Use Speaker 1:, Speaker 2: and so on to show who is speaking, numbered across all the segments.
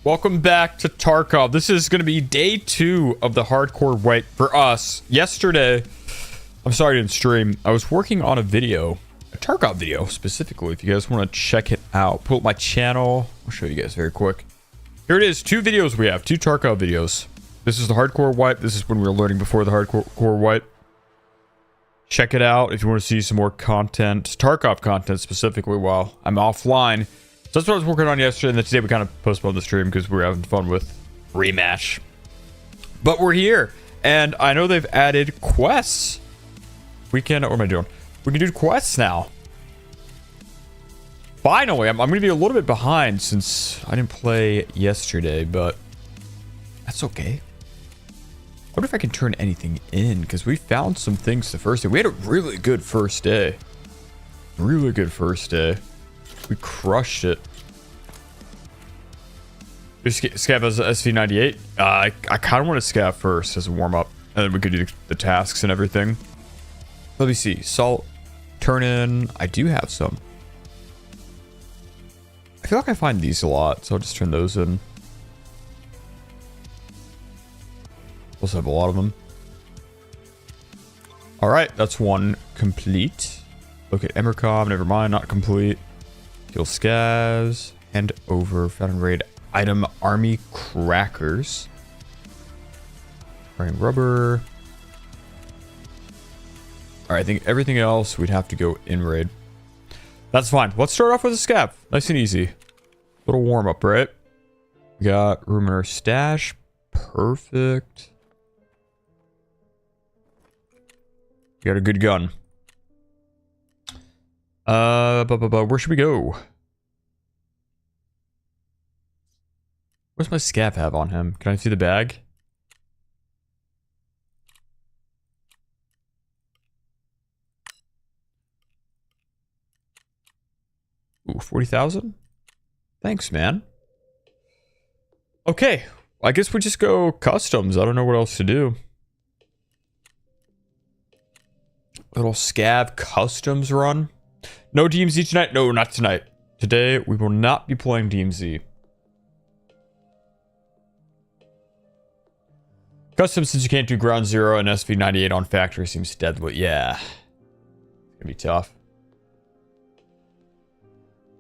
Speaker 1: Welcome back to Tarkov. This is going to be day 2 of the hardcore wait for us. Yesterday, I'm sorry I didn't stream. I was working on a video, a Tarkov video specifically. If you guys want to check it out, pull up my channel. I'll show you guys very quick. Here it is. 2 videos we have. 2 Tarkov videos. This is the hardcore wipe. This is when we were learning before the hardcore wipe. Check it out if you want to see some more content, Tarkov content specifically while I'm offline. So that's what I was working on yesterday, and then today we kind of postponed the stream because we were having fun with rematch. But we're here, and I know they've added quests. We can, what am I doing? We can do quests now. Finally, I'm going to be a little bit behind since I didn't play yesterday, but that's okay. I wonder if I can turn anything in, because we found some things the first day. We had a really good first day. Really good first day. We crushed it. Scav as SV98. I kind of want to scav first as a warm-up. And then we could do the tasks and everything. Let me see. Salt. Turn in. I do have some. I feel like I find these a lot, so I'll just turn those in. Also have a lot of them. Alright, that's one complete. Look at Emercom. Never mind, not complete. Kill scavs. Hand over. Found and raid item army crackers. Wearing rubber. Alright, I think everything else we'd have to go in raid. That's fine. Let's start off with a scav. Nice and easy. Little warm up, right? We got room in our stash. Perfect. You got a good gun. Where should we go? What's my scav have on him? Can I see the bag? Ooh, 40,000? Thanks, man. Okay, I guess we just go customs. I don't know what else to do. Little scav customs run. No DMZ tonight? No, not tonight. Today, we will not be playing DMZ. Custom, since you can't do ground zero and SV98 on factory, seems deadly. Yeah. It's gonna be tough.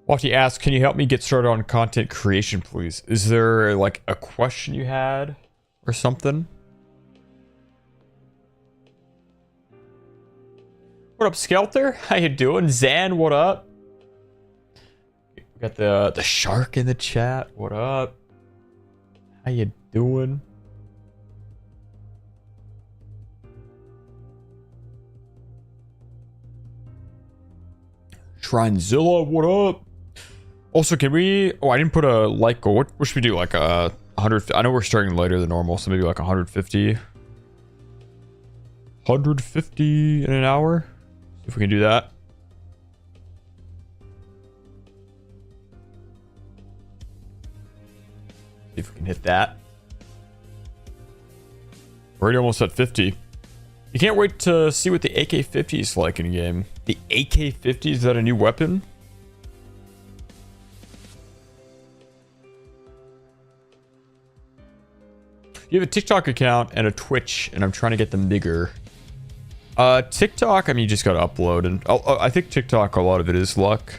Speaker 1: Walkie asks, can you help me get started on content creation, please? Is there, like, a question you had? Or something? What up, Skelter? How you doing? Zan, what up? We got the shark in the chat. What up? How you doing? Shrinezilla, what up? Also, can we... Oh, I didn't put a like goal. What should we do? Like a 100... I know we're starting later than normal, so maybe like 150. 150 in an hour? If we can do that. See if we can hit that. We're already almost at 50. You can't wait to see what the AK-50 is like in game. The AK-50, is that a new weapon? You have a TikTok account and a Twitch, and I'm trying to get them bigger. TikTok, I mean, you just gotta upload, and I think TikTok, a lot of it is luck.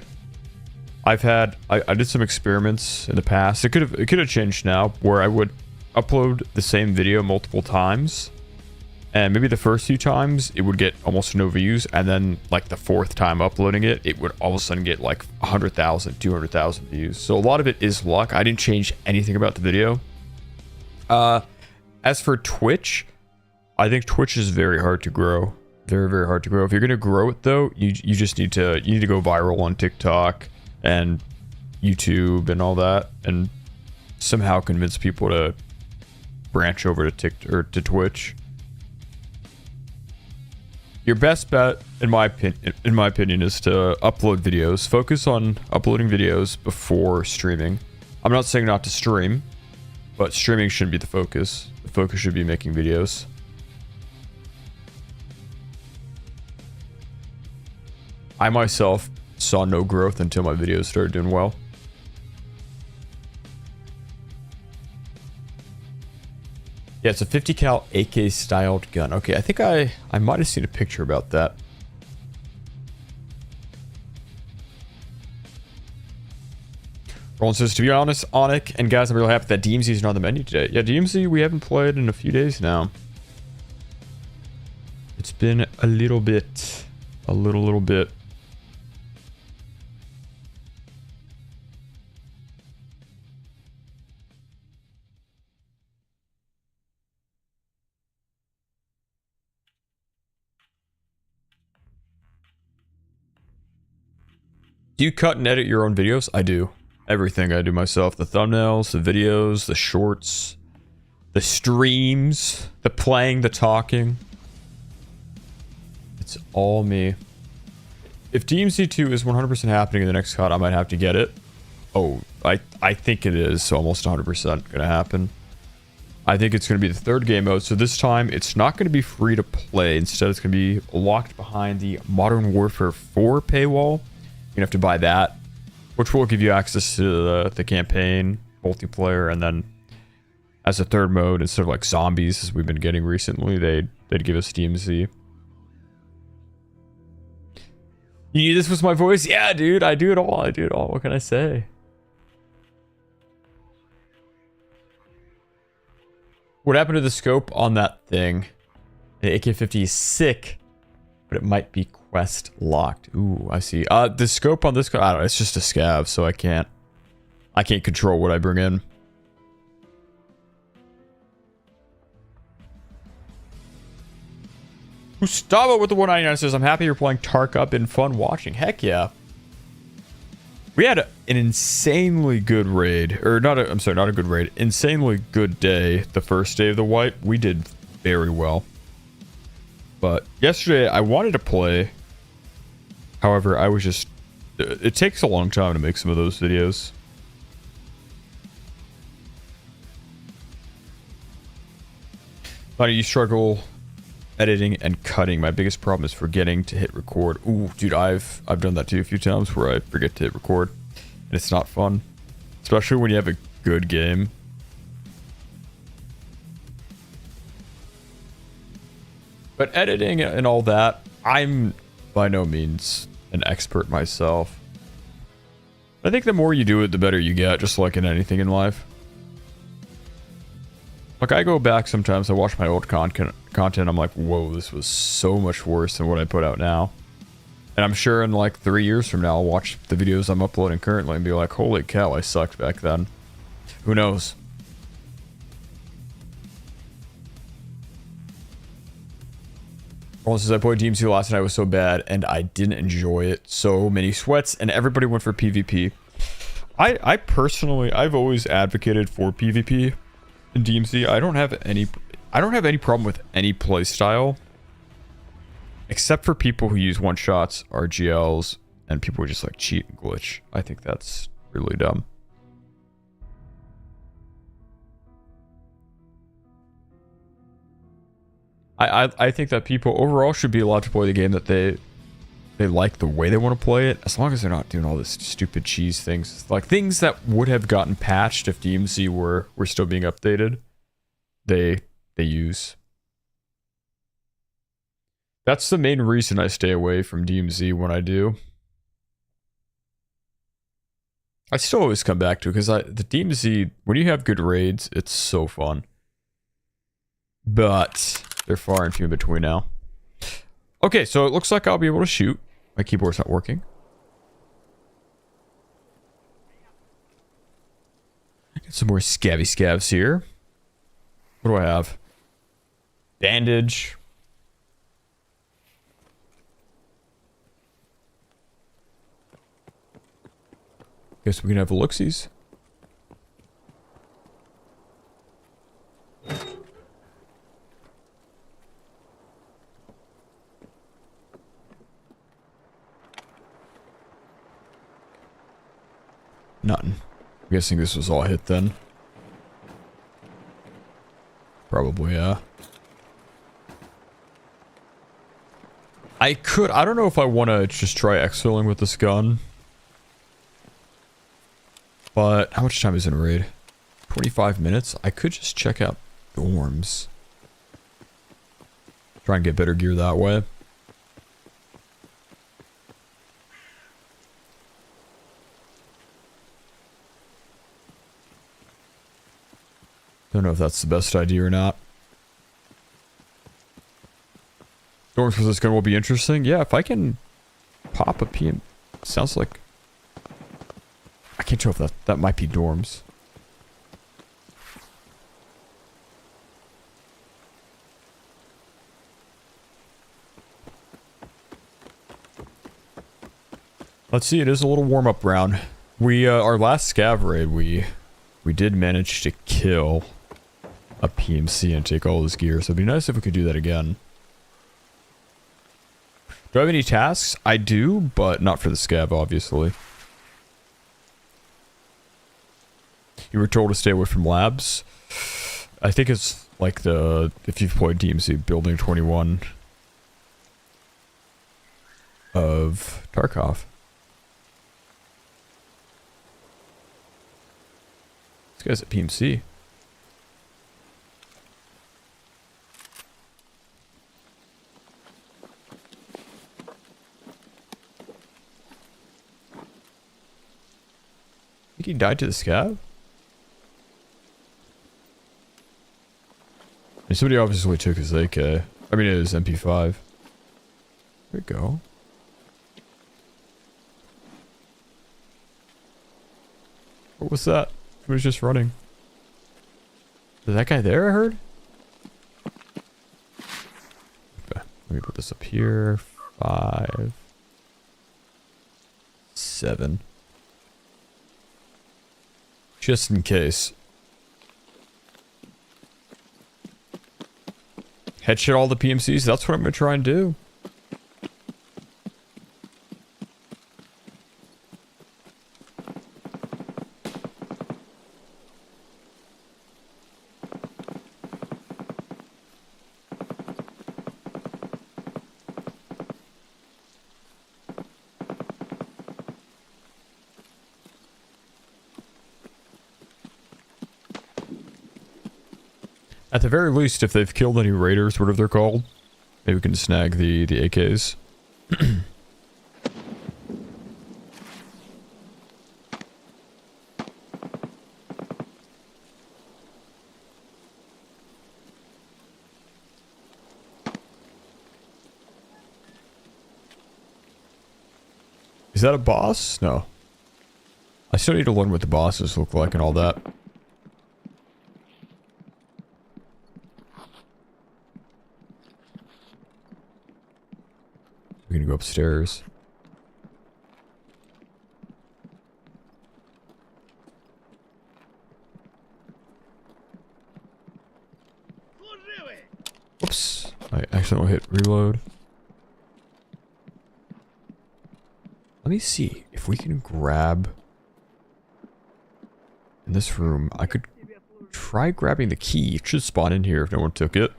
Speaker 1: I did some experiments in the past. It could have changed now, where I would upload the same video multiple times, and maybe the first few times it would get almost no views, and then like the 4th time uploading it, it would all of a sudden get like 100,000, 200,000 views. So a lot of it is luck. I didn't change anything about the video. As for Twitch, I think Twitch is very hard to grow. Very, very hard to grow. If you're gonna grow it though, you just need to go viral on TikTok and YouTube and all that, and somehow convince people to branch over to Twitch. Your best bet, in my opinion, is to upload videos. Focus on uploading videos before streaming. I'm not saying not to stream, but streaming shouldn't be the focus. The focus should be making videos. I myself saw no growth until my videos started doing well. Yeah, it's a 50 cal AK styled gun. Okay, I think I might have seen a picture about that. Roland says, to be honest, Onic and guys, I'm really happy that DMZ is not on the menu today. Yeah, DMZ we haven't played in a few days now. It's been a little bit. A little bit. Do you cut and edit your own videos? I do. Everything I do myself. The thumbnails, the videos, the shorts, the streams, the playing, the talking. It's all me. If DMZ2 is 100% happening in the next COD, I might have to get it. Oh, I think it is almost 100% going to happen. I think it's going to be the third game mode. So this time, it's not going to be free to play. Instead, it's going to be locked behind the Modern Warfare 4 paywall. You're going to have to buy that, which will give you access to the campaign, multiplayer, and then as a third mode, instead of like zombies, as we've been getting recently, they'd give us DMZ. You knew this was my voice? Yeah, dude, I do it all. I do it all. What can I say? What happened to the scope on that thing? The AK-50 is sick, but it might be quest locked. Ooh, I see. The scope on this, I don't know, it's just a scav, so I can't control what I bring in. Gustavo with the 199 says, I'm happy you're playing Tarkov. Been fun watching. Heck yeah. We had an insanely good raid. Or not a, I'm sorry, not a good raid. Insanely good day. The first day of the wipe. We did very well. But yesterday, I wanted to play. However, I was just... It takes a long time to make some of those videos. How do you struggle editing and cutting? My biggest problem is forgetting to hit record. Ooh, dude, I've done that too a few times where I forget to hit record. And it's not fun. Especially when you have a good game. But editing and all that, I'm by no means an expert myself. I think the more you do it, the better you get, just like in anything in life. Like, I go back sometimes, I watch my old content, I'm like, whoa, this was so much worse than what I put out now. And I'm sure in like 3 years from now, I'll watch the videos I'm uploading currently and be like, holy cow, I sucked back then. Who knows? Says, I played DMZ last night, it was so bad, and I didn't enjoy it. So many sweats, and everybody went for PvP. I personally, I've always advocated for PvP in DMZ. I don't have any problem with any play style, except for people who use one-shots, RGLs, and people who just like cheat and glitch. I think that's really dumb. I think that people overall should be allowed to play the game that they like the way they want to play it, as long as they're not doing all this stupid cheese things. Like things that would have gotten patched if DMZ were still being updated. They use. That's the main reason I stay away from DMZ when I do. I still always come back to it because the DMZ, when you have good raids, it's so fun. But they're far and few in between now. Okay, so it looks like I'll be able to shoot. My keyboard's not working. Get some more scavvy scavs here. What do I have? Bandage. Guess we can have looksies. Nothing. I'm guessing this was all hit then. Probably, yeah. I don't know if I want to just try exfilling with this gun. But how much time is in a raid? 25 minutes? I could just check out Dorms. Try and get better gear that way. Don't know if that's the best idea or not. Dorms with this gun will be interesting. Yeah, if I can pop a PM... Sounds like... I can't tell if that might be dorms. Let's see, it is a little warm-up round. We, our last scav raid, we did manage to kill a PMC and take all his gear, so it'd be nice if we could do that again. Do I have any tasks? I do, but not for the scav, obviously. You were told to stay away from labs. I think it's like the, if you've played DMZ, Building 21 of Tarkov. This guy's at PMC. I think he died to the scav? And somebody obviously took his AK. I mean, his MP5. There we go. What was that? Who was just running? Is that guy there, I heard? Okay, let me put this up here. 5, 7. Just in case. Headshot all the PMCs, that's what I'm gonna try and do. At the very least, if they've killed any raiders, whatever they're called, maybe we can snag the AKs. Is that a boss? No. I still need to learn what the bosses look like and all that. We're gonna go upstairs. Oops. I accidentally hit reload. Let me see if we can grab... In this room, I could try grabbing the key. It should spawn in here if no one took it.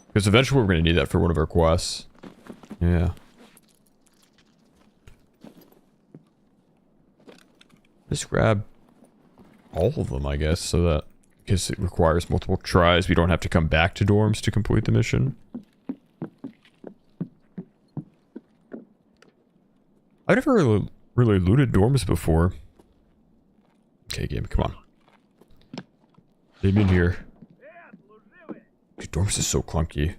Speaker 1: Because eventually we're gonna need that for one of our quests. Yeah. Just grab all of them, I guess, so that, because it requires multiple tries, we don't have to come back to dorms to complete the mission. I've never really looted dorms before. Okay, game, come on. Leave me in here. Dude, dorms is so clunky.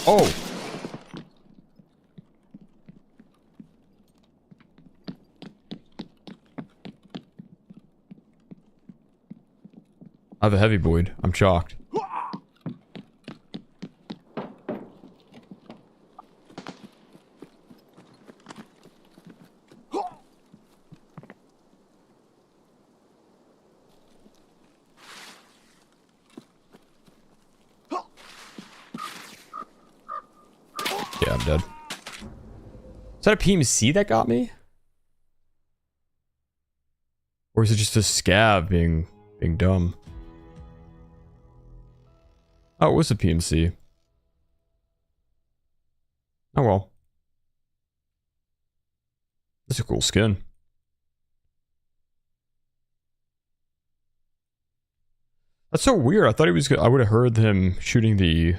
Speaker 1: Oh! I have a heavy Boyd. I'm shocked. Yeah, I'm dead. Is that a PMC that got me? Or is it just a scav being dumb? Oh, it was a PMC. Oh well. That's a cool skin. That's so weird. I thought he was I would have heard him shooting the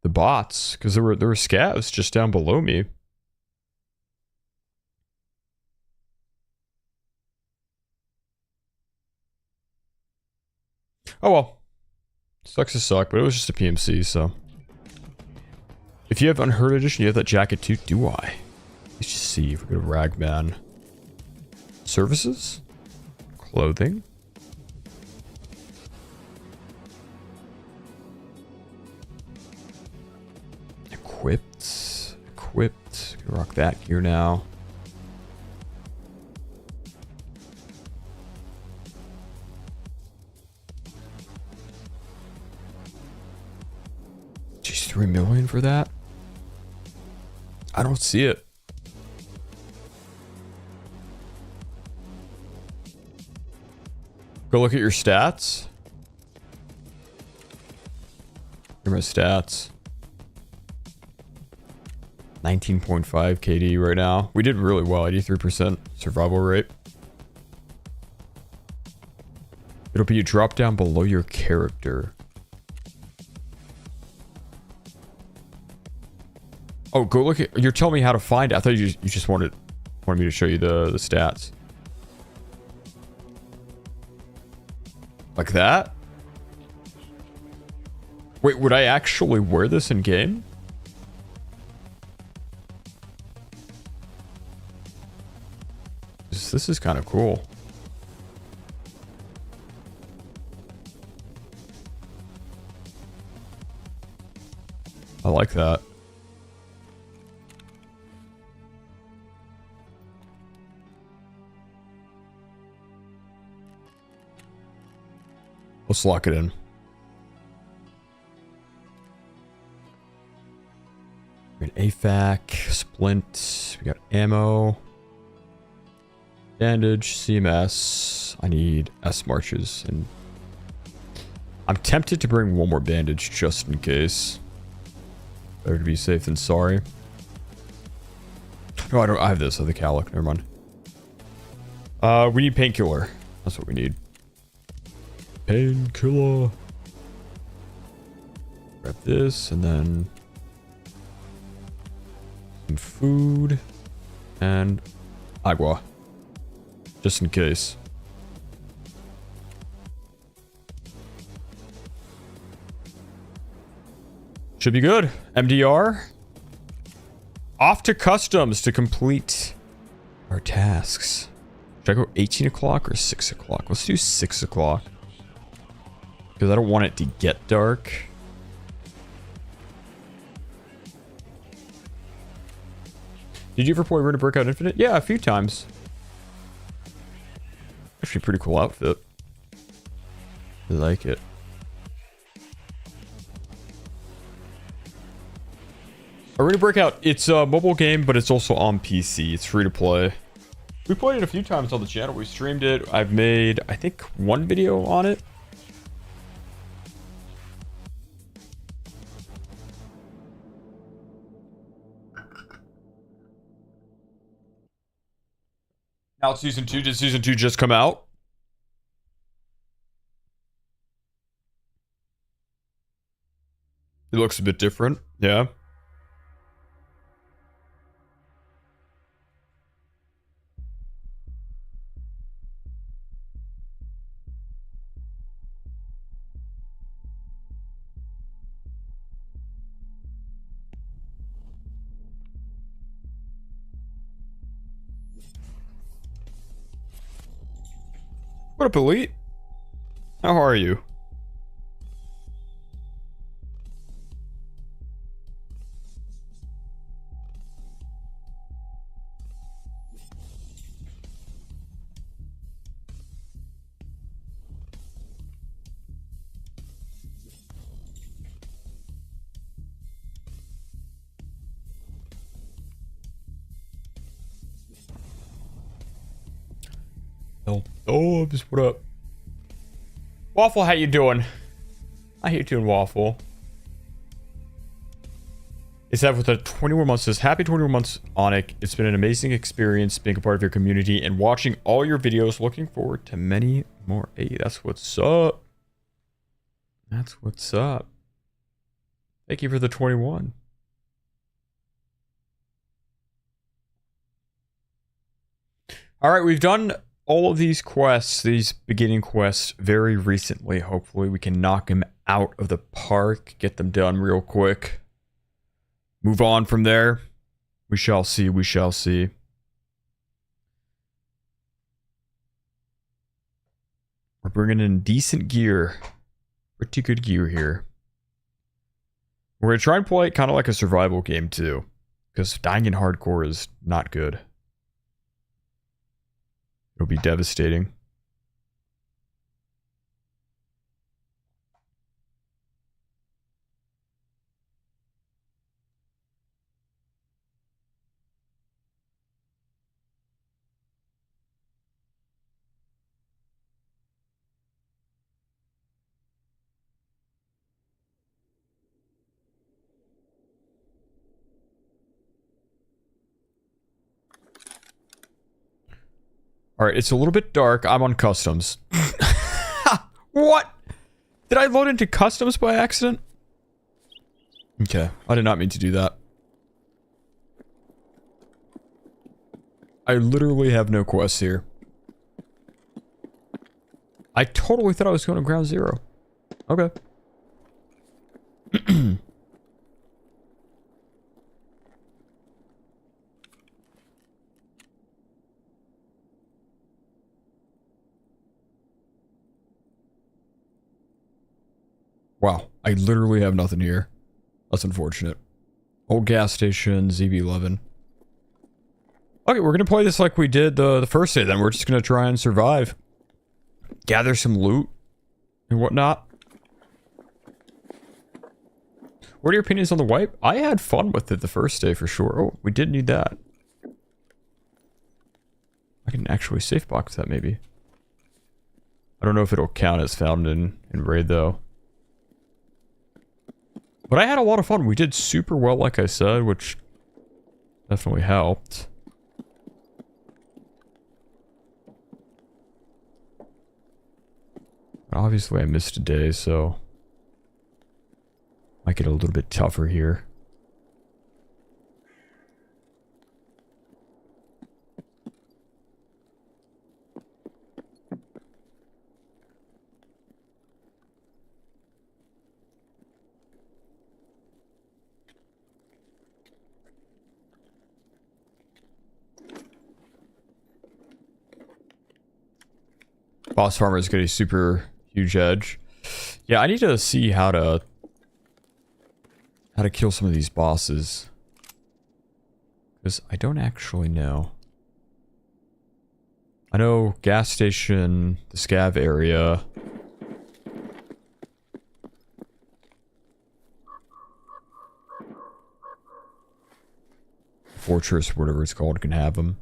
Speaker 1: bots, because there were scavs just down below me. Oh well. Sucks to suck, but it was just a PMC, so. If you have Unheard Edition, you have that jacket too? Do I? Let's just see if we go to Ragman. Services? Clothing? Equipped. Equipped. Can rock that gear now. Jeez, 3 million for that? I don't see it. Go look at your stats. Here are my stats. 19.5 KD right now. We did really well. 83% survival rate. It'll be a drop down below your character. Oh, go look at... You're telling me how to find it. I thought you just wanted me to show you the stats. Like that? Wait, would I actually wear this in game? This is kind of cool. I like that. Let's lock it in. We got AFAC, Splint, we got ammo, bandage, CMS. I need S marches, and I'm tempted to bring one more bandage just in case. Better to be safe than sorry. No, I don't. I have this. I have the Calic. Never mind. We need painkiller. That's what we need. Painkiller. Grab this and then some food and agua, just in case. Should be good. MDR. Off to customs to complete our tasks. Should I go 18 o'clock or 6 o'clock? Let's do 6 o'clock. Because I don't want it to get dark. Did you ever play Rune of Breakout Infinite? Yeah, a few times. Actually, a pretty cool outfit. I like it. Arena Breakout, it's a mobile game, but it's also on PC. It's free to play. We played it a few times on the channel. We streamed it. I've made, I think, one video on it. Now it's season 2. Did season 2 just come out? It looks a bit different. Yeah. What up, Elite? How are you? Oh, what up? Waffle, how you doing? How you doing, Waffle? It's that with the 21 months says, happy 21 months, Onic. It's been an amazing experience being a part of your community and watching all your videos. Looking forward to many more. Hey, that's what's up. That's what's up. Thank you for the 21. All right, we've done all of these quests, these beginning quests, very recently. Hopefully we can knock them out of the park, get them done real quick. Move on from there. We shall see, we shall see. We're bringing in decent gear. Pretty good gear here. We're going to try and play it kind of like a survival game too. Because dying in hardcore is not good. It'll be devastating. Alright, it's a little bit dark. I'm on customs. What? Did I load into customs by accident? Okay, I did not mean to do that. I literally have no quests here. I totally thought I was going to ground zero. Okay. Wow, I literally have nothing here. That's unfortunate. Old gas station, ZB11. Okay, we're gonna play this like we did the first day then. We're just gonna try and survive. Gather some loot and whatnot. What are your opinions on the wipe? I had fun with it the first day for sure. Oh, we did need that. I can actually safe box that maybe. I don't know if it'll count as found in raid though. But I had a lot of fun. We did super well, like I said, which definitely helped. Obviously, I missed a day, so might get a little bit tougher here. Boss farmers get a super huge edge. Yeah, I need to see how to kill some of these bosses, because I don't actually know. I know gas station, the scav area. Fortress, whatever it's called, can have them.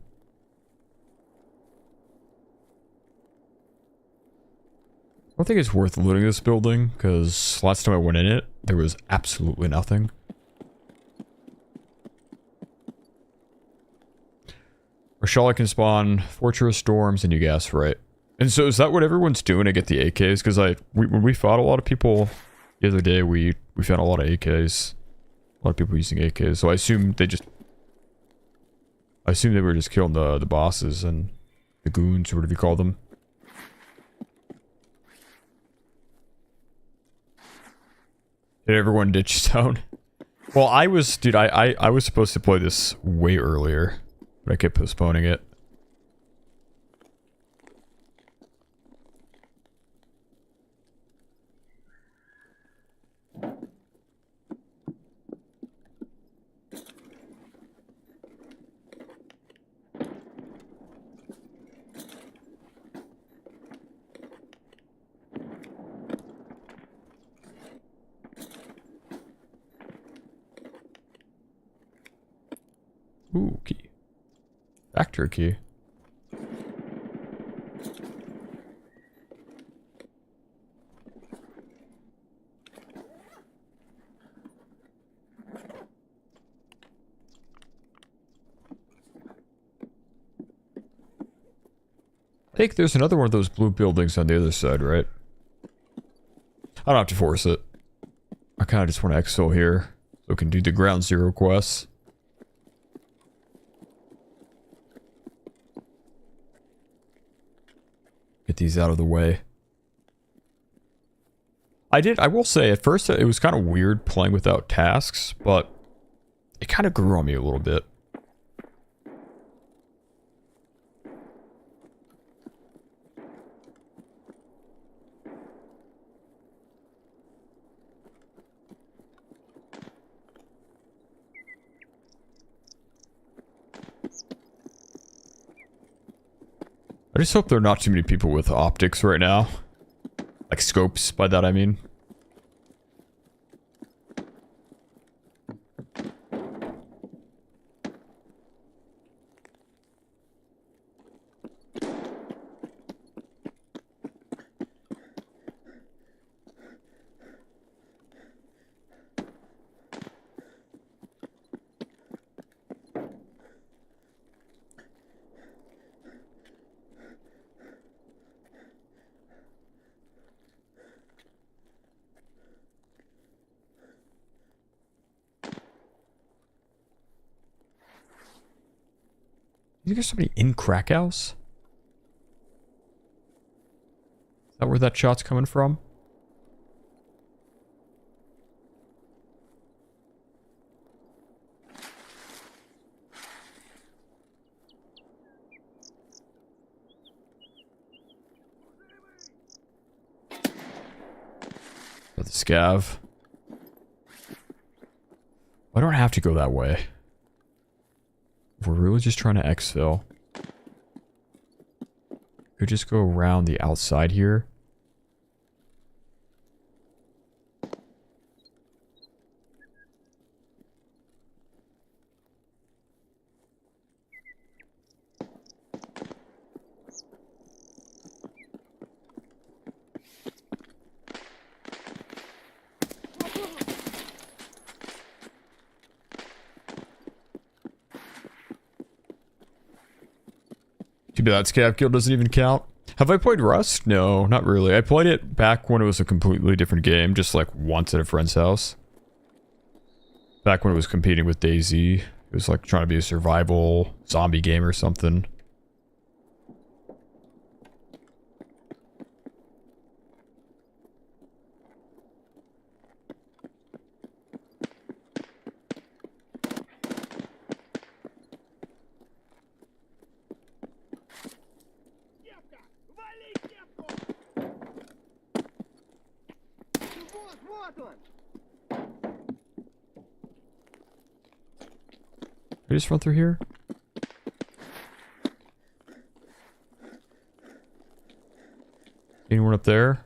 Speaker 1: I don't think it's worth looting this building, because last time I went in it, there was absolutely nothing. Rochelle can spawn fortress, storms, and you guess right. And so is that what everyone's doing to get the AKs? Because when we fought a lot of people the other day, we found a lot of AKs. A lot of people using AKs, so I assume they were just killing the bosses and the goons, or whatever you call them. Did everyone ditch stone? Well, I was supposed to play this way earlier, but I kept postponing it. Ooh, key. Factory key. I think there's another one of those blue buildings on the other side, right? I don't have to force it. I kind of just want to exfil here so we can do the ground zero quests. Get these out of the way. I will say, at first it was kind of weird playing without tasks, but it kind of grew on me a little bit. I just hope there are not too many people with optics right now. Like scopes, by that I mean. You think there's somebody in Krakow's? Is that where that shot's coming from? Oh, the scav. I don't have to go that way. We're really just trying to exfil. Could just go around the outside here. Too bad that scav kill doesn't even count. Have I played Rust? No, not really. I played it back when it was a completely different game, just like once at a friend's house. Back when it was competing with DayZ. It was like trying to be a survival zombie game or something. Can I just run through here? Anyone up there?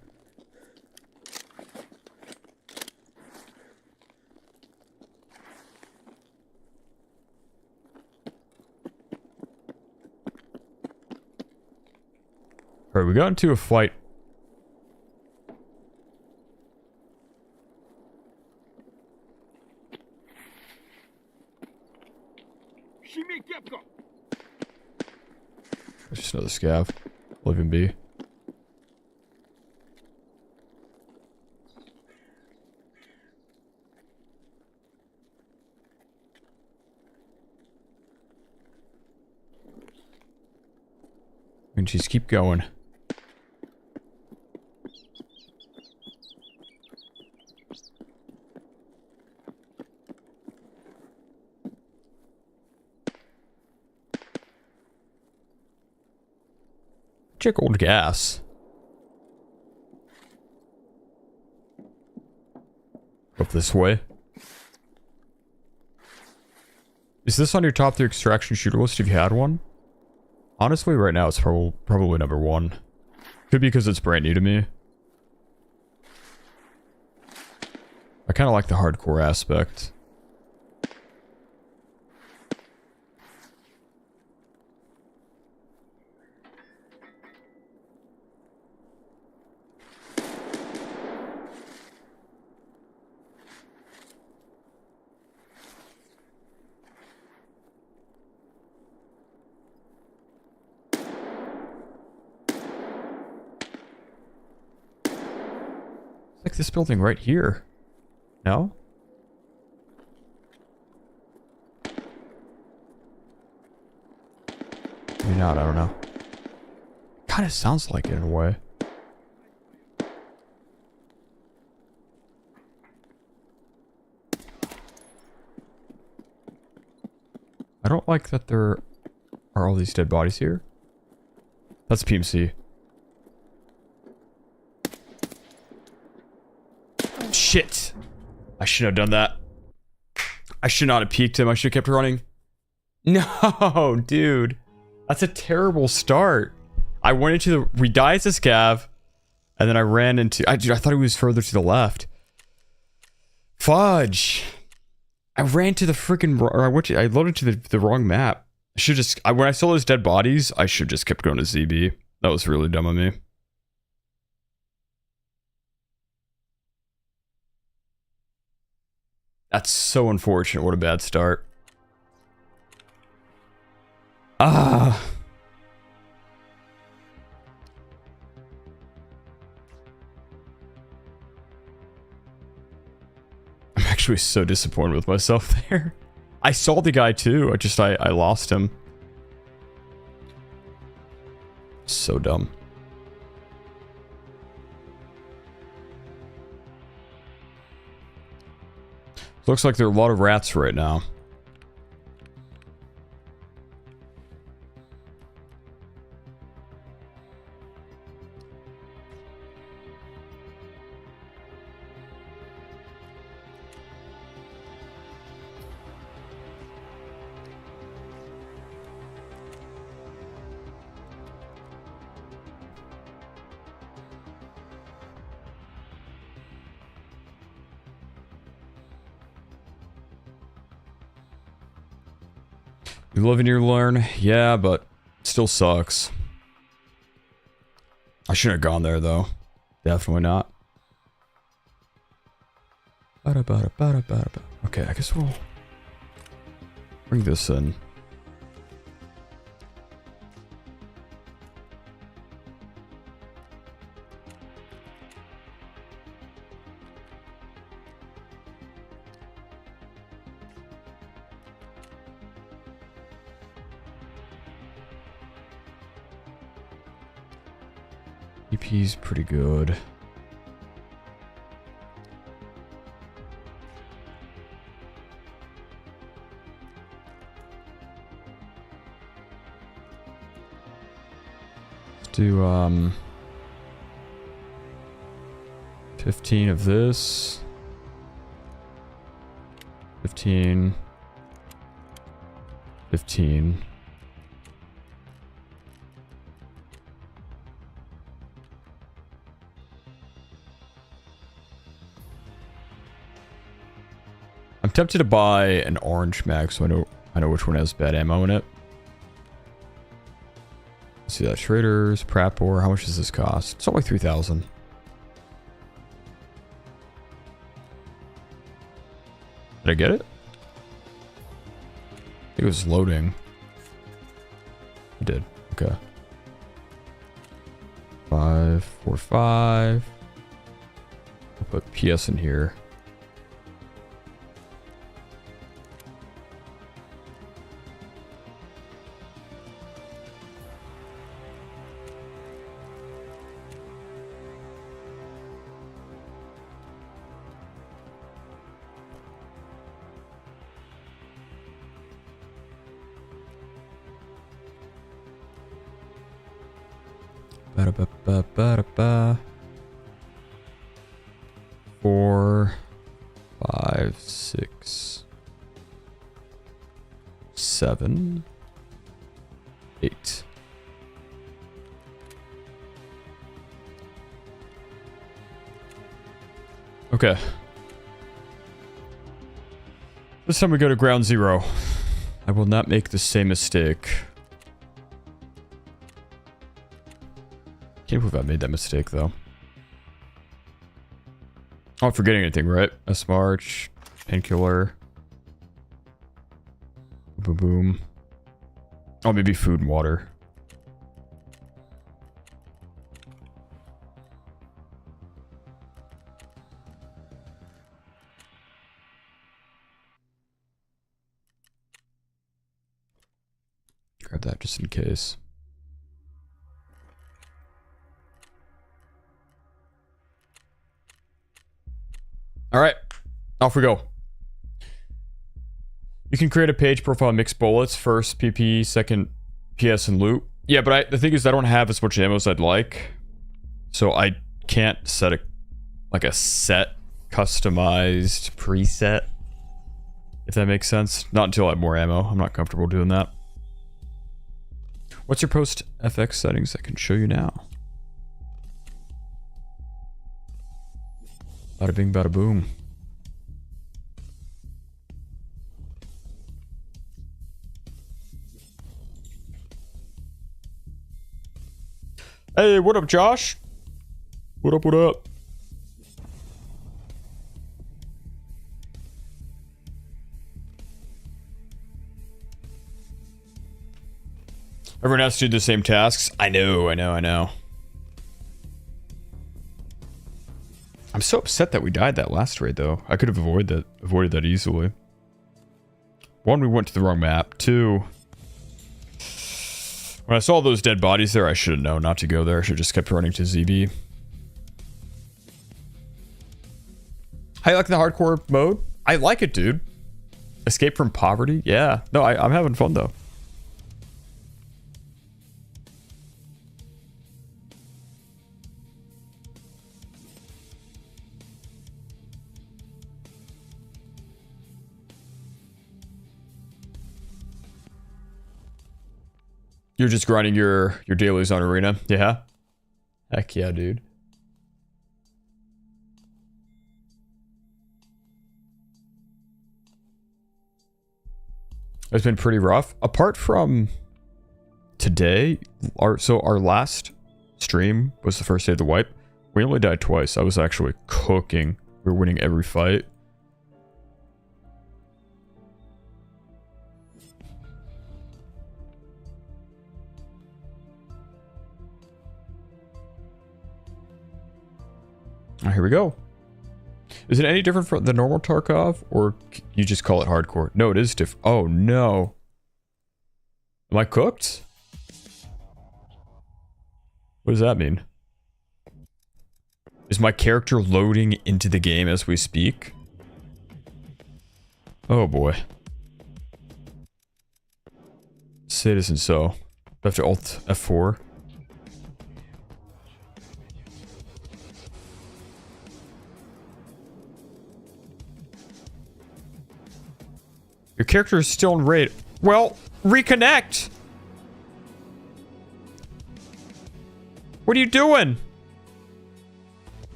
Speaker 1: Alright, we got into a fight. There's just another scav. Leave him be. And just keep going. Check old gas. Up this way. Is this on your top 3 extraction shooter list if you had one? Honestly, right now it's probably number 1. Could be because it's brand new to me. I kind of like the hardcore aspect. this building right here. No? Maybe not, I don't know. Kind of sounds like it in a way. I don't like that there are all these dead bodies here. That's PMC. Shit! I should have done that. I should not have peeked him. I should have kept running. No, dude. That's a terrible start. I went into the... We died as a scav. And then I ran into... Dude, I thought he was further to the left. Fudge. I ran to the freaking... Or I loaded to the wrong map. I should just... when I saw those dead bodies, I should just kept going to ZB. That was really dumb of me. That's so unfortunate. What a bad start. Ah. I'm actually so disappointed with myself there. I saw the guy too. I lost him. So dumb. Looks like there are a lot of rats right now. You live and you learn. Yeah, but it still sucks. I shouldn't have gone there, though. Definitely not. Okay, I guess we'll bring this in. EP's pretty good. Let's do 15 of this. 15. 15. I'm tempted to buy an orange mag, so I know which one has bad ammo in it. Let's see that. Traders, Prapor. How much does this cost? It's only 3,000. Did I get it? I think it was loading. I did. Okay. 5, 4, 5. I'll put PS in here. Ba-da-ba-ba-ba-da-ba. 4, 5, 6, 7, 8. Okay. This time we go to ground zero. I will not make the same mistake. Can't believe I made that mistake, though. I'm not forgetting anything, right? S-March, Painkiller. Boom, boom. Oh, maybe food and water. Grab that just in case. All right, off we go. You can create a page profile, mix bullets, first PP, second PS and loot. Yeah, but the thing is I don't have as much ammo as I'd like. So I can't set a set customized preset. If that makes sense. Not until I have more ammo. I'm not comfortable doing that. What's your post FX settings? I can show you now. Bada bing, bada boom. Hey, what up, Josh? What up, what up? Everyone has to do the same tasks. I know. I'm so upset that we died that last raid, though. I could have avoided that easily. One, we went to the wrong map. Two, when I saw those dead bodies there, I should have known not to go there. I should have just kept running to ZB. How you like the hardcore mode? I like it, dude. Escape from poverty? Yeah. No, I'm having fun, though. You're just grinding your dailies on Arena? Yeah? Heck yeah, dude. It's been pretty rough. Apart from today, our last stream was the first day of the wipe. We only died twice. I was actually cooking. We were winning every fight. Oh, here we go. Is it any different from the normal Tarkov, or you just call it hardcore? No, it is different. Oh no. Am I cooked? What does that mean? Is my character loading into the game as we speak? Oh boy. Say it isn't so. I have to Alt F4. Your character is still in raid. Well, reconnect! What are you doing?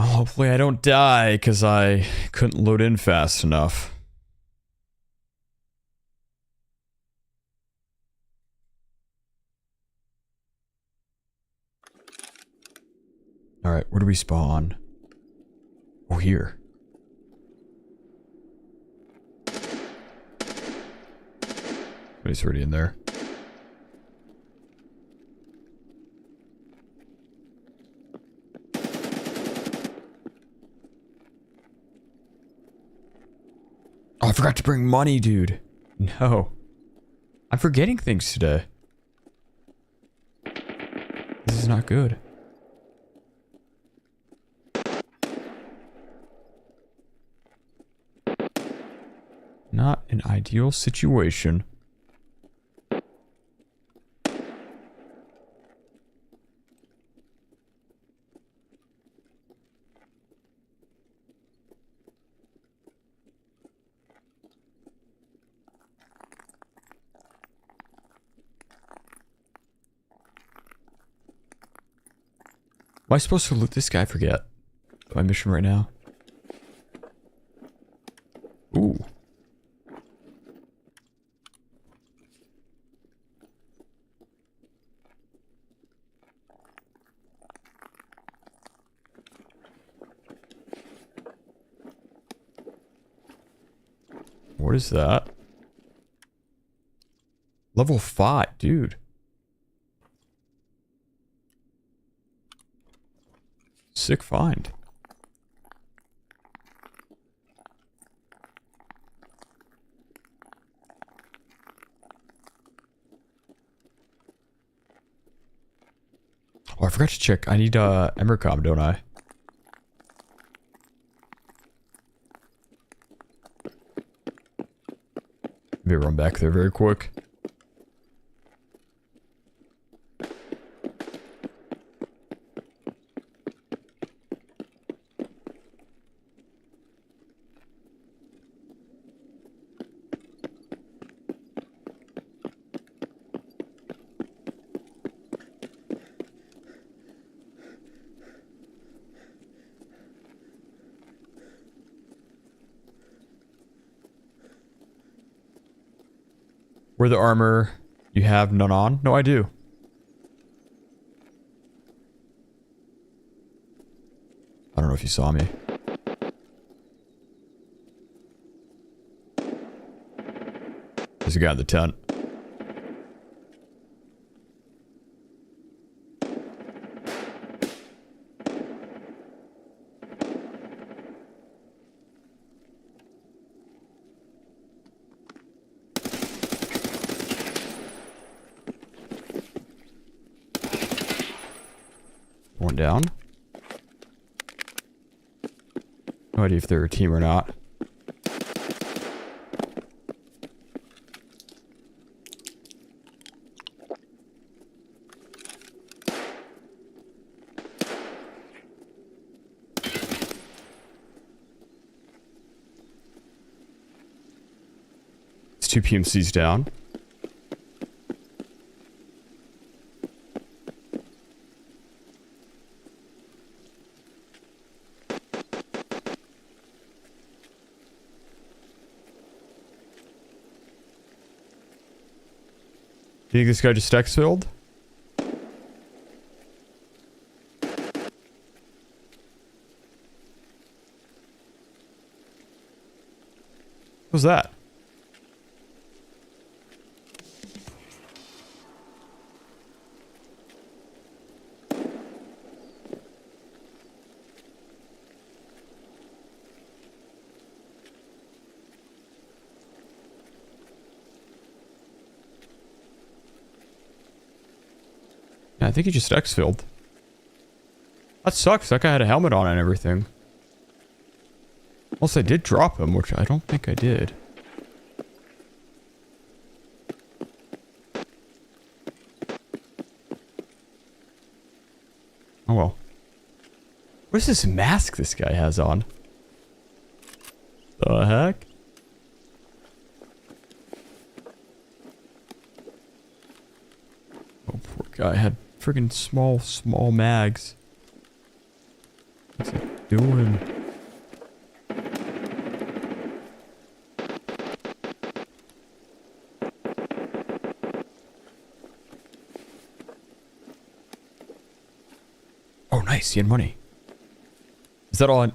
Speaker 1: Hopefully I don't die because I couldn't load in fast enough. Alright, where do we spawn? Oh, here. But he's already in there. Oh, I forgot to bring money, dude. No. I'm forgetting things today. This is not good. Not an ideal situation. Am I supposed to loot this guy? I forget. My mission right now. Ooh. What is that? Level 5, dude. Sick find. Oh, I forgot to check. I need Emercom, don't I? Maybe run back there very quick. Wear the armor you have none on? No, I do. I don't know if you saw me. There's a guy in the tent. One down. No idea if they're a team or not. It's 2 PMCs down. Do you think this guy just exfilled? What was that? I think he just exfilled. That sucks. That guy had a helmet on and everything. Also, I did drop him, which I don't think I did. Oh well. What's this mask this guy has on? The heck? Oh, poor guy had friggin' small mags. What's he doing? Oh, nice. He had money. Is that all I...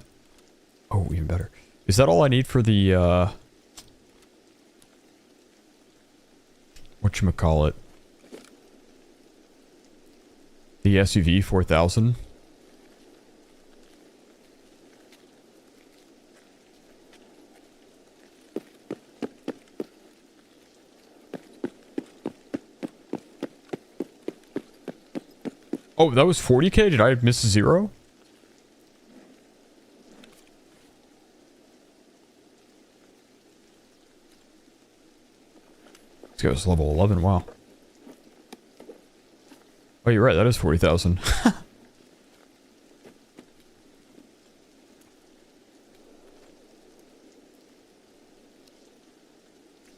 Speaker 1: Oh, even better. Is that all I need for the, whatchamacallit? The SUV 4000? Oh, that was 40k? Did I miss a zero? This guy was level 11, wow. Oh, you're right, that is 40,000. That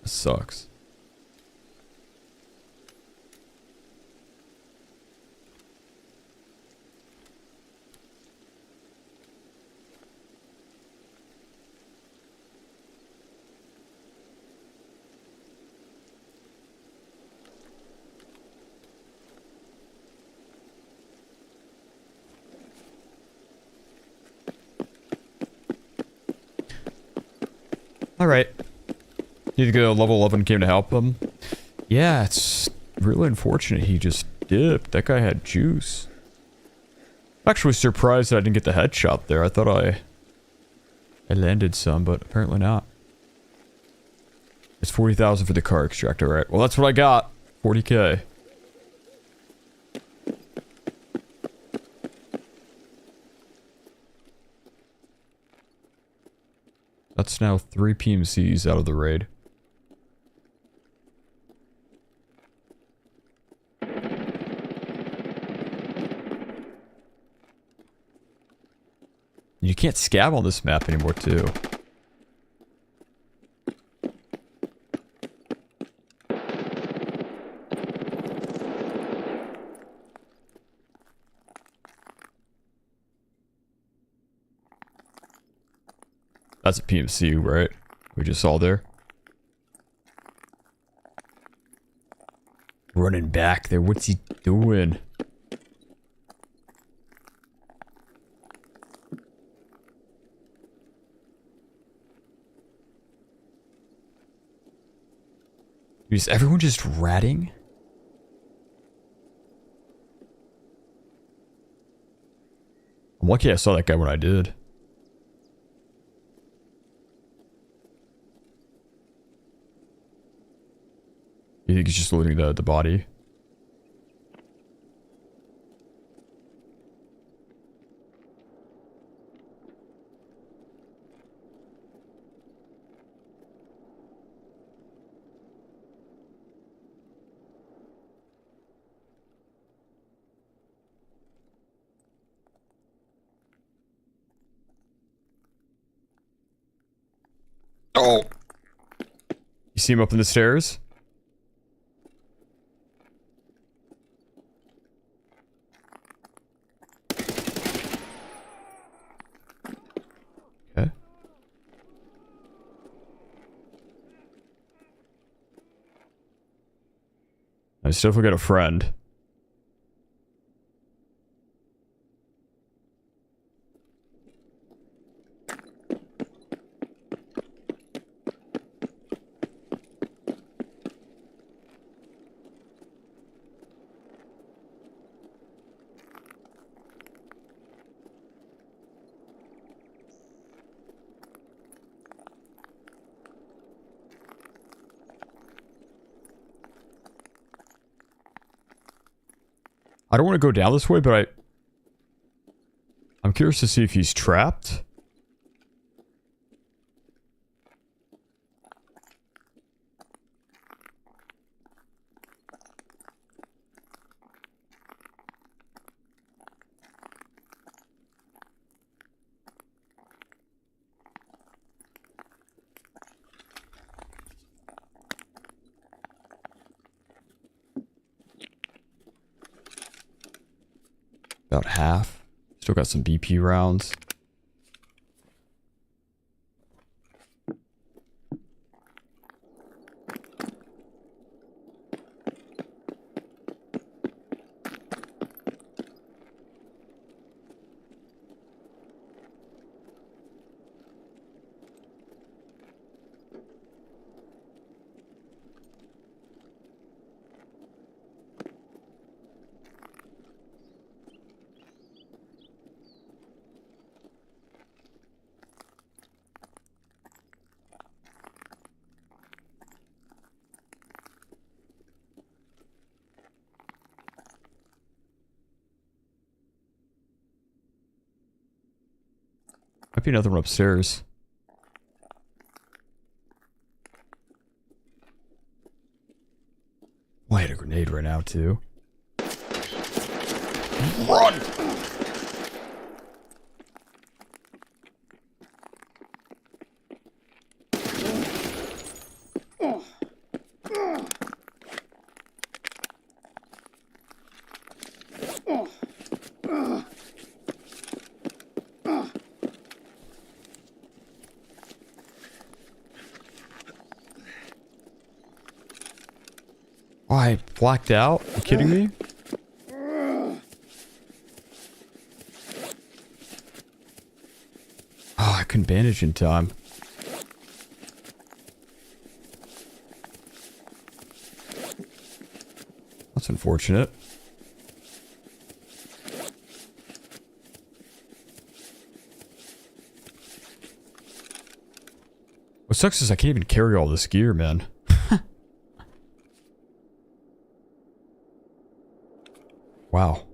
Speaker 1: sucks. All right. You think level 11 came to help him? Yeah, it's really unfortunate he just dipped. That guy had juice. I'm actually surprised that I didn't get the headshot there. I thought I landed some, but apparently not. It's 40,000 for the car extractor, right? Well, that's what I got. 40k. That's now 3 PMCs out of the raid. You can't scav on this map anymore, too. That's a PMC, right? We just saw there. Running back there. What's he doing? Is everyone just ratting? I'm lucky I saw that guy when I did. You think he's just looting the body? Oh! You see him up in the stairs? Okay. I still forget a friend. I don't want to go down this way, but I'm curious to see if he's trapped. About half. Still got some BP rounds. Might be another one upstairs. Oh, I had a grenade right now, too. Run! Oh, I blacked out? Are you kidding me? Oh, I couldn't bandage in time. That's unfortunate. What sucks is I can't even carry all this gear, man. Wow.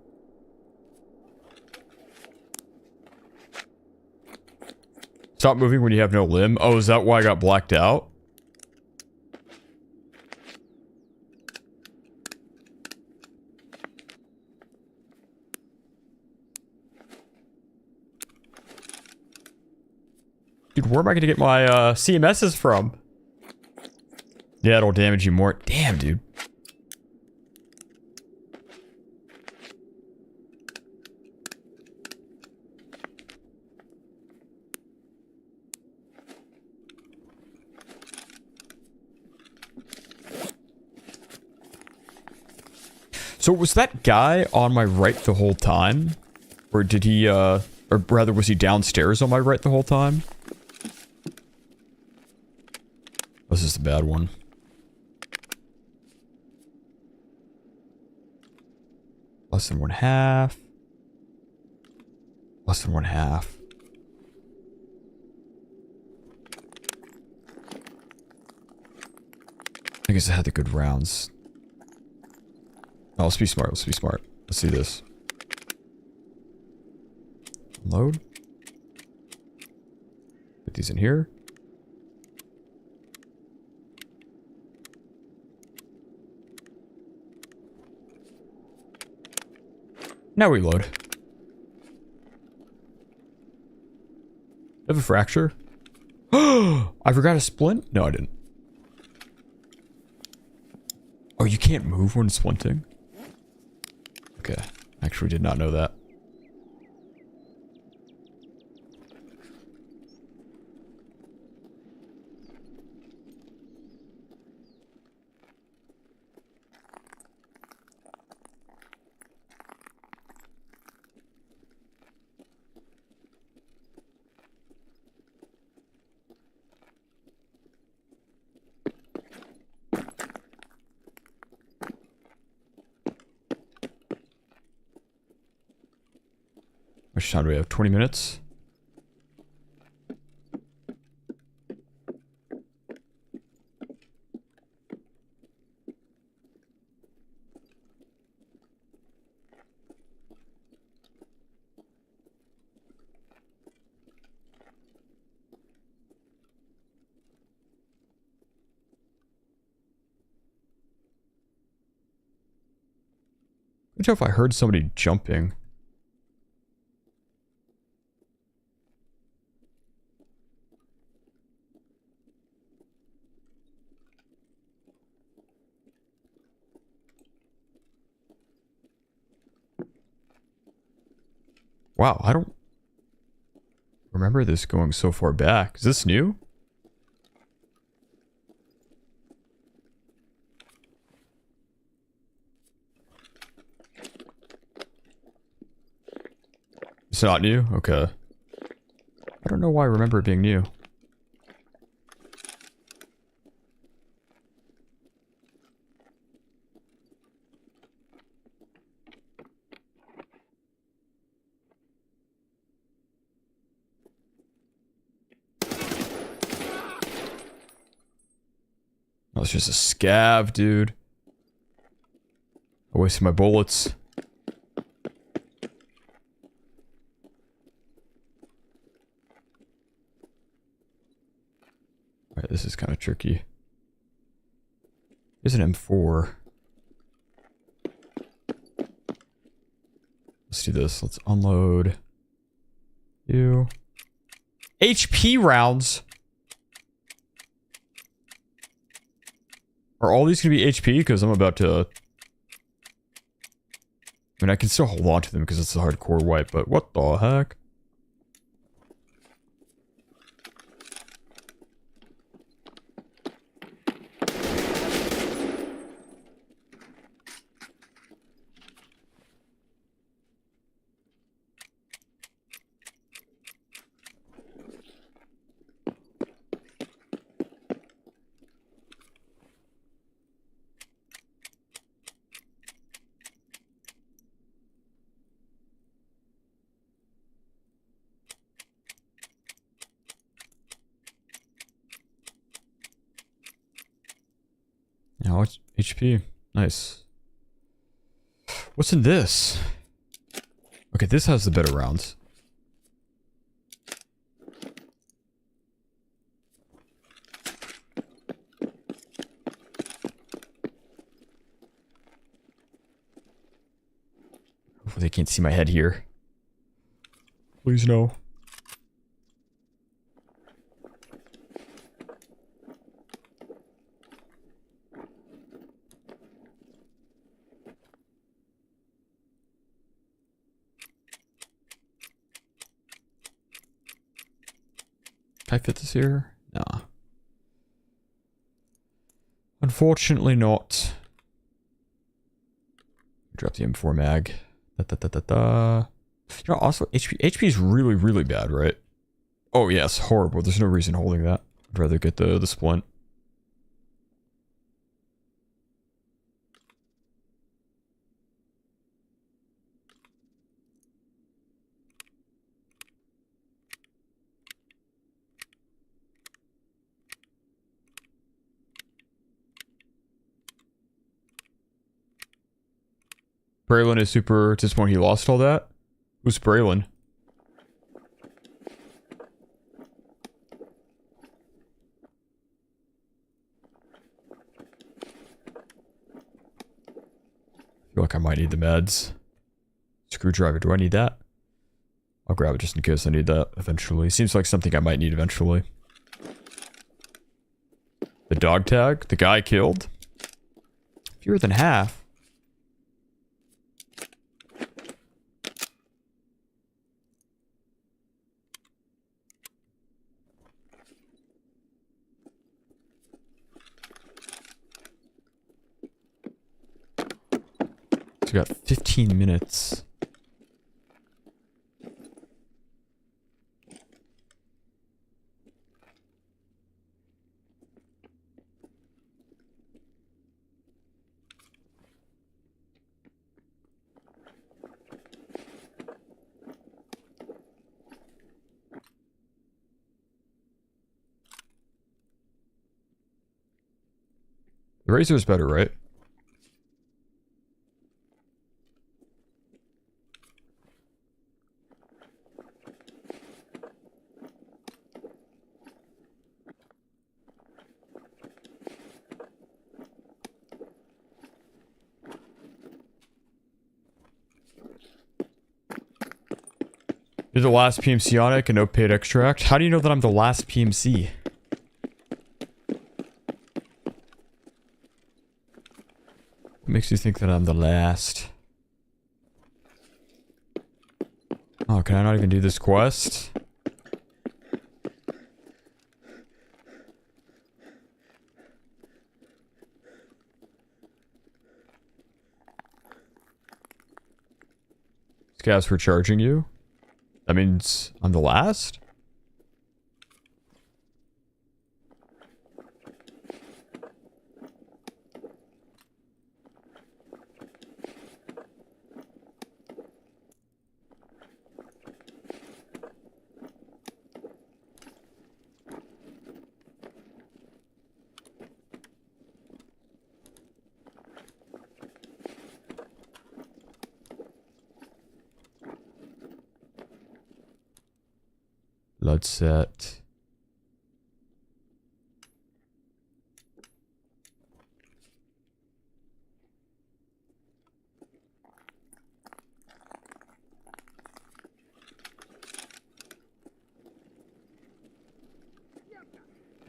Speaker 1: Stop moving when you have no limb. Oh, is that why I got blacked out? Dude, where am I going to get my CMSs from? Yeah, it'll damage you more. Damn, dude. So was that guy on my right the whole time? Or did he, or rather was he downstairs on my right the whole time? This is the bad one. Less than 1/2. Less than 1/2. I guess I had the good rounds. Oh, let's be smart. Let's be smart. Let's see this. Load. Put these in here. Now reload. Have a fracture? Oh, I forgot a splint? No, I didn't. Oh, you can't move when splinting? Okay. Actually did not know that. How much time do we have? 20 minutes? I don't know if I heard somebody jumping. Wow, I don't remember this going so far back. Is this new? It's not new? Okay. I don't know why I remember it being new. Oh, it's just a scav, dude. I wasted my bullets. Alright, this is kind of tricky. Here's an M4. Let's do this. Let's unload. You. HP rounds. Are all these gonna be HP? Because I'm about to... I mean, I can still hold on to them because it's a hardcore wipe, but what the heck? Now it's HP. Nice. What's in this? Okay, this has the better rounds. Hopefully they can't see my head here. Please no. Can I fit this here? Nah. Unfortunately not. Drop the M4 mag. You know, also, HP is really, really bad, right? Oh, yes, horrible. There's no reason holding that. I'd rather get the splint. Braylon is super disappointed he lost all that. Who's Braylon? I feel like I might need the meds. Screwdriver, do I need that? I'll grab it just in case I need that eventually. Seems like something I might need eventually. The dog tag? The guy killed? Fewer than half. We got 15 minutes. The Razor is better, right? You're the last PMC on it and no paid extract. How do you know that I'm the last PMC? What makes you think that I'm the last? Oh, can I not even do this quest? Scavs for charging you? That means I'm the last? Blood set.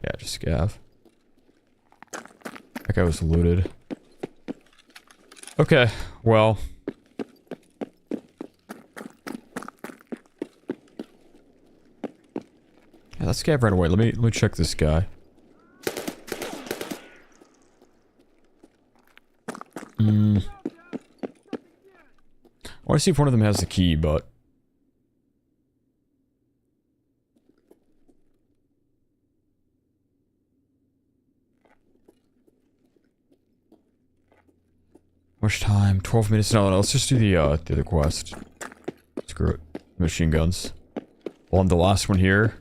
Speaker 1: Yeah, just scav. That guy was looted. Okay, well. Yeah, that scav ran away. Let me check this guy. I want to see if one of them has the key, but how much time? 12 minutes. No, let's just do the other quest. Screw it. Machine guns. Well, I'm the last one here.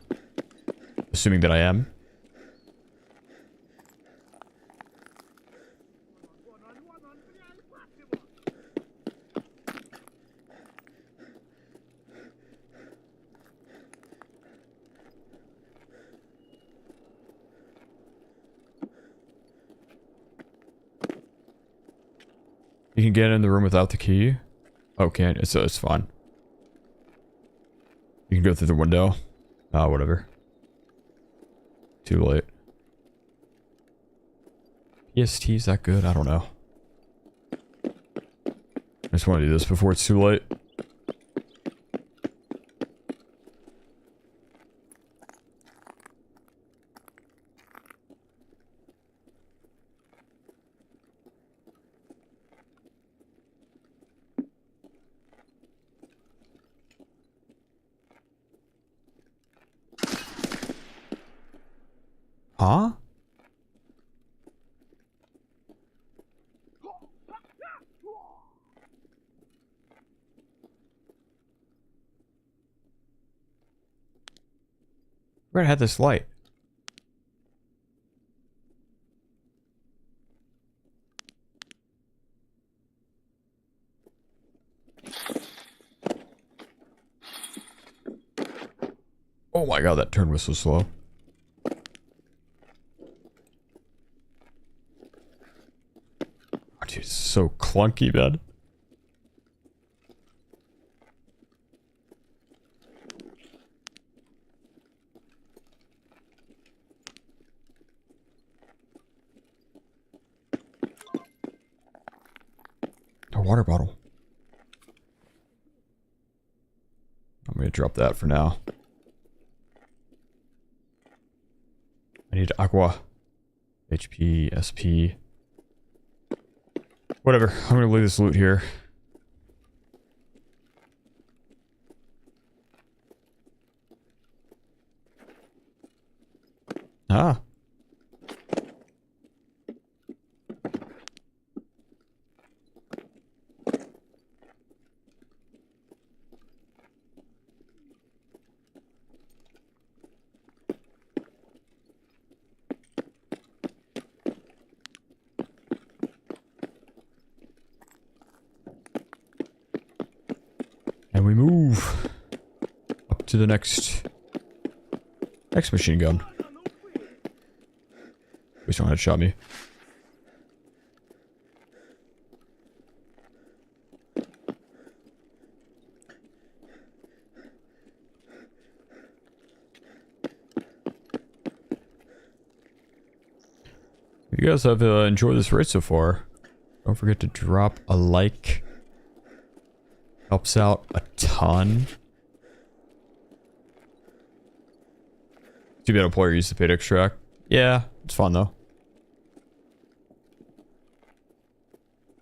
Speaker 1: Assuming that I am. You can get in the room without the key. Oh, can't. It's fine. You can go through the window. Ah, whatever. Too late. PST, is that good? I don't know. I just want to do this before it's too late. Huh? Where had this light? Oh my god, that turn was so slow. Oh, dude, it's so clunky, man. A water bottle. I'm gonna drop that for now. I need aqua. HP, SP. Whatever. I'm gonna leave this loot here. Ah. And we move up to the next machine gun. Please don't headshot me. If you guys have enjoyed this raid so far, don't forget to drop a like. Helps out a ton. Too bad a player used the paid extract. Yeah, it's fun though.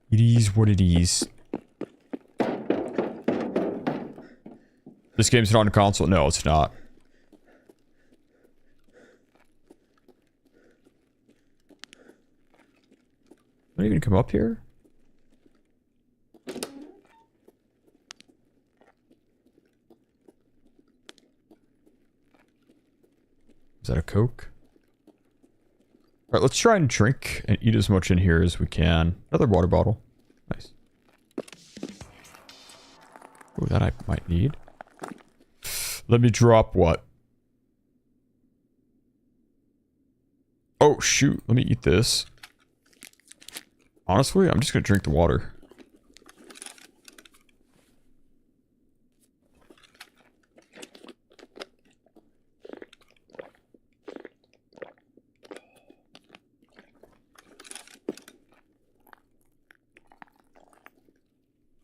Speaker 1: It is what it is. This game's not on a console. No, it's not. Don't even come up here? Is that a Coke? Alright, let's try and drink and eat as much in here as we can. Another water bottle. Nice. Oh, that I might need. Let me drop what? Oh, shoot. Let me eat this. Honestly, I'm just gonna drink the water.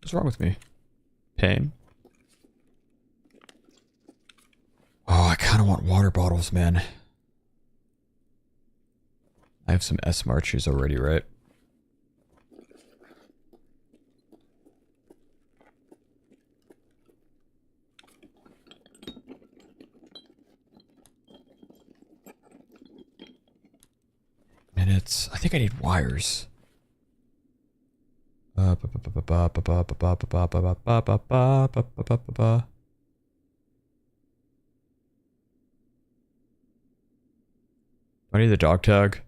Speaker 1: What's wrong with me? Pain? Oh, I kind of want water bottles, man. I have some S marches already, right? Minutes. I think I need wires. Do I need the dog tag?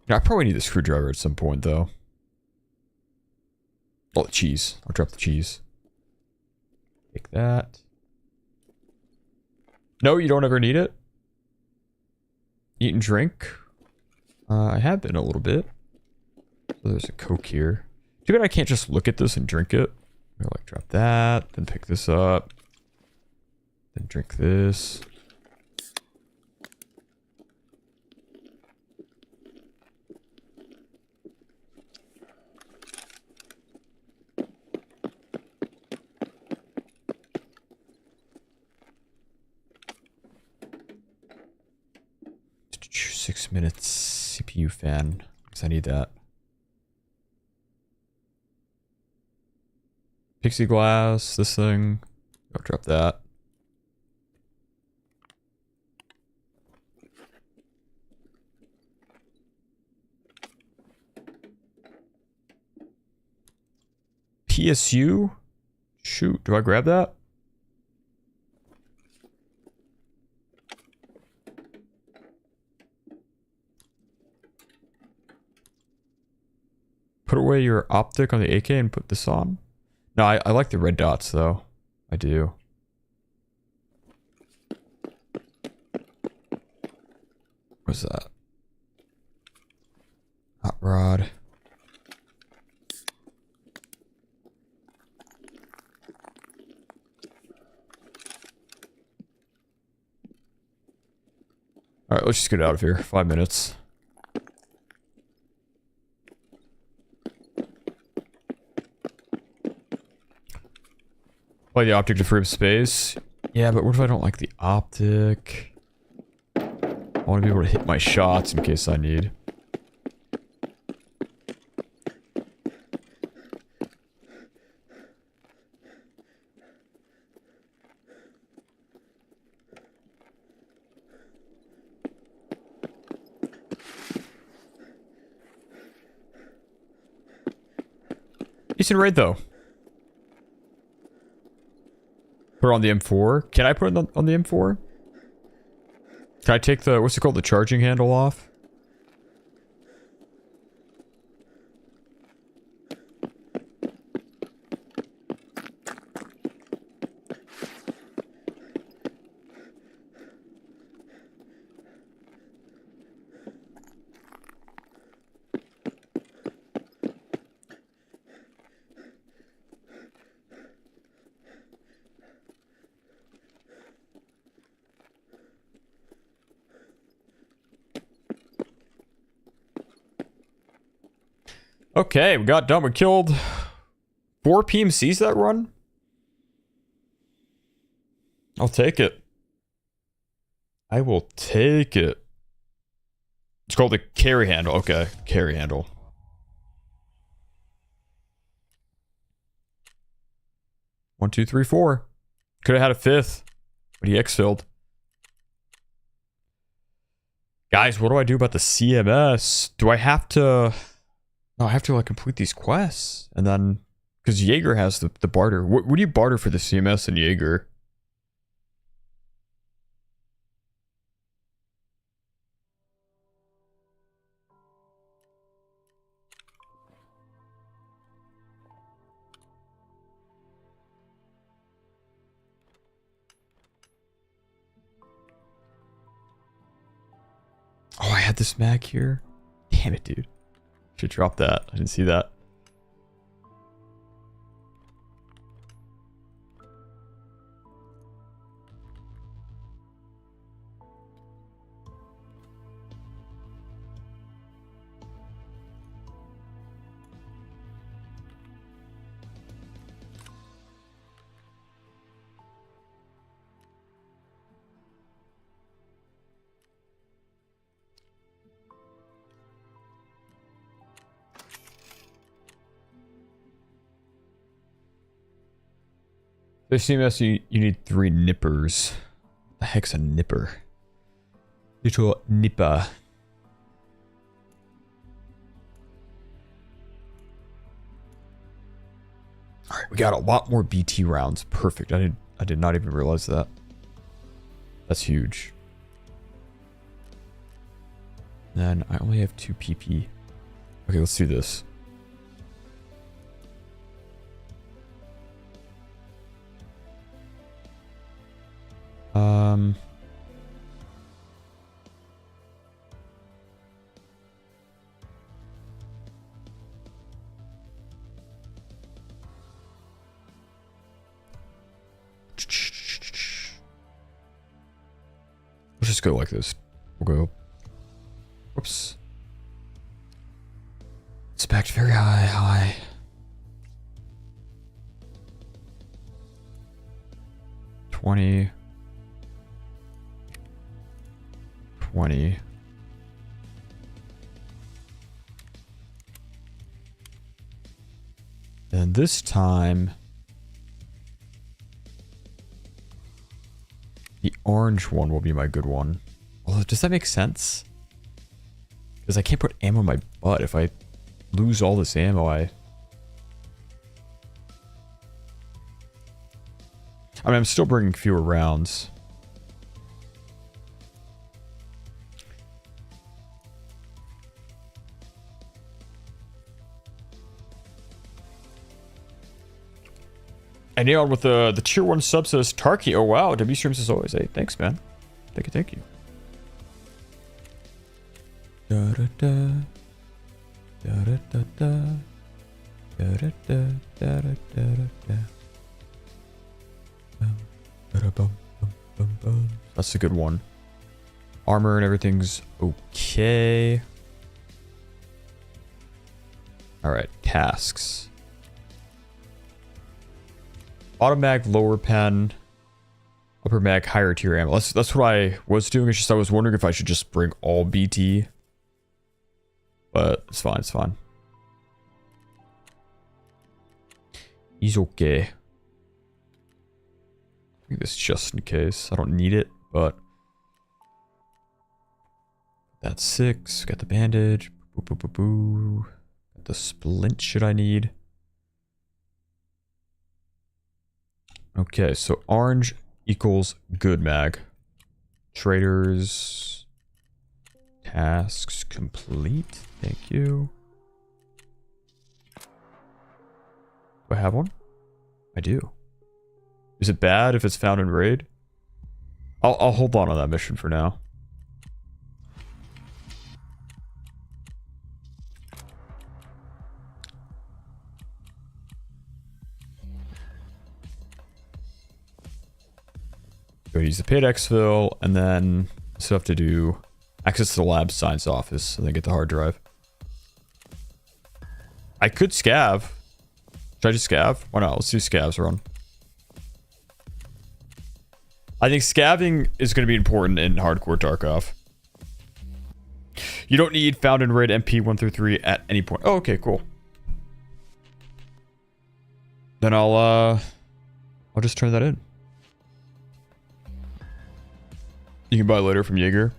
Speaker 1: Yeah, I probably need the screwdriver at some point, though. Oh, the cheese. I'll drop the cheese. Take that. No, you don't ever need it? Eat and drink? I have been a little bit. So there's a Coke here. Too bad I can't just look at this and drink it. I'll like drop that, then pick this up, then drink this. Six minutes CPU fan, because I need that. Pixie glass, this thing. I'll drop that. PSU? Shoot, do I grab that? Put away your optic on the AK and put this on? No, I like the red dots though. I do. What's that? Hot rod. Alright, let's just get out of here. 5 minutes. Play the optic to free up space. Yeah, but what if I don't like the optic? I want to be able to hit my shots in case I need. Decent raid though. Put it on the M4. Can I put it on the M4? Can I take the, what's it called, the charging handle off? Okay, we got done. We killed 4 PMCs that run. I'll take it. I will take it. It's called the carry handle. Okay, carry handle. One, two, three, four. Could have had a 5th, but he exfilled. Guys, what do I do about the CMS? Do I have to... No, I have to like complete these quests, and then because Jaeger has the barter. What do you barter for the CMS and Jaeger? Oh, I had this mag here. Damn it, dude. Should drop that. I didn't see that. The CMS, you need 3 nippers. What the heck's a nipper? Little nipper. Alright, we got a lot more BT rounds. Perfect. I did not even realize that. That's huge. Then I only have 2 PP. Okay, let's do this. Let's just go like this. We'll go. Whoops. Inspect very high. 20. 20. And this time, the orange one will be my good one. Although, does that make sense? Because I can't put ammo in my butt. If I lose all this ammo, I mean, I'm still bringing fewer rounds. And Neon with the tier 1 sub says, Tarky, oh wow, W streams as always. Hey, thanks, man. Thank you. Da da da. Da da da da. Da da da da da da da. That's a good one. Armor and everything's okay. Alright, tasks. Auto mag, lower pen, upper mag, higher tier ammo. That's what I was doing. It's just I was wondering if I should just bring all BT. But it's fine, it's fine. He's okay. I think this just in case. I don't need it, but that's 6. Got the bandage. Got the splint should I need. Okay, so orange equals good mag. Traders. Tasks complete. Thank you. Do I have one? I do. Is it bad if it's found in raid? I'll hold on that mission for now. Go use the paid exfil, and then still have to do access to the lab science office, and then get the hard drive. I could scav. Should I just scav? Why not? Let's do scavs run. I think scavving is going to be important in hardcore Tarkov. You don't need found in raid MP 1 through 3 at any point. Oh, okay, cool. Then I'll just turn that in. You can buy later from Jaeger.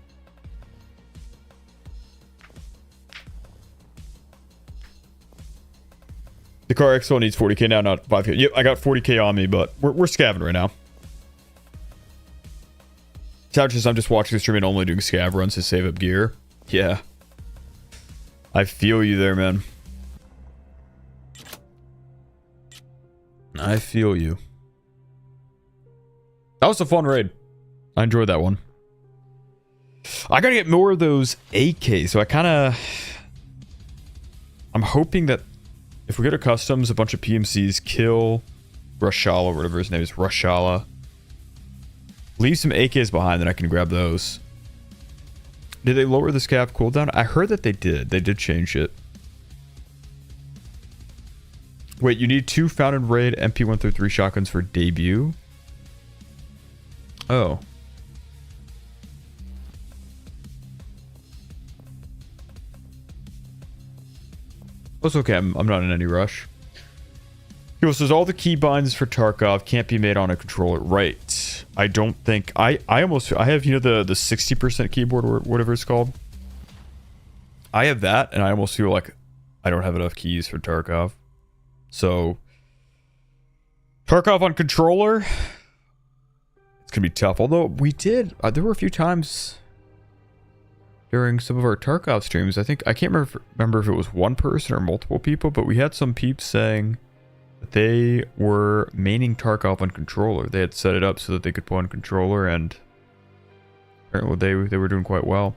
Speaker 1: The car XL needs 40k now, not 5k. Yep, I got 40k on me, but we're scavving right now. Couches, I'm just watching the stream and only doing scav runs to save up gear. Yeah. I feel you there, man. I feel you. That was a fun raid. I enjoyed that one. I gotta get more of those AKs, so I'm hoping that if we go to customs, a bunch of PMCs kill Rashala, whatever his name is, Rashala. Leave some AKs behind, then I can grab those. Did they lower the scav cooldown? I heard that they did. They did change it. Wait, you need 2 found in raid MP 1 through 3 shotguns for debut? Oh. It's okay, I'm not in any rush. He says all the keybinds for Tarkov can't be made on a controller. Right. I don't think I have, you know, the 60% keyboard or whatever it's called. I have that, and I almost feel like I don't have enough keys for Tarkov. So Tarkov on controller, it's gonna be tough. Although we did, there were a few times during some of our Tarkov streams, I can't remember if it was one person or multiple people, but we had some peeps saying that they were maining Tarkov on controller. They had set it up so that they could play on controller, and apparently they were doing quite well.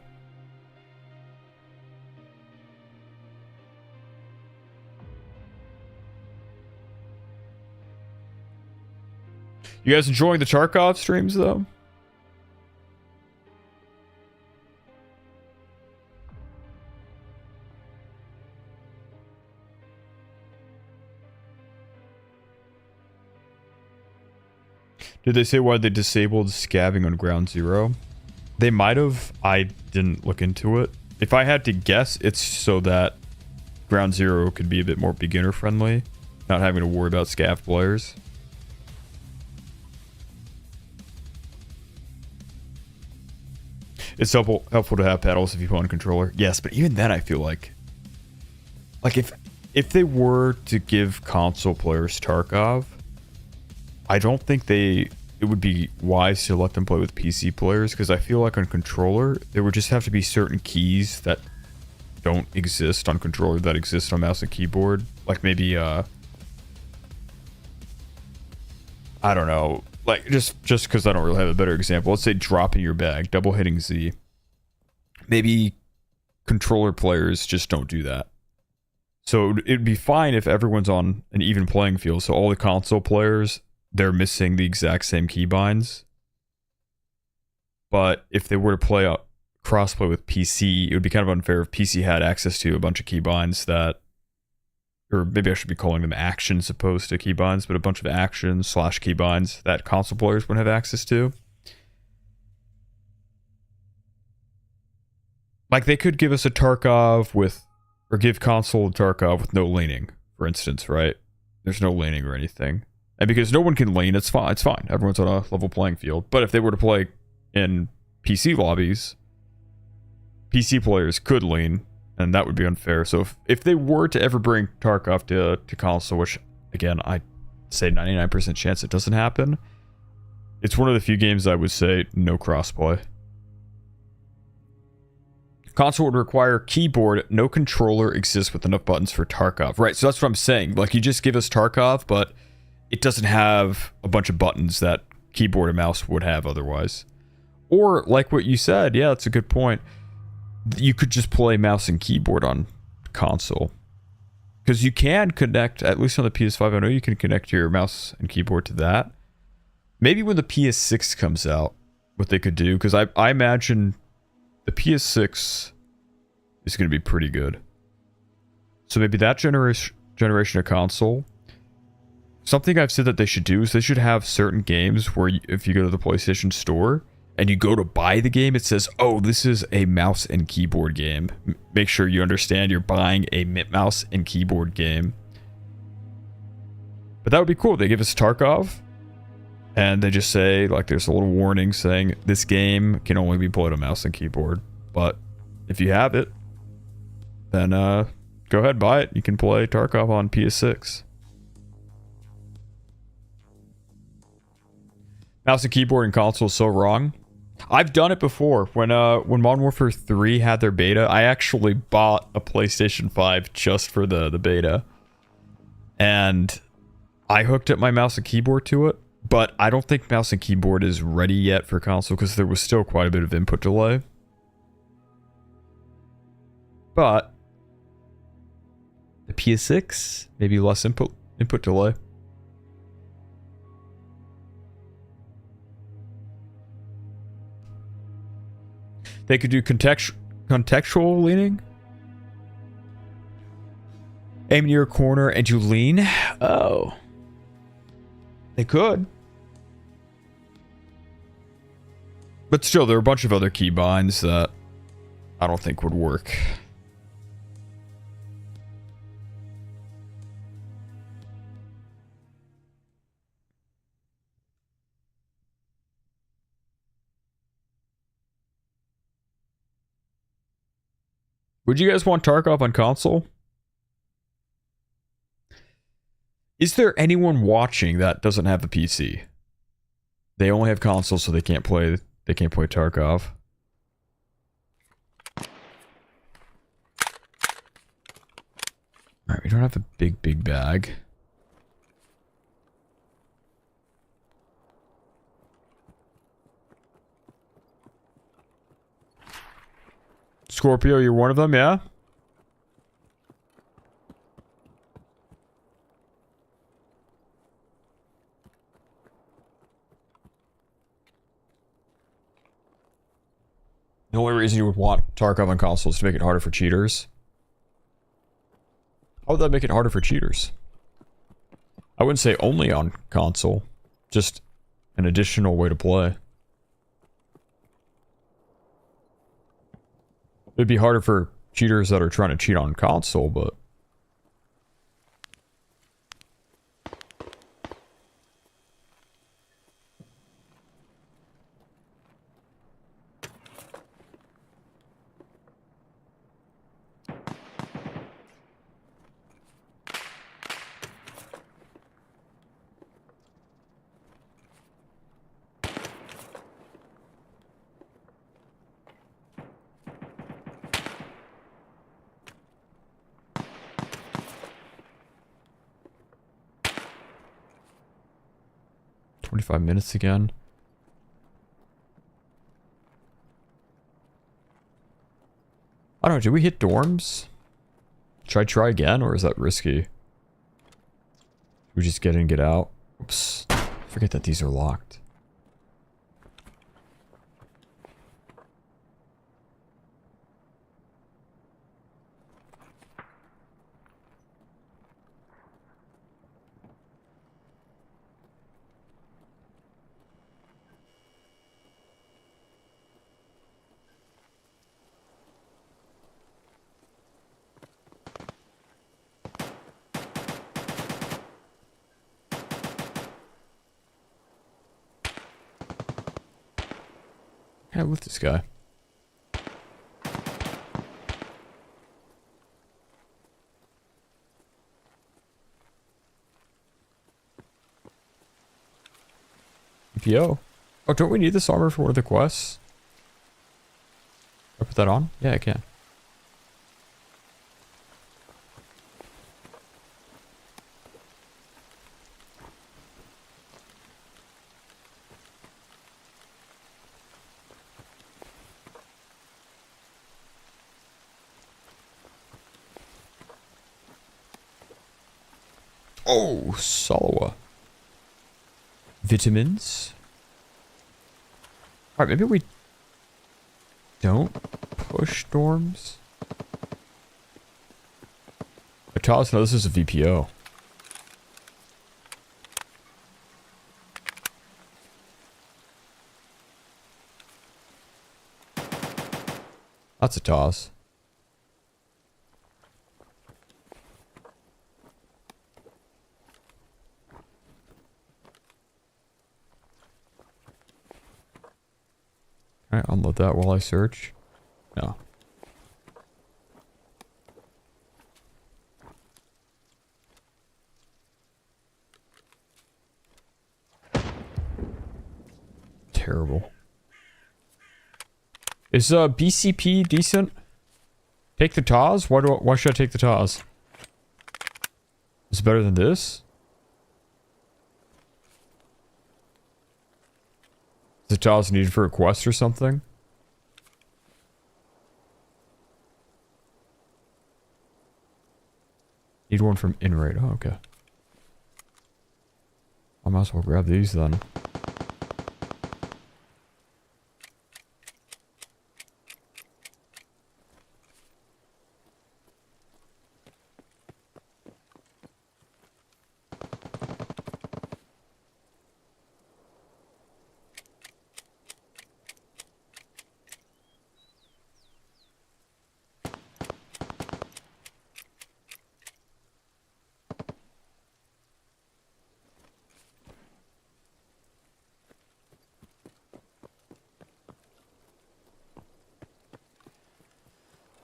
Speaker 1: You guys enjoying the Tarkov streams, though? Did they say why they disabled scavving on Ground Zero? They might have. I didn't look into it. If I had to guess, it's so that Ground Zero could be a bit more beginner friendly, not having to worry about scav players. It's helpful to have pedals if you put on a controller. Yes, but even then I feel like if they were to give console players Tarkov, I don't think it would be wise to let them play with PC players, because I feel like on controller, there would just have to be certain keys that don't exist on controller that exist on mouse and keyboard. Like maybe, I don't know, like just because I don't really have a better example. Let's say dropping your bag, double hitting Z. Maybe controller players just don't do that. So it'd be fine if everyone's on an even playing field. So all the console players, they're missing the exact same keybinds. But if they were to play a crossplay with PC, it would be kind of unfair if PC had access to a bunch of keybinds that, or maybe I should be calling them actions opposed to keybinds, but a bunch of actions / keybinds that console players wouldn't have access to. Like they could give us a Tarkov with, or give console a Tarkov with no laning, for instance, right? There's no laning or anything. And because no one can lane, it's fine. It's fine. Everyone's on a level playing field. But if they were to play in PC lobbies, PC players could lane, and that would be unfair. So if they were to ever bring Tarkov to console, which, again, I'd say 99% chance it doesn't happen, it's one of the few games I would say no crossplay. Console would require keyboard. No controller exists with enough buttons for Tarkov. Right, so that's what I'm saying. Like, you just give us Tarkov, but it doesn't have a bunch of buttons that keyboard and mouse would have otherwise. Or, like what you said, yeah, that's a good point. You could just play mouse and keyboard on console. Because you can connect, at least on the PS5, I know you can connect your mouse and keyboard to that. Maybe when the PS6 comes out, what they could do, because I imagine the PS6 is going to be pretty good. So maybe that generation of console. Something I've said that they should do is they should have certain games where if you go to the PlayStation Store and you go to buy the game, it says, oh, this is a mouse and keyboard game. Make sure you understand you're buying a mouse and keyboard game. But that would be cool. They give us Tarkov, and they just say, like, there's a little warning saying this game can only be played on mouse and keyboard. But if you have it, then go ahead, buy it. You can play Tarkov on PS6. Mouse and keyboard and console is so wrong. I've done it before. When Modern Warfare 3 had their beta, I actually bought a PlayStation 5 just for the beta. And I hooked up my mouse and keyboard to it. But I don't think mouse and keyboard is ready yet for console because there was still quite a bit of input delay. But the PS6, maybe less input delay. They could do contextual leaning. Aim near a corner and you lean. Oh. They could. But still, there are a bunch of other keybinds that I don't think would work. Would you guys want Tarkov on console? Is there anyone watching that doesn't have a PC? They only have console, so they can't play Tarkov. Alright, we don't have a big bag. Scorpio, you're one of them, yeah? The only reason you would want Tarkov on console is to make it harder for cheaters. How would that make it harder for cheaters? I wouldn't say only on console, just an additional way to play. It'd be harder for cheaters that are trying to cheat on console, but... minutes again. I don't know, did we hit dorms? Should I try again, or is that risky? Should we just get in, get out? Oops. Forget that these are locked. Can I lift this guy? EPO. Oh, don't we need this armor for one of the quests? Can I put that on? Yeah, I can. Oh, Salawa. Vitamins. Alright, maybe we don't push dorms. Atas, no, this is a VPO. That's a toss. Alright, unload that while I search. No. Terrible. Is BCP decent? Take the TAS? Why should I take the TAS? Is it better than this? Is the TAS needed for a quest or something? Need one from Inraid. Oh, okay. I might as well grab these then.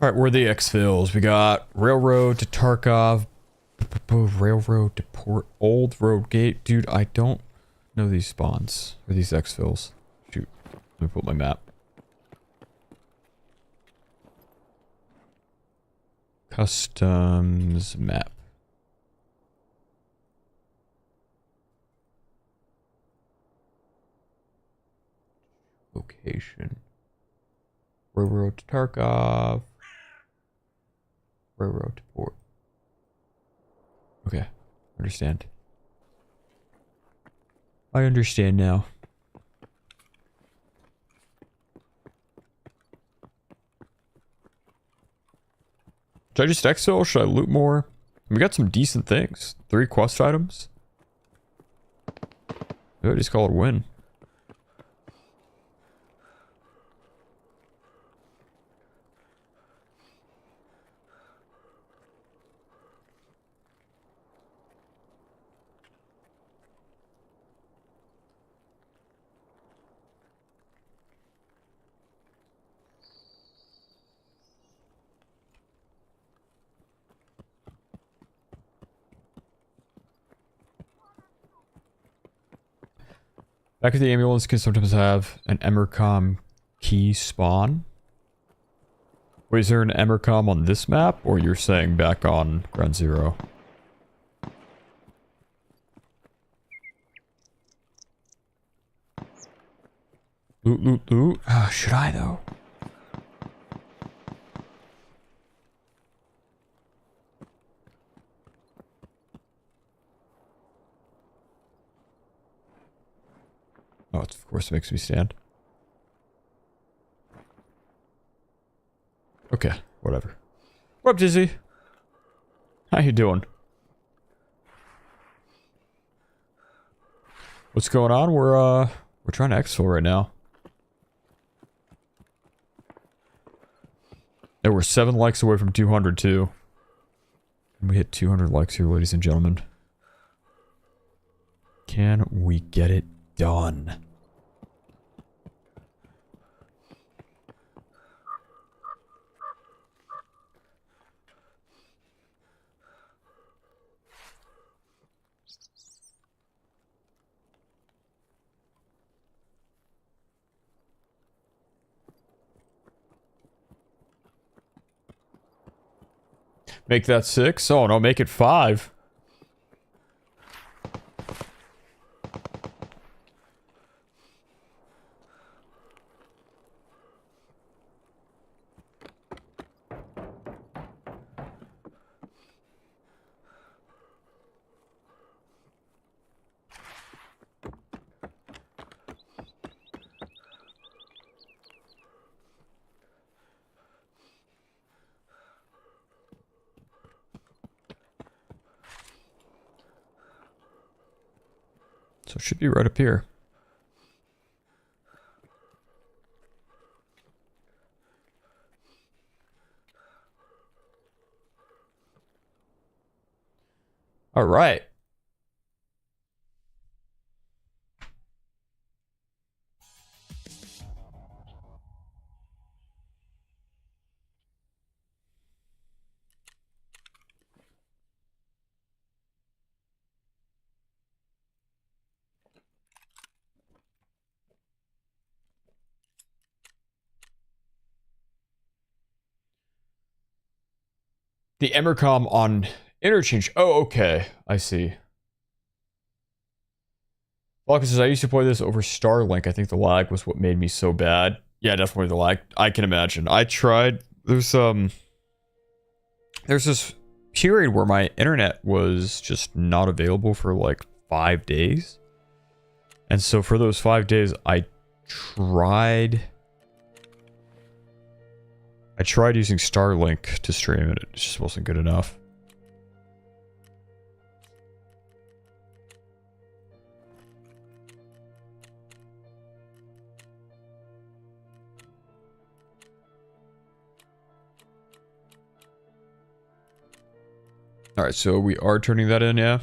Speaker 1: Alright, where are the exfils? We got Railroad to Tarkov, Railroad to Port, Old Road Gate. Dude, I don't know these spawns, or these exfils. Shoot, let me put my map. Customs map. Location. Railroad to Tarkov. Railroad to Port. Okay, understand. I understand now. Should I just exfil? Should I loot more? We got some decent things. 3 quest items. Oh, just call it a win. Back of the ambulance can sometimes have an Emercom key spawn. Wait, is there an Emercom on this map, or you're saying back on Ground Zero? Loot, loot, loot. Should I though? Oh, it of course makes me stand. Okay, whatever. What up, Dizzy? How you doing? What's going on? We're trying to exfil right now. And we're 7 likes away from 200 too. We hit 200 likes here, ladies and gentlemen. Can we get it done? Make that 6? Oh no, make it 5. So it should be right up here. All right. The Emercom on interchange. Oh, okay. I see. Falcon says, I used to play this over Starlink. I think the lag was what made me so bad. Yeah, definitely the lag. I can imagine. I tried. There's this period where my internet was just not available for like 5 days. And so for those 5 days, I tried using Starlink to stream it. It just wasn't good enough. All right, so we are turning that in, yeah.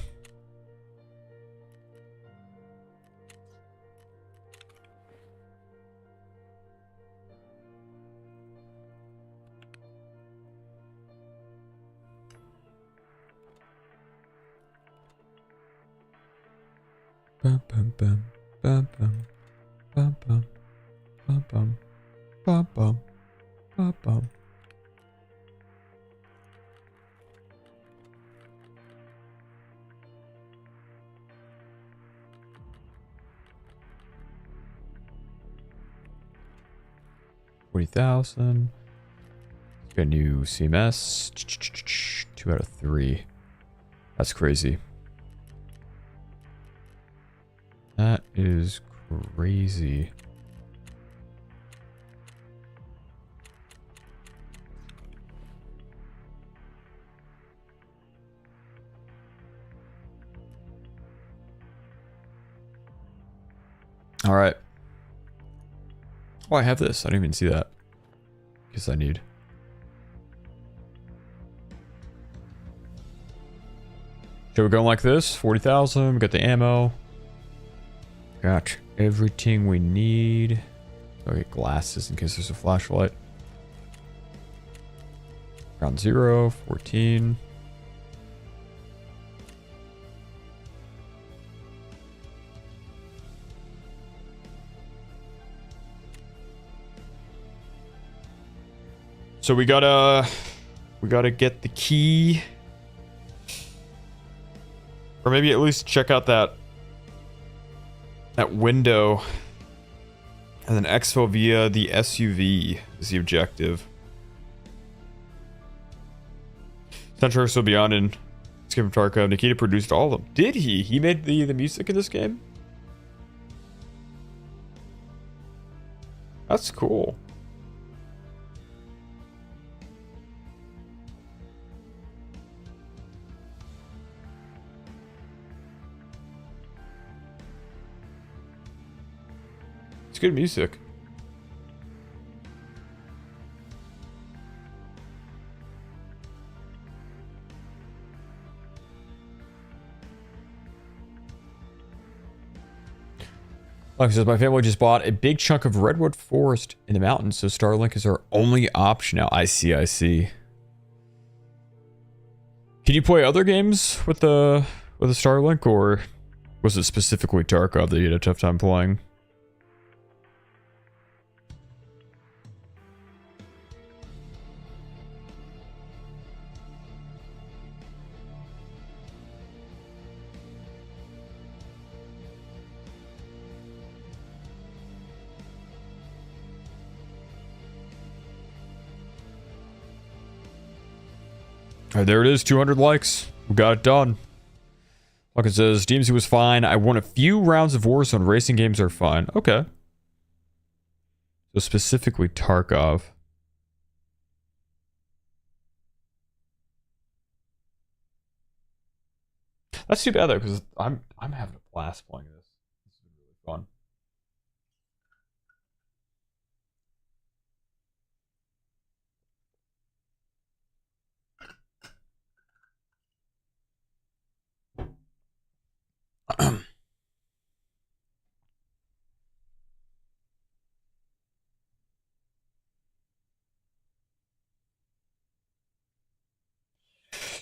Speaker 1: Bum bum bum bum bum bum bum bum bum bum bum bum bum. $40,000. Got a new CMS. 2 out of 3. That's crazy. That is crazy. All right. Oh, I have this. I didn't even see that. Guess I need. Should we go like this? 40,000. We got the ammo. Got everything we need. I'll get glasses in case there's a flashlight. Ground 0, 14. So we gotta get the key. Or maybe at least check out that window. And then exfil via the SUV is the objective. Central still beyond in Escape from Tarkov. Nikita produced all of them. Did he? He made the music in this game? That's cool. It's good music. Like says, my family just bought a big chunk of redwood forest in the mountains, so Starlink is our only option now. I see, I see. Can you play other games with the Starlink, or was it specifically Tarkov that you had a tough time playing? Alright, there it is, 200 likes. We got it done. Like it says, DMZ was fine. I won a few rounds of Warzone. Racing games are fine. Okay. So specifically Tarkov. That's too bad though, because I'm having a blast playing this. This is really fun.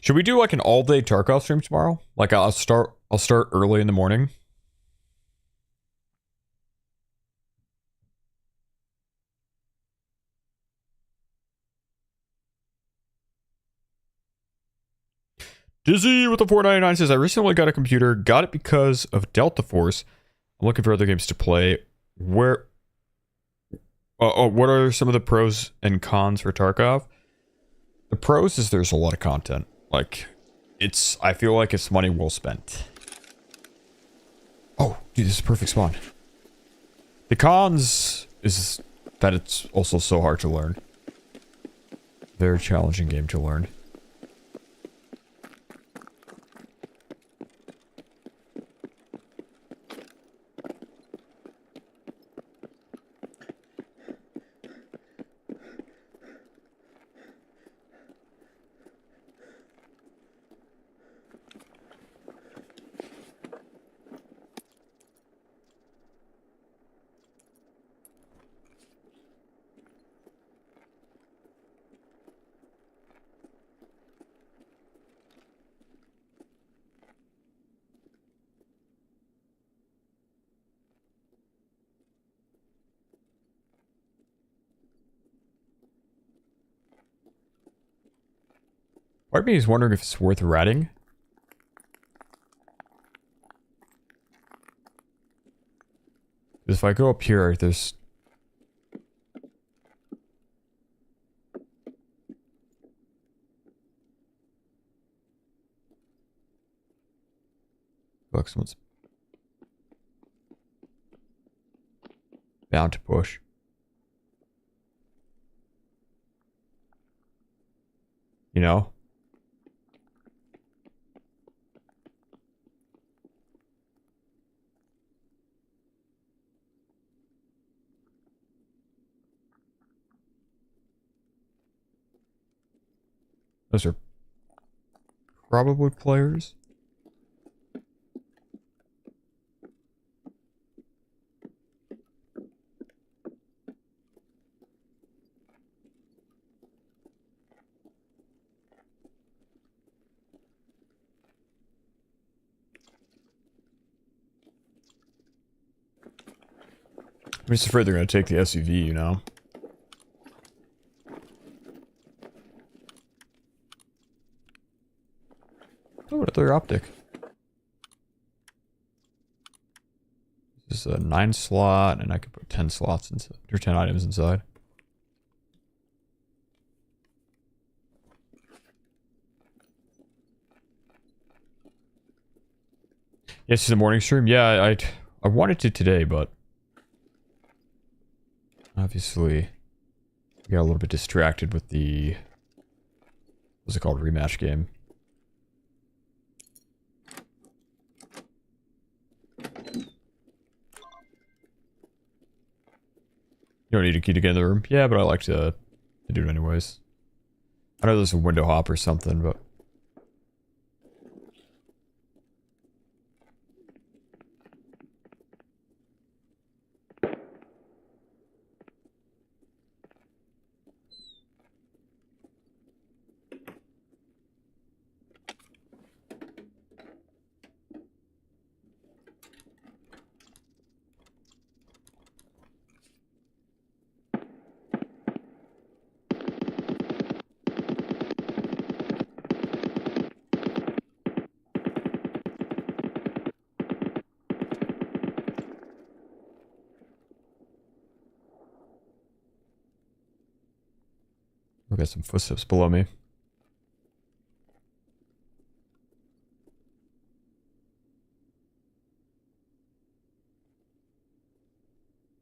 Speaker 1: Should we do like an all-day Tarkov stream tomorrow? Like I'll start early in the morning. Dizzy with the 499 says, I recently got a computer. Got it because of Delta Force. I'm looking for other games to play. What are some of the pros and cons for Tarkov? The pros is there's a lot of content. Like, I feel like it's money well spent. Oh, dude, this is a perfect spawn. The cons is that it's also so hard to learn. Very challenging game to learn. Part of me is wondering if it's worth ratting. Because if I go up here, there's... Look, someone's bound to push. You know? Those are probably players. I'm just afraid they're going to take the SUV, you know? Oh, another optic. This is a 9 slot, and I could put 10 slots inside, or 10 items inside. Yes, it's a morning stream. Yeah, I wanted to today, but obviously we got a little bit distracted with the, what's it called, rematch game. You don't need a key to get in the room. Yeah, but I like to do it anyways. I know there's a window hop or something, but we got some footsteps below me.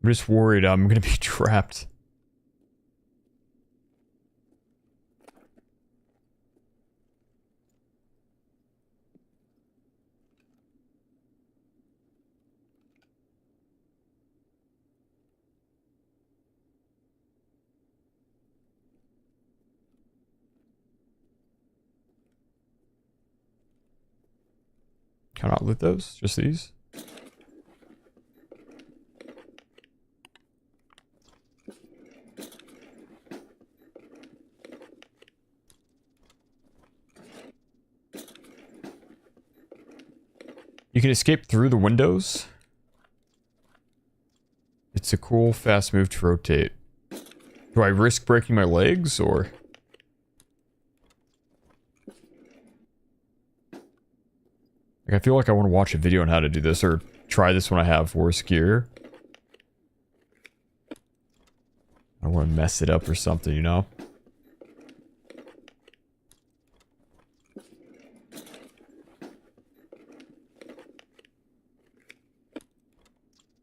Speaker 1: I'm just worried I'm gonna be trapped. Can I not loot those? Just these? You can escape through the windows. It's a cool, fast move to rotate. Do I risk breaking my legs, or? Like, I feel like I want to watch a video on how to do this, or try this when I have worse gear. I don't want to mess it up or something, you know?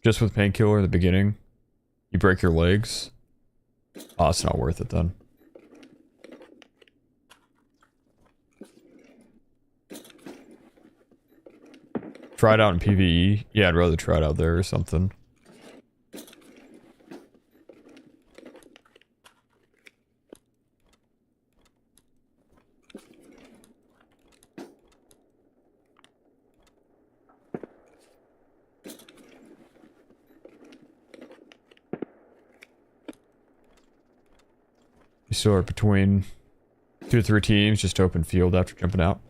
Speaker 1: Just with painkiller in the beginning, you break your legs. Oh, it's not worth it then. Try it out in PvE. Yeah, I'd rather try it out there or something. You still are between 2 to 3 teams, just open field after jumping out.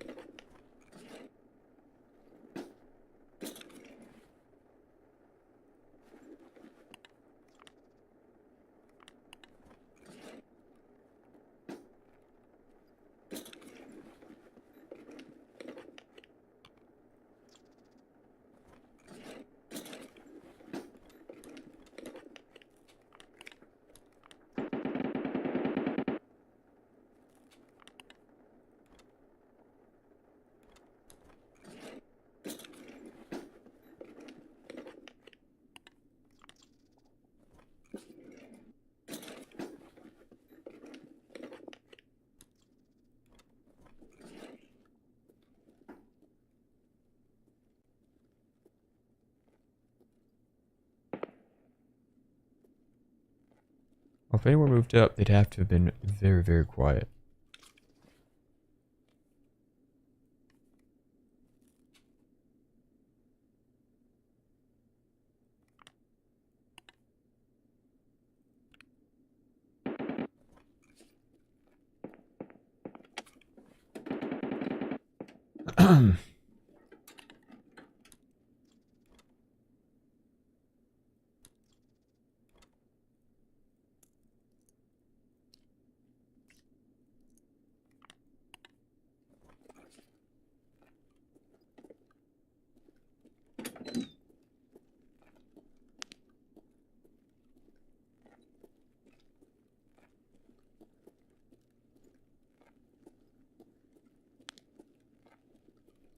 Speaker 1: Well, if anyone moved up, they'd have to have been very, very quiet.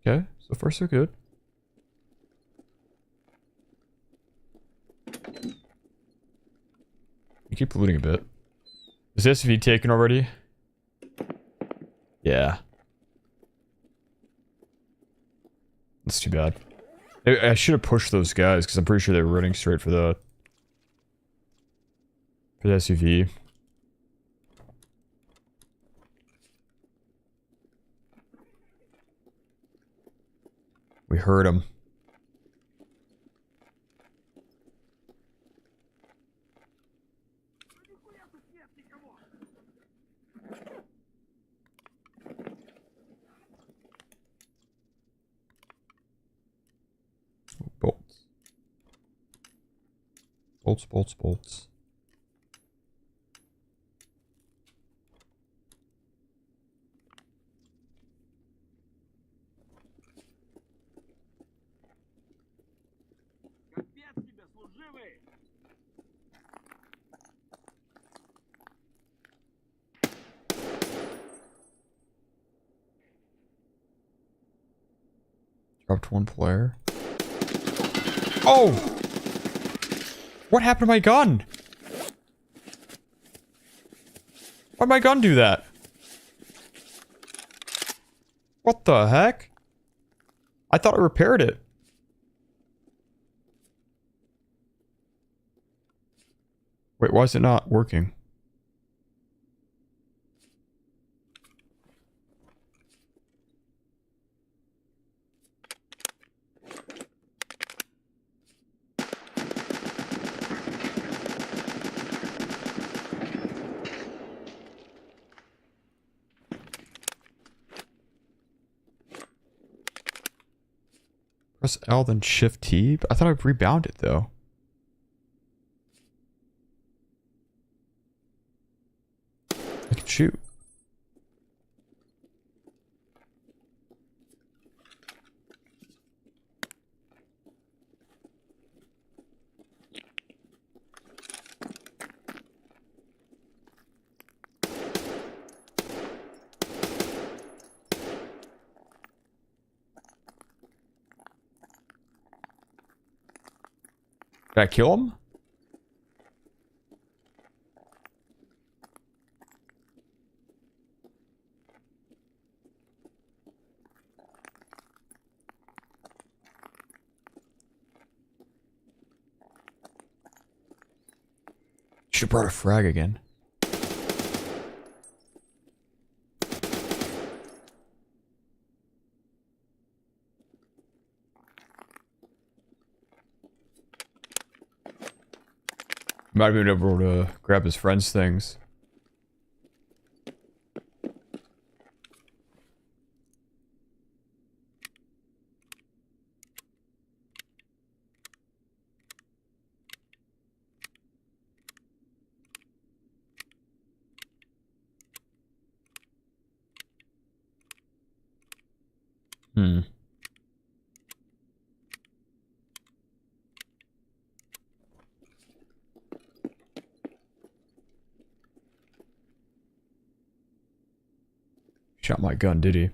Speaker 1: Okay, so far so good. You keep looting a bit. Is this SUV taken already? Yeah. That's too bad. I should have pushed those guys because I'm pretty sure they were running straight for the SUV. We heard him. Bolts. Bolts, bolts, bolts. Dropped one player. Oh! What happened to my gun? Why'd my gun do that? What the heck? I thought I repaired it. Wait, why is it not working? Press L then Shift T? I thought I rebound it though. I can shoot. Did I kill him? Should've brought a frag again. Might have been able to grab his friend's things. Hmm. Shot my gun, did he?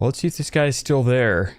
Speaker 1: Well, let's see if this guy's still there.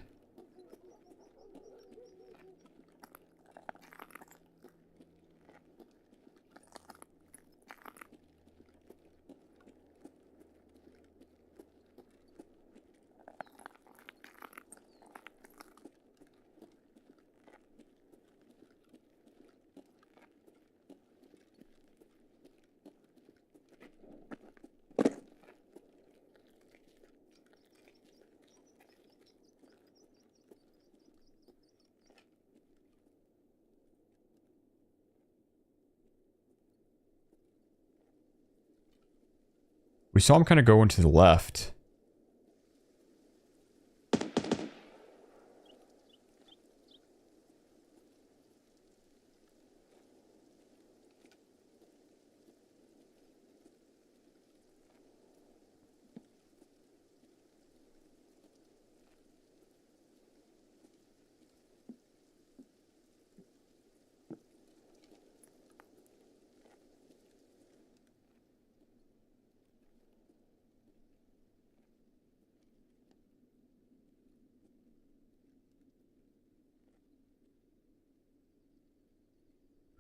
Speaker 1: We saw him kind of going to the left.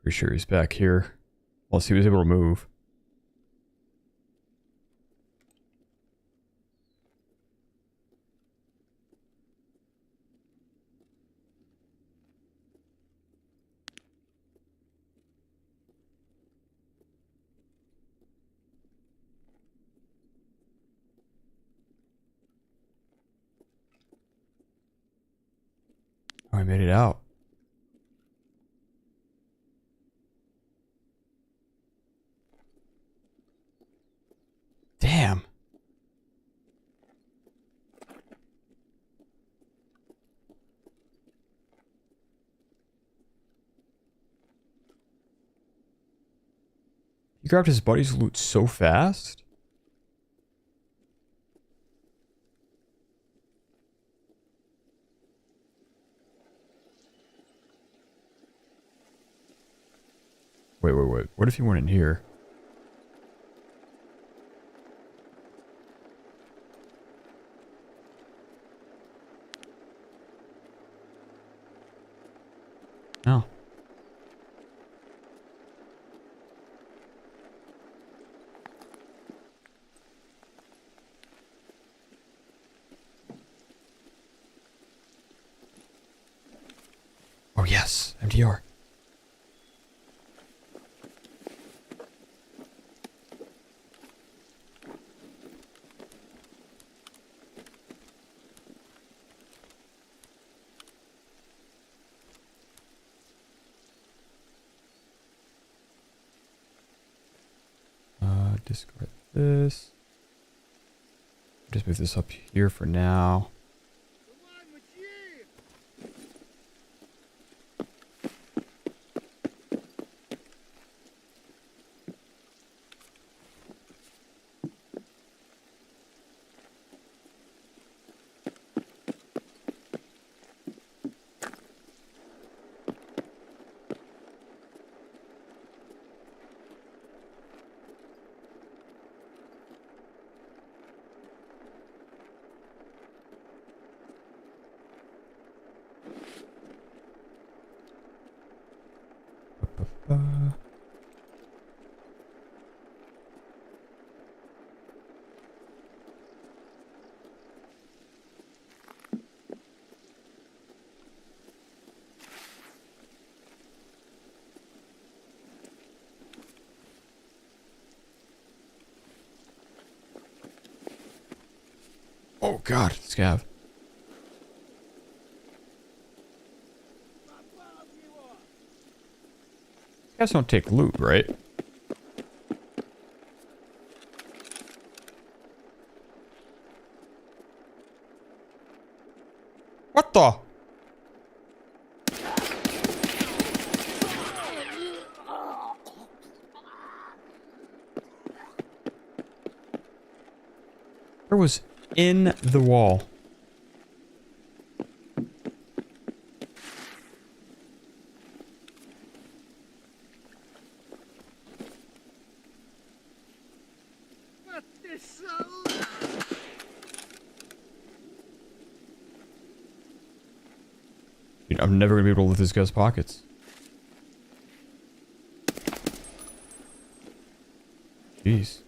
Speaker 1: Pretty sure he's back here. Unless he was able to move. Oh, I made it out. Damn. He grabbed his buddy's loot so fast? Wait. What if he went in here? No. Oh yes, MDR. Discard this. Just move this up here for now. Oh god, scav. Scavs don't take loot, right? What the? There was in the wall. Dude, I'm never gonna be able to lift this guy's pockets. Jeez.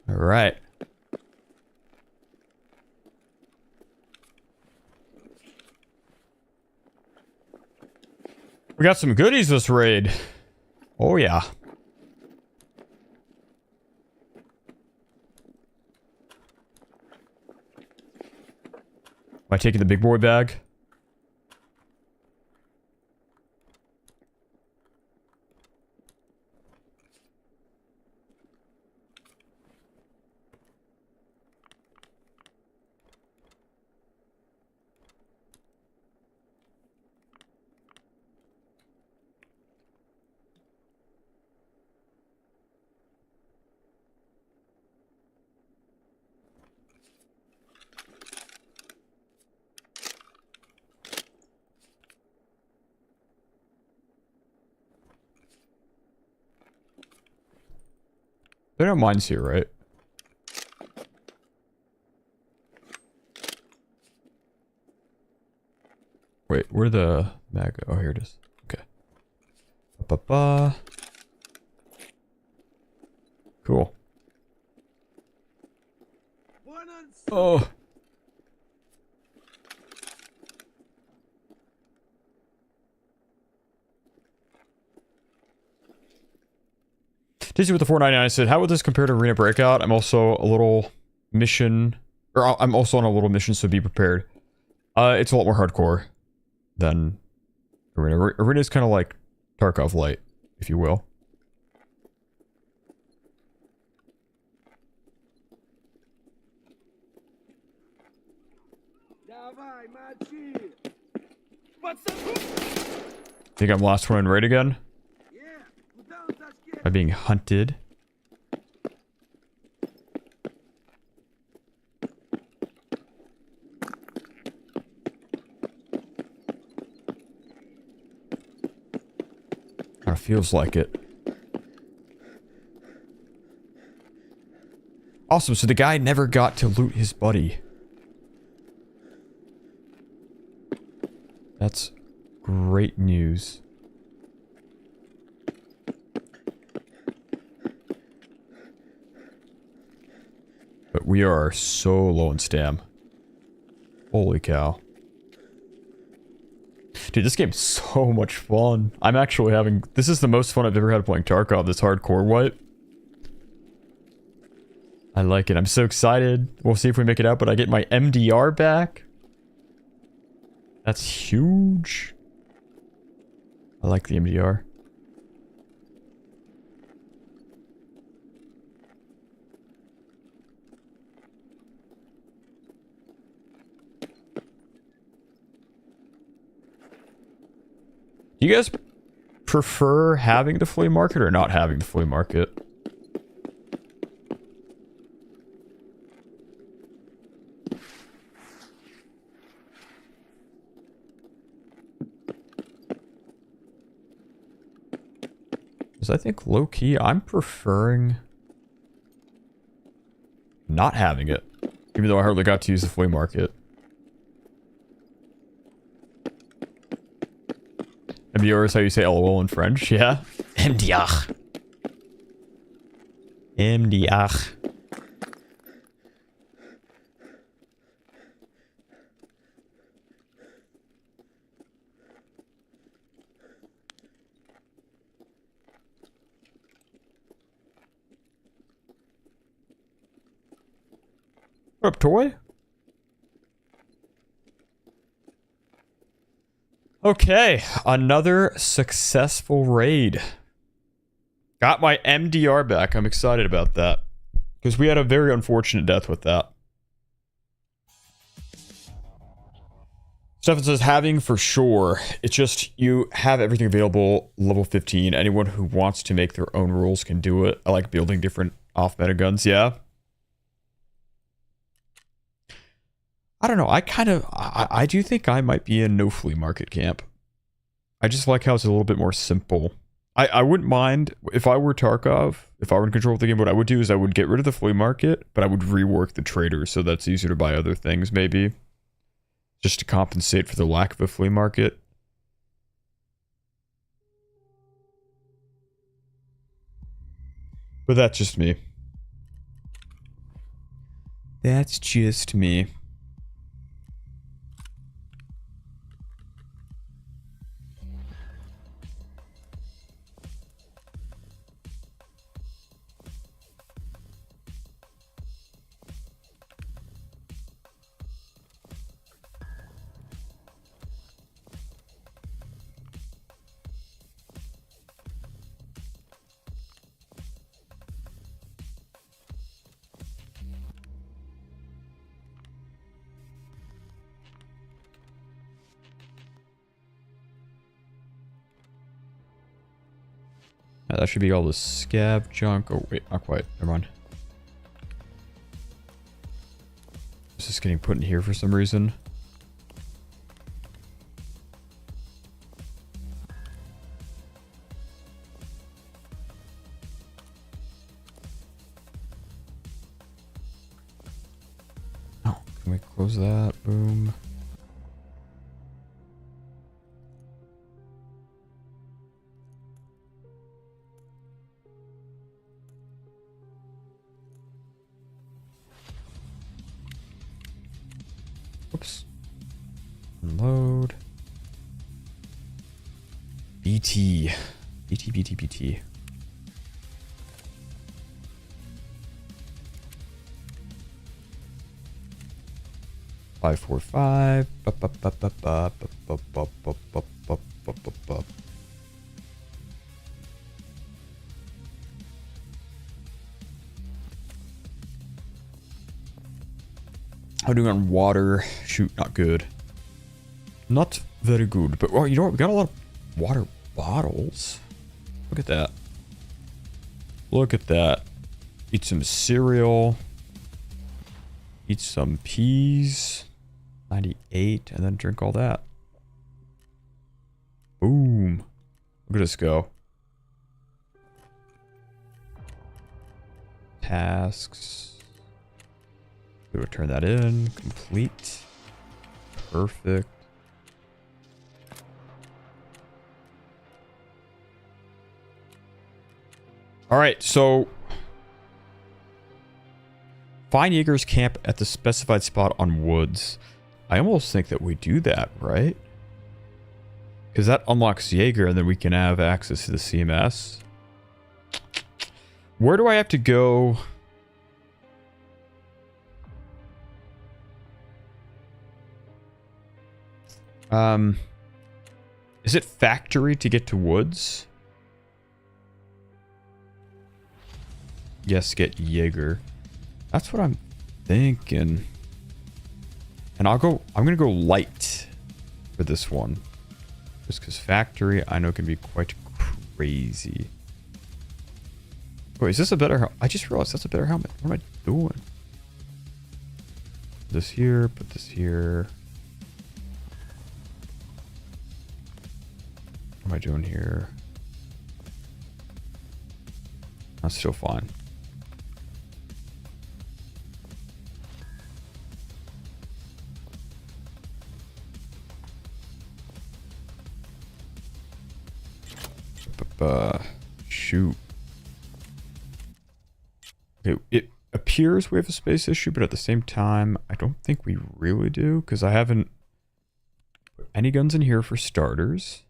Speaker 1: All right. We got some goodies this raid. Oh yeah. Am I taking the big boy bag? There are no mines here, right? Wait, where the mag? Oh, here it is. Okay. Ba-ba-ba. Cool. Oh. Dizzy with the 499 said, how would this compare to Arena Breakout? I'm also a little mission, or I'm also on a little mission, so be prepared. It's a lot more hardcore than Arena. Arena is kind of like Tarkov light, if you will. Think I'm last one in raid again? Am I being hunted? Kinda feels like it. Awesome, so the guy never got to loot his buddy. That's great news. But we are so low in stam. Holy cow. Dude, this game's so much fun. I'm actually having... This is the most fun I've ever had playing Tarkov, this hardcore wipe. I like it. I'm so excited. We'll see if we make it out, but I get my MDR back. That's huge. I like the MDR. Do you guys prefer having the flea market or not having the flea market? Because I think low-key, I'm preferring not having it. Even though I hardly got to use the flea market. MDR is how you say LOL in French, yeah? MDR. MDR. What up, toy? Okay, another successful raid. Got my MDR back. I'm excited about that. Because we had a very unfortunate death with that. Stefan says, having for sure. It's just, you have everything available, level 15. Anyone who wants to make their own rules can do it. I like building different off-meta guns, yeah. I don't know, I do think I might be in no flea market camp. I just like how it's a little bit more simple. I wouldn't mind, if I were Tarkov, if I were in control of the game, what I would do is I would get rid of the flea market, but I would rework the traders so that's easier to buy other things, maybe. Just to compensate for the lack of a flea market. But that's just me. That's just me. That should be all the scav junk. Oh, wait, not quite. Never mind. Is this getting put in here for some reason? Oh, can we close that? Boom. Oops. Unload. BT. BT. 545. How are we doing on water? Shoot, not good. Not very good. But, well, you know what? We got a lot of water bottles. Look at that. Look at that. Eat some cereal. Eat some peas. 98. And then drink all that. Boom. Look at us go. Tasks. We return that in. Complete. Perfect. Alright, so find Jaeger's camp at the specified spot on woods. I almost think that we do that, right? Because that unlocks Jaeger and then we can have access to the CMS. Where do I have to go? Is it factory to get to woods? Yes, get Jaeger. That's what I'm thinking. And I'm gonna go light for this one. Just because factory, I know, can be quite crazy. Wait, is this a better... I just realized that's a better helmet. What am I doing? Put this here, put this here. What am I doing here? That's still fine. Shoot. Okay, it appears we have a space issue, but at the same time, I don't think we really do, because I haven't put any guns in here for starters.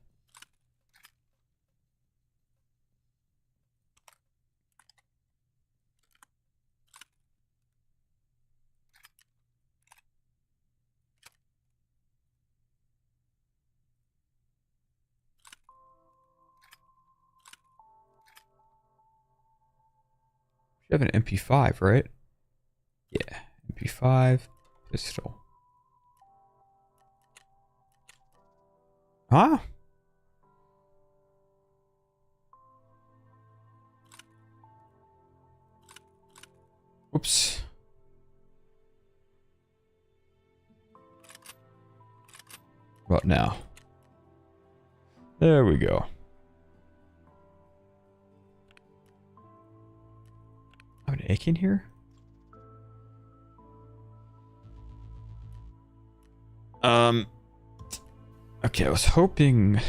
Speaker 1: You have an MP5, right? Yeah, MP5, pistol. Huh? Oops. What now? There we go. I have an AK in here? Okay, I was hoping...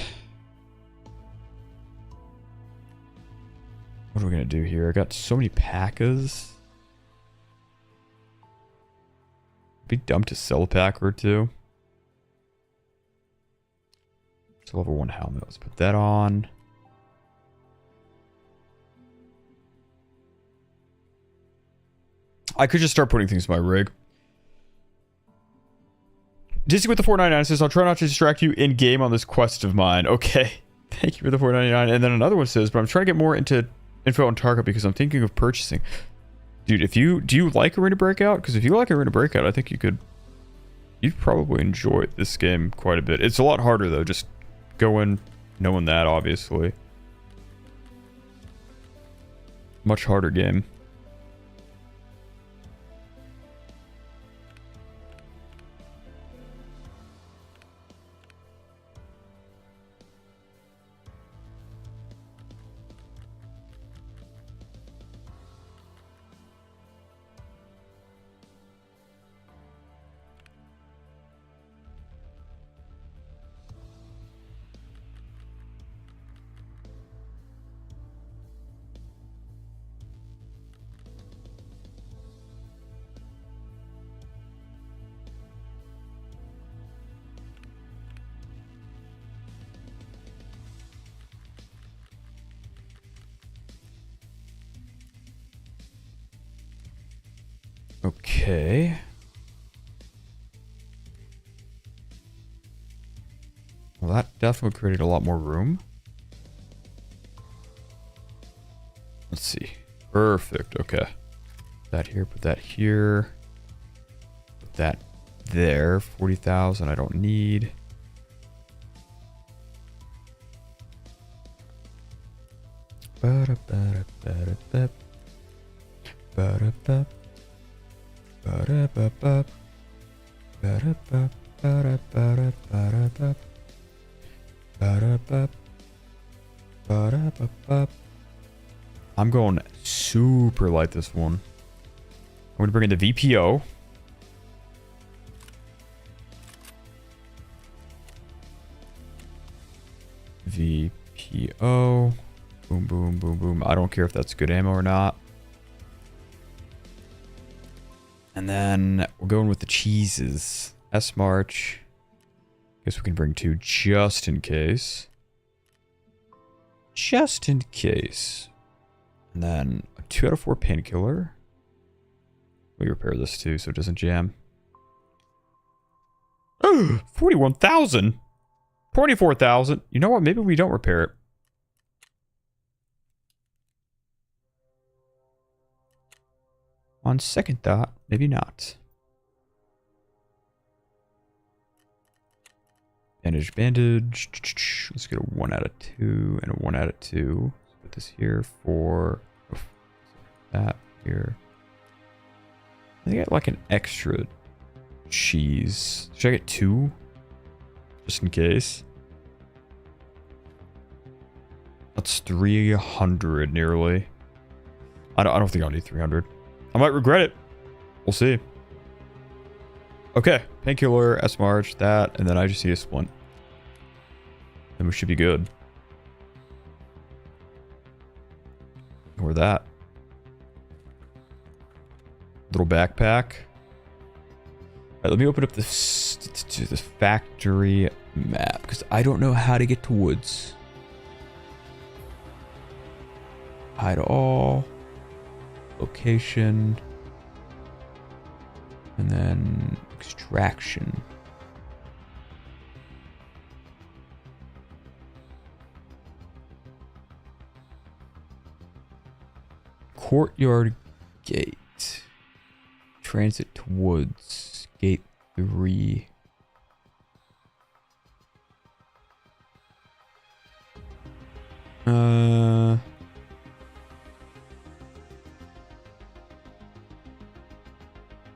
Speaker 1: What are we gonna do here? I got so many P.A.K.as. It'd be dumb to sell a pack or two. It's a level 1 helmet. Let's put that on. I could just start putting things in my rig. Dizzy with the $4.99 says, I'll try not to distract you in game on this quest of mine. Okay. Thank you for the $4.99. And then another one says, but I'm trying to get more into info on Tarkov because I'm thinking of purchasing. Dude, do you like Arena Breakout? Because if you like Arena Breakout, I think you'd probably enjoy this game quite a bit. It's a lot harder though, just go in knowing that, obviously. Much harder game. Okay. Well, that definitely created a lot more room. Let's see. Perfect. Okay. Put that here. Put that here. Put that there. 40,000 I don't need. Ba-da-ba-da-ba-da-ba. Ba-da-ba. Ba-da-ba-ba. Ba-da-ba. Ba-da-ba-da-ba-da-ba. Ba-da-ba. Ba-da-ba-ba. I'm going super light this one. I'm going to bring in the VPO. VPO. Boom, boom, boom, boom. I don't care if that's good ammo or not. And then we're going with the cheeses. S-March. Guess we can bring 2 just in case. Just in case. And then a 2 out of 4 painkiller. We repair this too so it doesn't jam. 41,000. 24,000. You know what? Maybe we don't repair it. On second thought, maybe not. Bandage. Let's get a 1 out of 2 and a 1 out of 2. Let's put this here for that here. I think I got like an extra cheese. Should I get 2? Just in case. That's 300 nearly. I don't think I'll need 300. I might regret it. We'll see. Okay. Painkiller, S-March, that, and then I just see a splint. Then we should be good. Or that. Little backpack. Alright, let me open up this to the factory map, because I don't know how to get to woods. Hide all. Location. And then extraction. Courtyard gate. Transit to woods. Gate 3.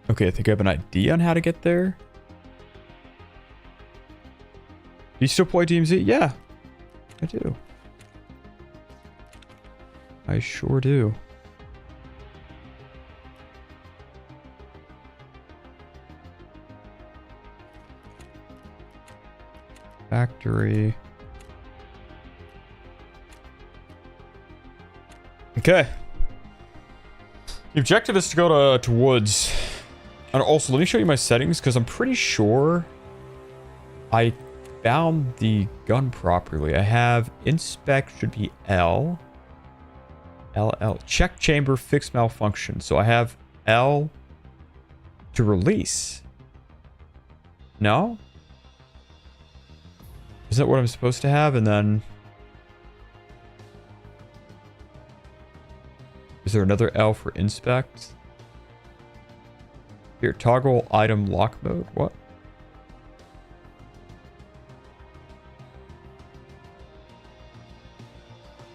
Speaker 1: Okay, I think I have an idea on how to get there. Do you still play DMZ? Yeah, I do. I sure do. Factory. Okay. The objective is to go to woods. And also, let me show you my settings, because I'm pretty sure I found the gun properly. I have inspect should be L. LL. Check chamber, fix malfunction. So I have L to release. No? Is that what I'm supposed to have? And then... is there another L for inspect? Here, toggle item lock mode. What?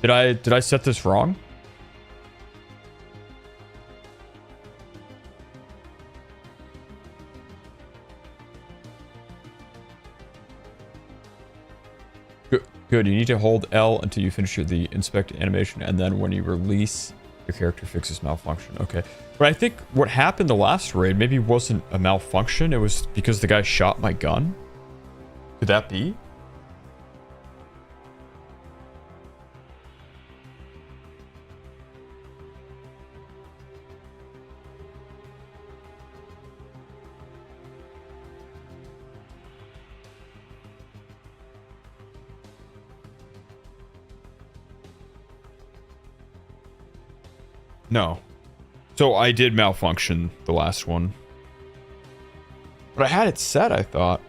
Speaker 1: Did I set this wrong? Good, you need to hold L until you finish the inspect animation, and then when you release, your character fixes malfunction. Okay. But I think what happened the last raid maybe wasn't a malfunction, it was because the guy shot my gun? Could that be? No. So I did malfunction the last one. But I had it set, I thought.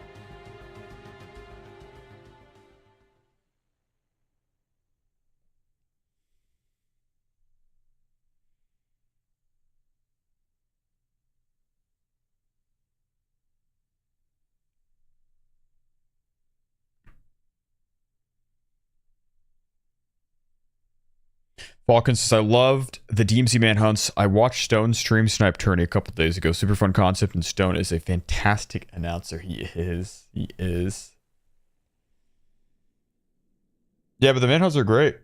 Speaker 1: Falcon says, I loved the DMZ manhunts. I watched Stone stream Snipe Tourney a couple days ago. Super fun concept, and Stone is a fantastic announcer. He is. He is. Yeah, but the manhunts are great.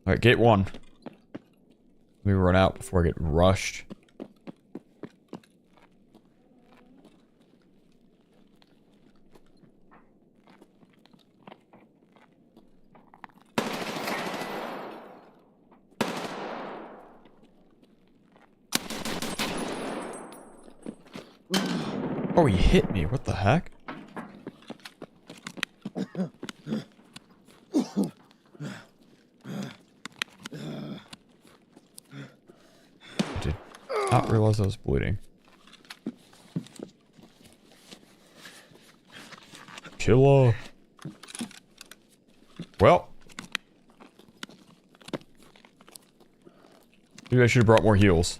Speaker 1: Alright, gate 1. Let me run out before I get rushed. Oh, he hit me. What the heck? Did not realize I was bleeding. Killer. Well. Maybe I should have brought more heals.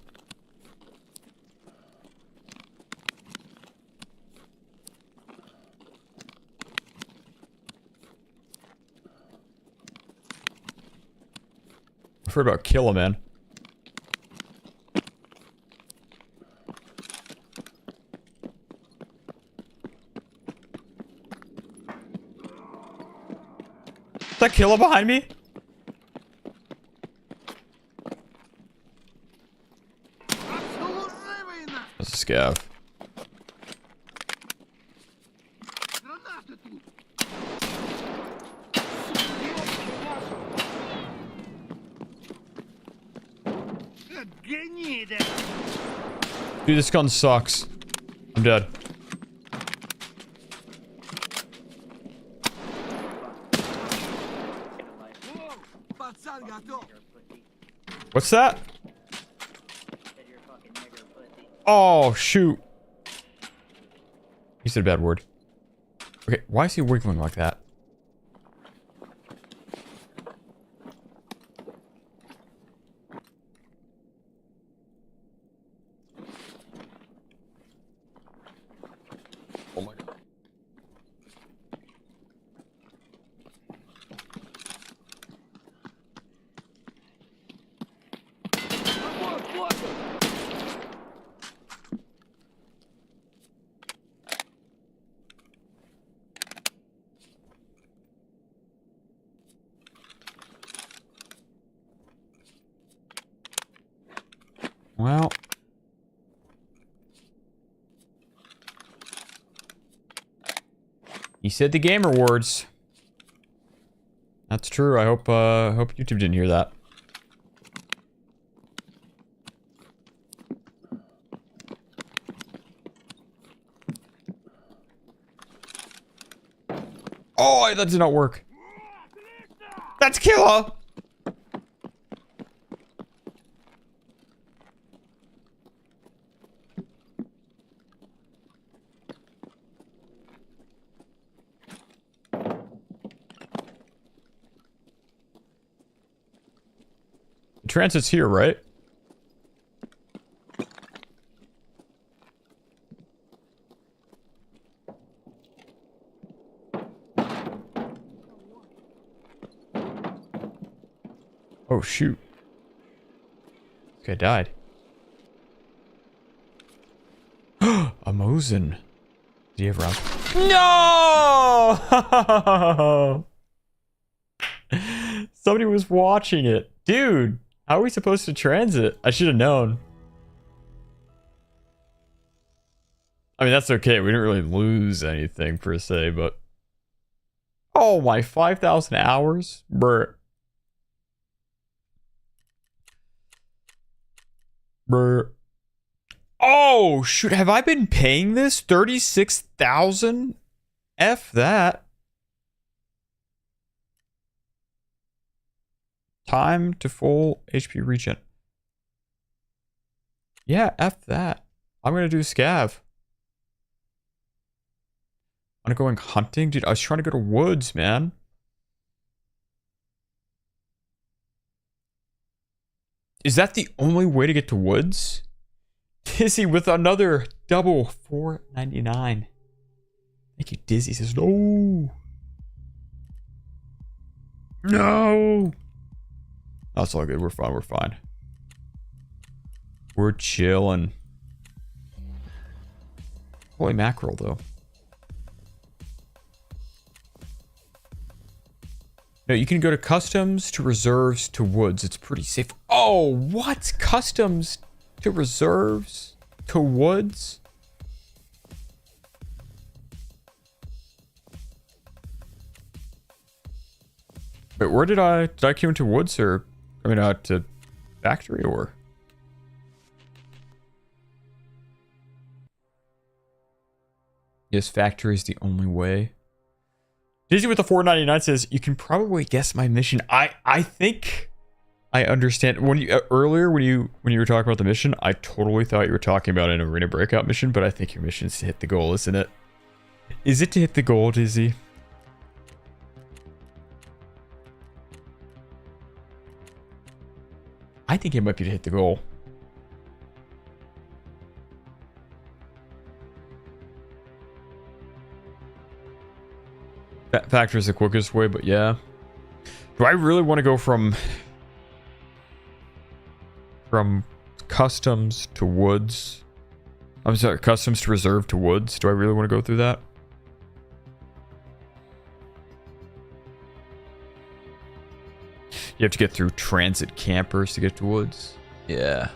Speaker 1: I've heard about Killer, man. Is that Killer behind me? That's a scav. Dude, this gun sucks. I'm dead. What's that? Oh, shoot. He said a bad word. Okay, why is he wiggling like that? Oh my god. Well. He said the gamer words. That's true. I hope YouTube didn't hear that. Oh, that did not work. That's Killer. Transit's here, right? Oh, shoot. This guy died. A Mosin. Do you have rounds? No! Somebody was watching it. Dude, how are we supposed to transit? I should have known. I mean, that's okay. We didn't really lose anything per se, but... Oh, my 5,000 hours? Brr. Brr. Oh, shoot. Have I been paying this? 36,000? F that. Time to full HP regen. Yeah, F that. I'm going to do scav. I'm going hunting? Dude, I was trying to go to woods, man. Is that the only way to get to woods? Dizzy with another double $4.99. Thank you, Dizzy says no. No. That's all good. We're fine. We're fine. We're chilling. Holy mackerel, though. No, you can go to customs, to reserves, to woods. It's pretty safe. Oh, what? Customs to reserves, to woods? Wait, where did I queue into woods, or, I mean, to factory, or? Yes, factory is the only way. Dizzy with the $4.99 says, you can probably guess my mission. I think I understand. When you earlier when you were talking about the mission, I totally thought you were talking about an arena breakout mission, but I think your mission is to hit the goal, isn't it? Is it to hit the goal, Dizzy? I think it might be to hit the goal. That factor is the quickest way, but yeah. Do I really want to go from customs to woods? I'm sorry, customs to reserve to woods. Do I really want to go through that? You have to get through transit campers to get to woods. Yeah.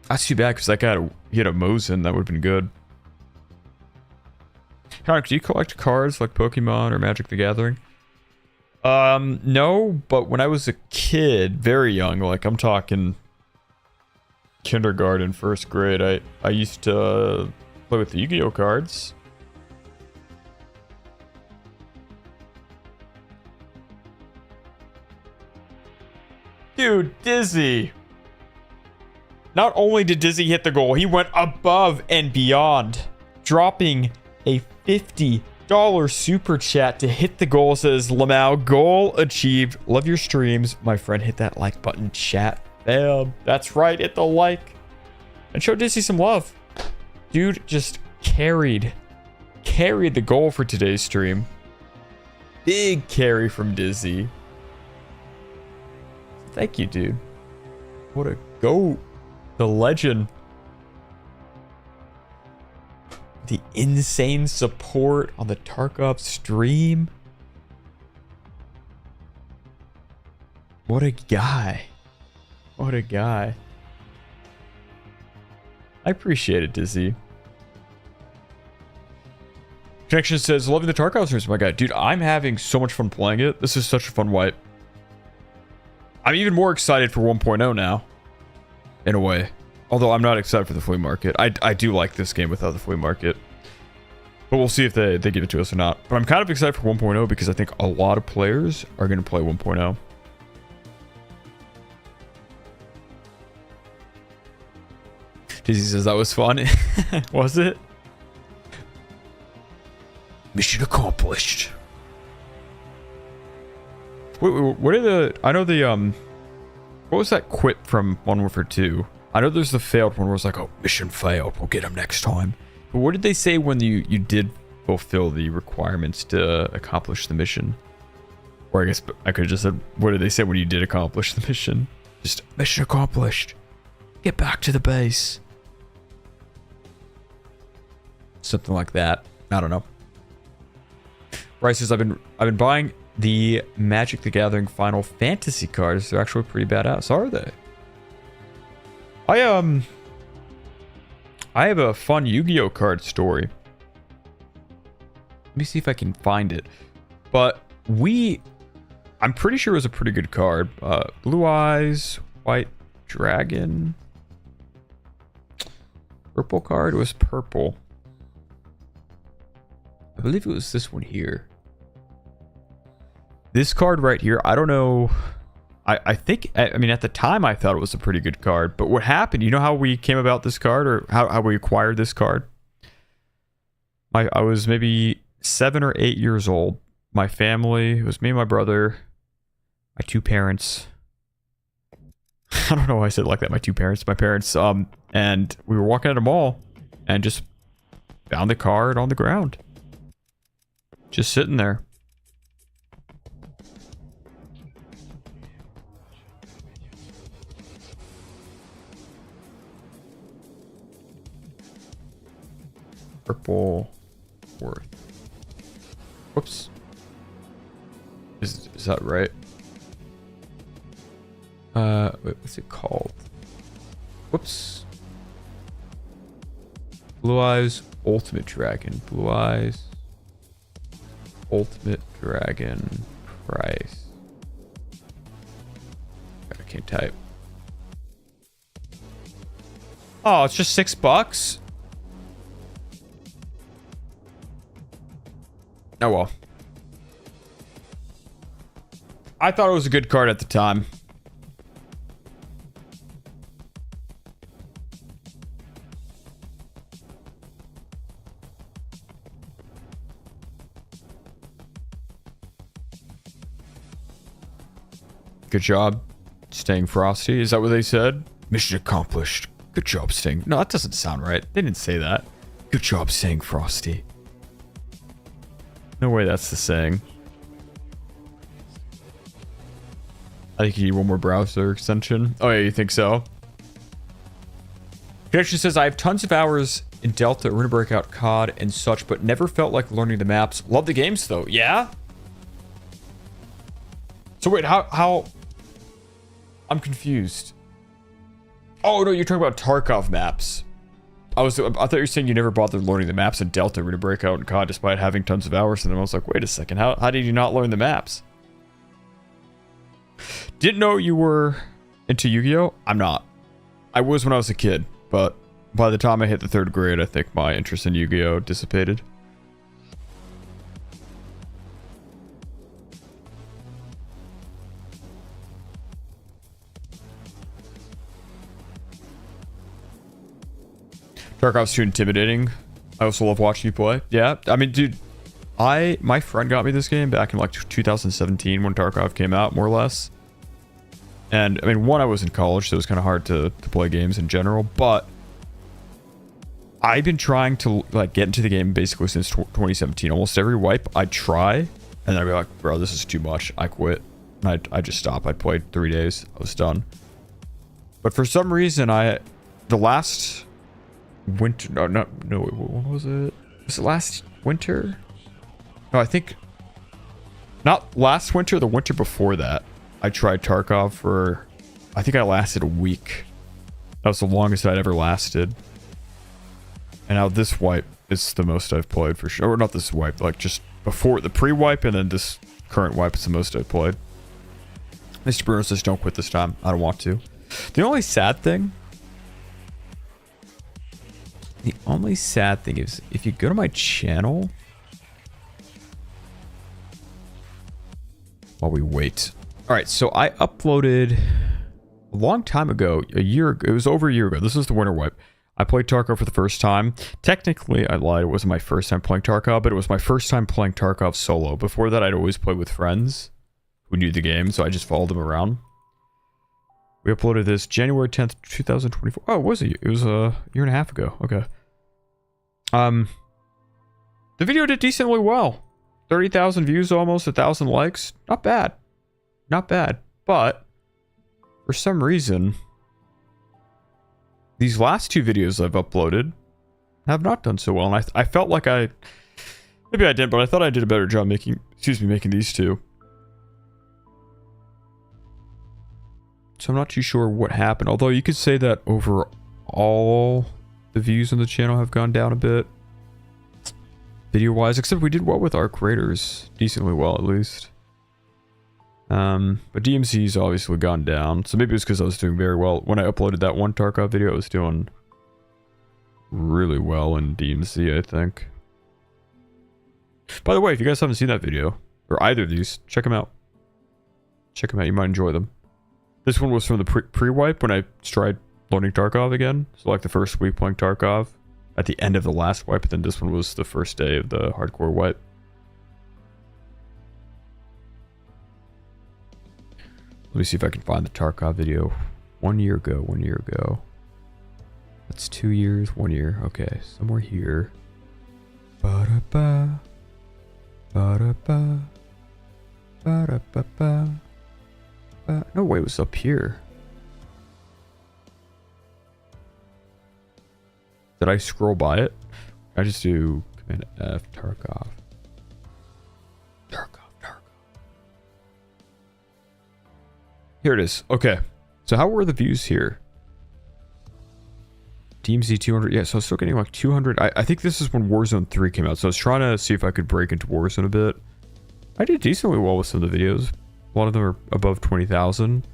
Speaker 1: That's too bad because that guy hit a Mosin. That would have been good. Connor, do you collect cards like Pokemon or Magic the Gathering? No, but when I was a kid, very young, like I'm talking kindergarten, first grade, I used to play with the Yu-Gi-Oh cards. Dude, Dizzy. Not only did Dizzy hit the goal, he went above and beyond, dropping a $50 super chat to hit the goal. Says Lamau, goal achieved. Love your streams, my friend. Hit that like button, chat. Bam. That's right, hit the like and show Dizzy some love. Dude just carried the goal for today's stream. Big carry from Dizzy. Thank you, dude. What a goat. The legend. The insane support on the Tarkov stream. What a guy. What a guy. I appreciate it, Dizzy. Connection says, loving the Tarkov streams, my guy. Dude, I'm having so much fun playing it. This is such a fun wipe. I'm even more excited for 1.0 now. In a way. Although I'm not excited for the flea market. I do like this game without the flea market. But we'll see if they give it to us or not. But I'm kind of excited for 1.0 because I think a lot of players are going to play 1.0. Dizzy says that was fun. Was it? Mission accomplished. Wait, what are the... I know the... What was that quit from Modern Warfare 2? I know there's the failed one where it's like, oh, mission failed. We'll get him next time. But what did they say when you did fulfill the requirements to accomplish the mission. Or I guess I could have just said, what did they say when you did accomplish the mission? Just, mission accomplished. Get back to the base. Something like that. I don't know. Rice says, I've been buying the Magic the Gathering Final Fantasy cards. They're actually pretty badass, are they? I have a fun Yu-Gi-Oh card story. Let me see if I can find it. But I'm pretty sure it was a pretty good card. Blue Eyes, White Dragon. Purple card was purple. I believe it was this one here. This card right here, I don't know. I think, I mean, at the time I thought it was a pretty good card. But what happened, you know how we came about this card, or how we acquired this card? I was maybe 7 or 8 years old. My family, it was me and my brother, my two parents. I don't know why I said it like that, my parents, and we were walking at a mall and just found the card on the ground. Just sitting there. Purple worth. Whoops. Is that right? Wait, what's it called? Whoops. Blue Eyes Ultimate Dragon. Blue Eyes Ultimate Dragon price. I can't type. Oh, it's just $6? Oh well. I thought it was a good card at the time. Good job staying frosty. Is that what they said? Mission accomplished. Good job staying. No, that doesn't sound right. They didn't say that. Good job staying frosty. No way that's the saying. I think you need one more browser extension. Oh yeah, you think so? He actually says, I have tons of hours in Delta, Arena Breakout, COD, and such, but never felt like learning the maps. Love the games though. Yeah? So wait, how... I'm confused. Oh no, you're talking about Tarkov maps. I thought you were saying you never bothered learning the maps in Delta, Arena Breakout, and COD despite having tons of hours in them. I was like, wait a second, how did you not learn the maps? Didn't know you were into Yu-Gi-Oh! I'm not. I was when I was a kid, but by the time I hit the 3rd grade, I think my interest in Yu-Gi-Oh! Dissipated. Tarkov's too intimidating. I also love watching you play. Yeah, I mean, dude, my friend got me this game back in like 2017 when Tarkov came out, more or less. And I mean, one, I was in college, so it was kind of hard to play games in general, but I've been trying to like get into the game basically since 2017. Almost every wipe I'd try, and then I'd be like, bro, this is too much. I quit. And I just stopped. I played 3 days. I was done. But for some reason, the last winter, no, when was it? Was it last winter? No, I think not last winter, the winter before that. I tried Tarkov for, I think I lasted a week. That was the longest I'd ever lasted. And now this wipe is the most I've played for sure. Or not this wipe, like just before the pre-wipe, and then this current wipe is the most I've played. Mr. Bruno says, don't quit this time. I don't want to. The only sad thing is if you go to my channel while we wait. All right, so I uploaded a long time ago, it was over a year ago. This is the winter wipe. I played Tarkov for the first time. Technically, I lied. It wasn't my first time playing Tarkov, but it was my first time playing Tarkov solo. Before that, I'd always play with friends who knew the game, so I just followed them around. We uploaded this January 10th, 2024. Oh, was it? It was a year and a half ago. Okay. The video did decently well. 30,000 views, almost 1,000 likes. Not bad. Not bad. But for some reason, these last two videos I've uploaded have not done so well. And I felt like maybe I didn't, but I thought I did a better job making these two. So I'm not too sure what happened. Although you could say that overall, the views on the channel have gone down a bit. Video-wise, except we did well with our creators. Decently well, at least. But DMZ's obviously gone down. So maybe it's because I was doing very well. When I uploaded that one Tarkov video, I was doing really well in DMZ, I think. By the way, if you guys haven't seen that video, or either of these, check them out. Check them out, you might enjoy them. This one was from the pre-wipe when I tried learning Tarkov again. So like the first week playing Tarkov. At the end of the last wipe, and then this one was the first day of the hardcore wipe. Let me see if I can find the Tarkov video. 1 year ago. That's 2 years, 1 year. Okay, somewhere here. Ba-da-ba. Ba-da-ba. Ba-da-ba-ba. No way, it was up here. Did I scroll by it? I just do Command F, Tarkov. Here it is. Okay. So how were the views here? DMZ 200. Yeah, so I was still getting like 200. I think this is when Warzone 3 came out. So I was trying to see if I could break into Warzone a bit. I did decently well with some of the videos. A lot of them are above 20,000.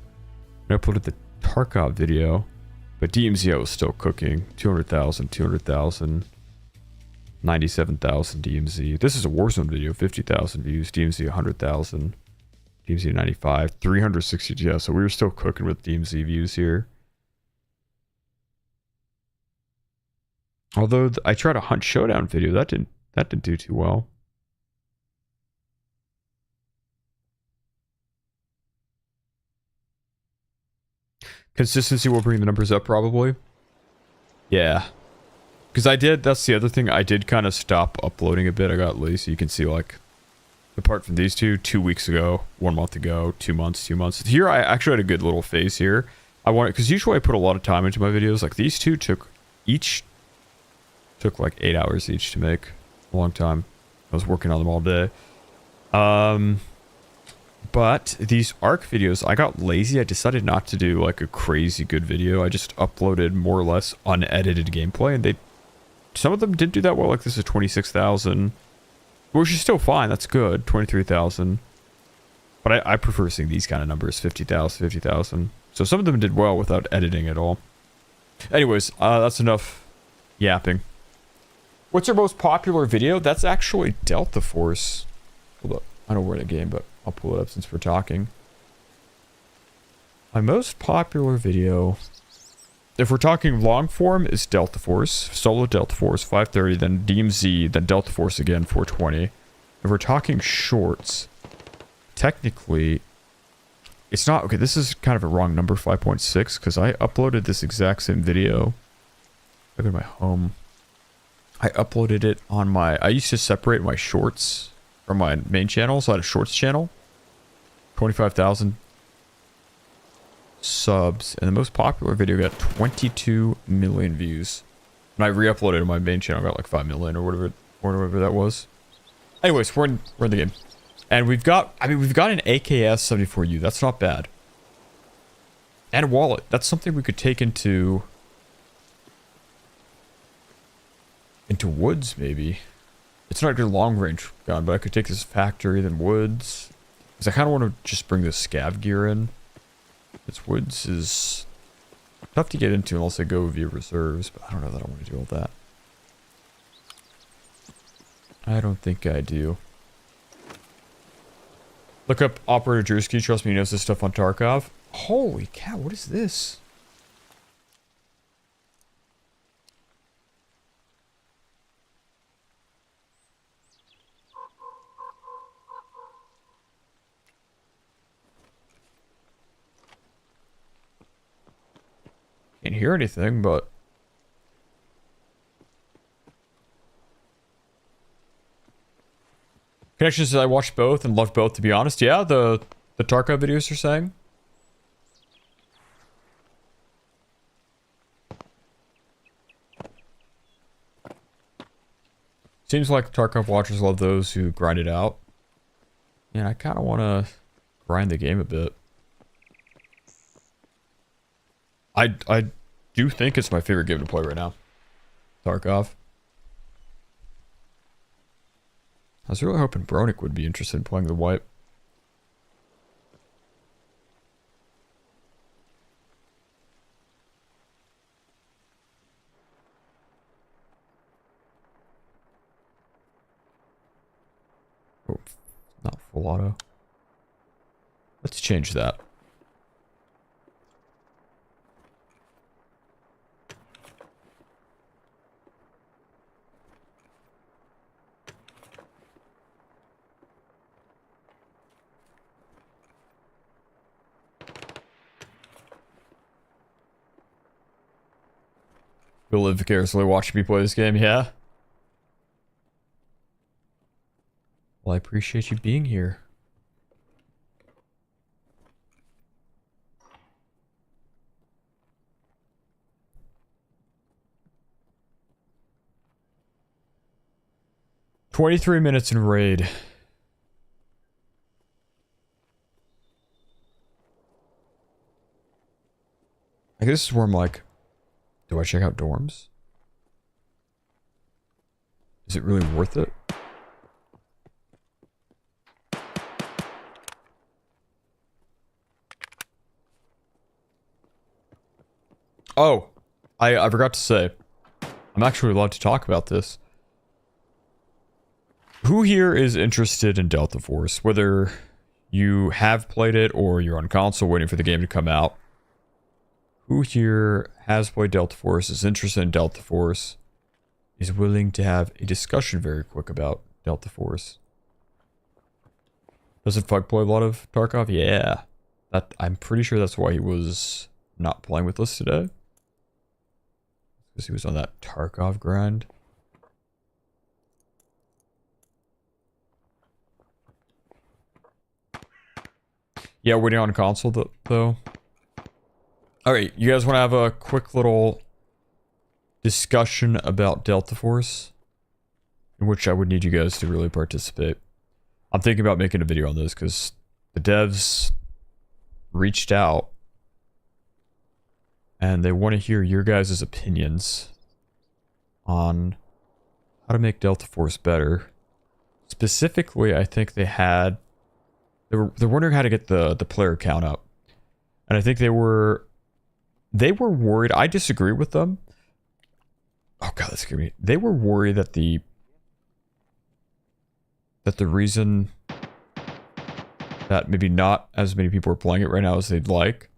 Speaker 1: I uploaded the Tarkov video. But DMZ I was still cooking. 200,000, 200,000. 97,000 DMZ. This is a Warzone video. 50,000 views. DMZ 100,000. DMZ 95. 360. Yeah, so we were still cooking with DMZ views here. Although I tried a Hunt Showdown video. That didn't do too well. Consistency will bring the numbers up, probably. Yeah. Because that's the other thing. I did kind of stop uploading a bit. I got lazy. You can see, like, apart from these 2 weeks ago, 1 month ago, 2 months, 2 months. Here, I actually had a good little phase here. Because usually I put a lot of time into my videos. Like, these two took like 8 hours each to make. A long time. I was working on them all day. But these ARC videos, I got lazy. I decided not to do like a crazy good video. I just uploaded more or less unedited gameplay, and some of them did do that well. Like this is 26,000, which is still fine. That's good. 23,000. But I prefer seeing these kind of numbers, 50,000, 50,000. So some of them did well without editing at all. Anyways, that's enough yapping. What's your most popular video? That's actually Delta Force. Hold up. I don't know where the game, but I'll pull it up since we're talking. My most popular video, if we're talking long form, is Delta Force. Solo Delta Force, 530, then DMZ, then Delta Force again, 420. If we're talking shorts, technically, it's not... Okay, this is kind of a wrong number, 5.6, because I uploaded this exact same video. Look at my home. I uploaded it on my... I used to separate my shorts from my main channel, so I had a shorts channel. 25,000 subs, and the most popular video got 22 million views. And I re-uploaded on my main channel, got like 5 million or whatever that was. Anyways, we're in the game. And we've got an AKS 74U. That's not bad. And a wallet. That's something we could take into woods, maybe. It's not a good long-range gun, but I could take this factory, then woods. Because I kind of want to just bring this scav gear in. This woods is tough to get into unless I go via reserves, but I don't know that I want to do all that. I don't think I do. Look up Operator Drewski. Trust me, he knows this stuff on Tarkov. Holy cow, what is this? Can't hear anything, but Connection says I watched both and loved both, to be honest. Yeah, the Tarkov videos are saying. Seems like Tarkov watchers love those who grind it out. And I kind of want to grind the game a bit. I do think it's my favorite game to play right now. Tarkov. I was really hoping Bronick would be interested in playing the wipe. Oh, not full auto. Let's change that. You'll live vicariously watching me play this game, yeah? Well, I appreciate you being here. "23 minutes in raid." I guess this is where I'm like, do I check out dorms? Is it really worth it? Oh, I forgot to say, I'm actually allowed to talk about this. Who here is interested in Delta Force? Whether you have played it or you're on console waiting for the game to come out. Who here has played Delta Force, is interested in Delta Force, is willing to have a discussion very quick about Delta Force? Doesn't Fug play a lot of Tarkov? Yeah. I'm pretty sure that's why he was not playing with us today. Because he was on that Tarkov grind. Yeah, waiting on console though. Alright, you guys want to have a quick little discussion about Delta Force? In which I would need you guys to really participate. I'm thinking about making a video on this because the devs reached out and they want to hear your guys' opinions on how to make Delta Force better. Specifically, I think they're wondering how to get the player count up. And I think they were worried. I disagree with them. Oh god, that's scary. They were worried that the reason that maybe not as many people are playing it right now as they'd like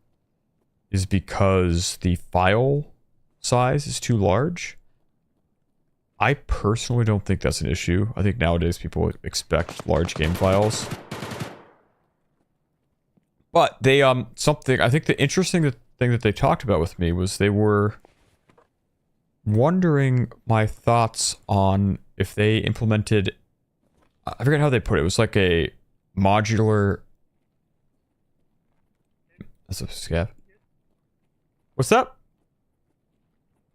Speaker 1: is because the file size is too large. I personally don't think that's an issue. I think nowadays people expect large game files. But they I think the interesting thing that they talked about with me was they were wondering my thoughts on if they implemented, I forget how they put it. It was like a modular. That's a scav. What's up?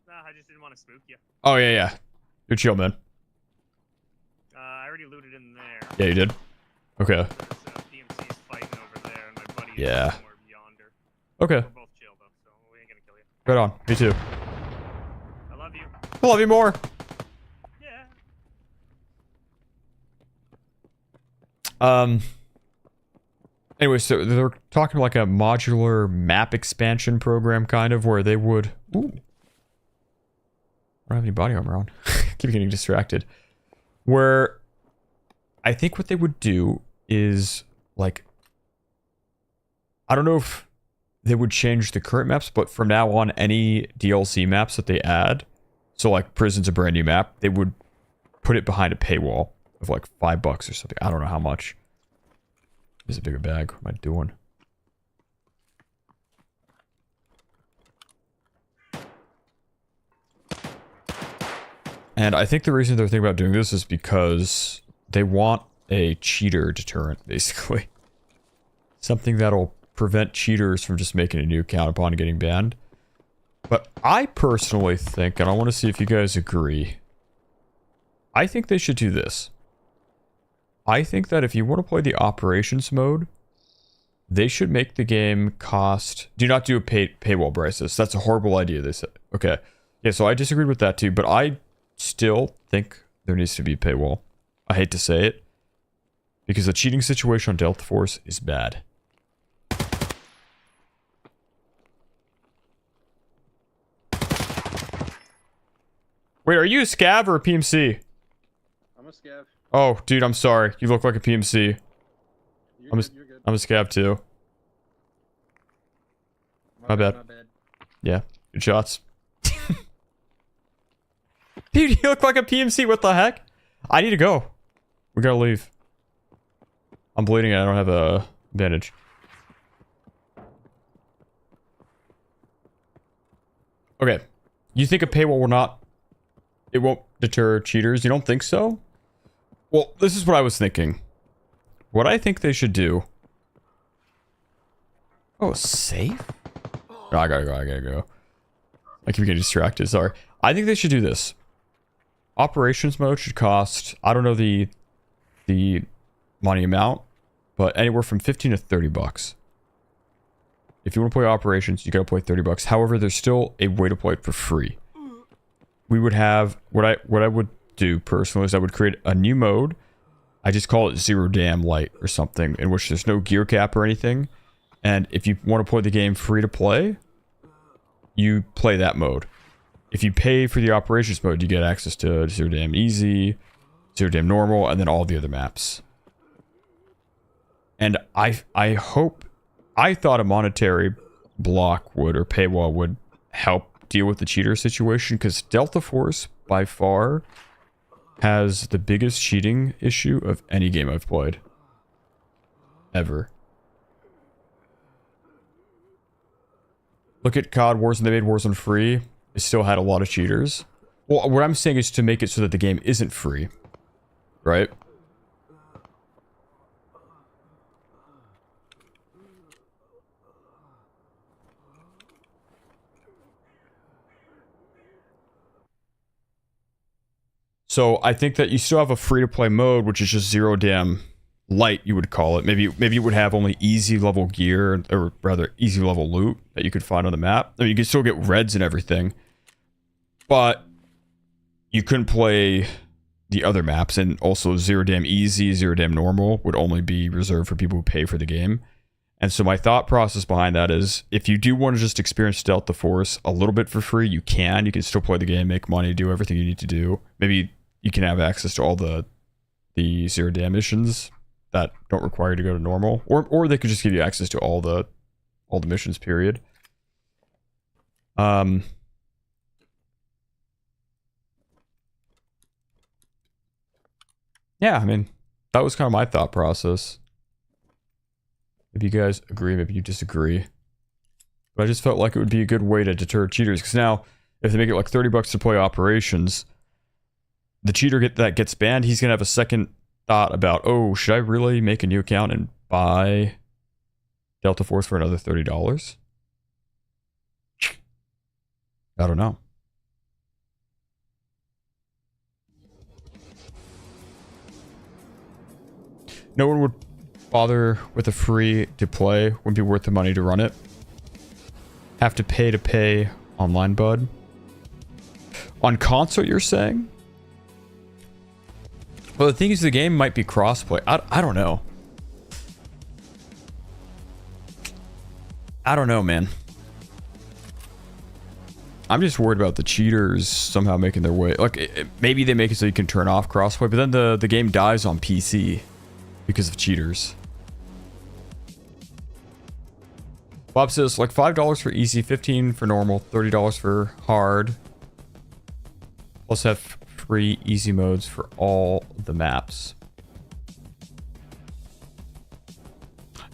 Speaker 2: No, I just didn't want to spook you.
Speaker 1: Oh yeah. You're chill, man.
Speaker 2: I already looted in there.
Speaker 1: Yeah, you did. Okay.
Speaker 2: So DMZ's fighting over there, and my buddy is
Speaker 1: Yeah.
Speaker 2: somewhere yonder.
Speaker 1: Okay.
Speaker 2: We're both chill though, so we ain't gonna kill you.
Speaker 1: Right on. Me too.
Speaker 2: I love you.
Speaker 1: I love you more.
Speaker 2: Yeah.
Speaker 1: Anyway, so they're talking like a modular map expansion program, kind of, where they would. Ooh. I don't have any body armor on. Keep getting distracted. Where I think what they would do is like, I don't know if they would change the current maps, but from now on, any DLC maps that they add, so like Prison's a brand new map, they would put it behind a paywall of like $5 or something. I don't know how much. There's a bigger bag. What am I doing? And I think the reason they're thinking about doing this is because they want a cheater deterrent, basically. Something that'll prevent cheaters from just making a new account upon getting banned. But I personally think, and I want to see if you guys agree, I think they should do this. I think that if you want to play the operations mode, they should make the game cost... Do not do a paywall prices. That's a horrible idea, they said. Okay. Yeah, so I disagreed with that too, but I still think there needs to be a paywall. I hate to say it, because the cheating situation on Delta Force is bad. Wait, are you a scav or a PMC?
Speaker 3: I'm a scav.
Speaker 1: Oh, dude, I'm sorry. You look like a PMC.
Speaker 3: You're
Speaker 1: I'm
Speaker 3: good, you're good.
Speaker 1: a scav too. My bad.
Speaker 3: My bad.
Speaker 1: Yeah, good shots. Dude, you look like a PMC. What the heck? I need to go. We gotta leave. I'm bleeding and I don't have a bandage. Okay. You think a paywall will not... It won't deter cheaters? You don't think so? Well, this is what I was thinking. What I think they should do... Oh, safe? No, I gotta go. I keep getting distracted, sorry. I think they should do this. Operations mode should cost, I don't know the money amount, but anywhere from 15 to 30 bucks. If you want to play operations, you gotta play 30 bucks. However, there's still a way to play it for free. We would have, what I would do personally is I would create a new mode. I just call it Zero Damn Light or something, in which there's no gear cap or anything. And if you want to play the game free to play, you play that mode. If you pay for the operations mode, you get access to Zero Damn Easy, Zero Damn Normal, and then all the other maps. And I thought a monetary block would, or paywall would, help deal with the cheater situation, because Delta Force, by far, has the biggest cheating issue of any game I've played. Ever. Look at COD Warzone, they made Warzone free. It still had a lot of cheaters. Well, what I'm saying is to make it so that the game isn't free. Right? So I think that you still have a free-to-play mode, which is just Zero Damn Light, you would call it. Maybe it would have only easy level gear, or rather easy level loot that you could find on the map. I mean, you could still get reds and everything, but you couldn't play the other maps. And also Zero Damn Easy, Zero Damn Normal would only be reserved for people who pay for the game. And so my thought process behind that is, if you do want to just experience Delta Force a little bit for free, you can. You can still play the game, make money, do everything you need to do. Maybe you can have access to all the Zero Damn missions that don't require you to go to normal, or they could just give you access to all the missions, period. Yeah, I mean, that was kind of my thought process. Maybe you guys agree, maybe you disagree. But I just felt like it would be a good way to deter cheaters, because now, if they make it like 30 bucks to play operations, the cheater that gets banned, he's gonna have a second thought about, oh, should I really make a new account and buy Delta Force for another $30? I don't know. No one would bother with a free to play. Wouldn't be worth the money to run it. Have to pay online, bud. On console, you're saying? Well, the thing is, the game might be crossplay. I don't know. I don't know, man. I'm just worried about the cheaters somehow making their way. Like, maybe they make it so you can turn off crossplay, but then the game dies on PC because of cheaters. Bob says, like $5 for easy, $15 for normal, $30 for hard. Plus have free easy modes for all the maps.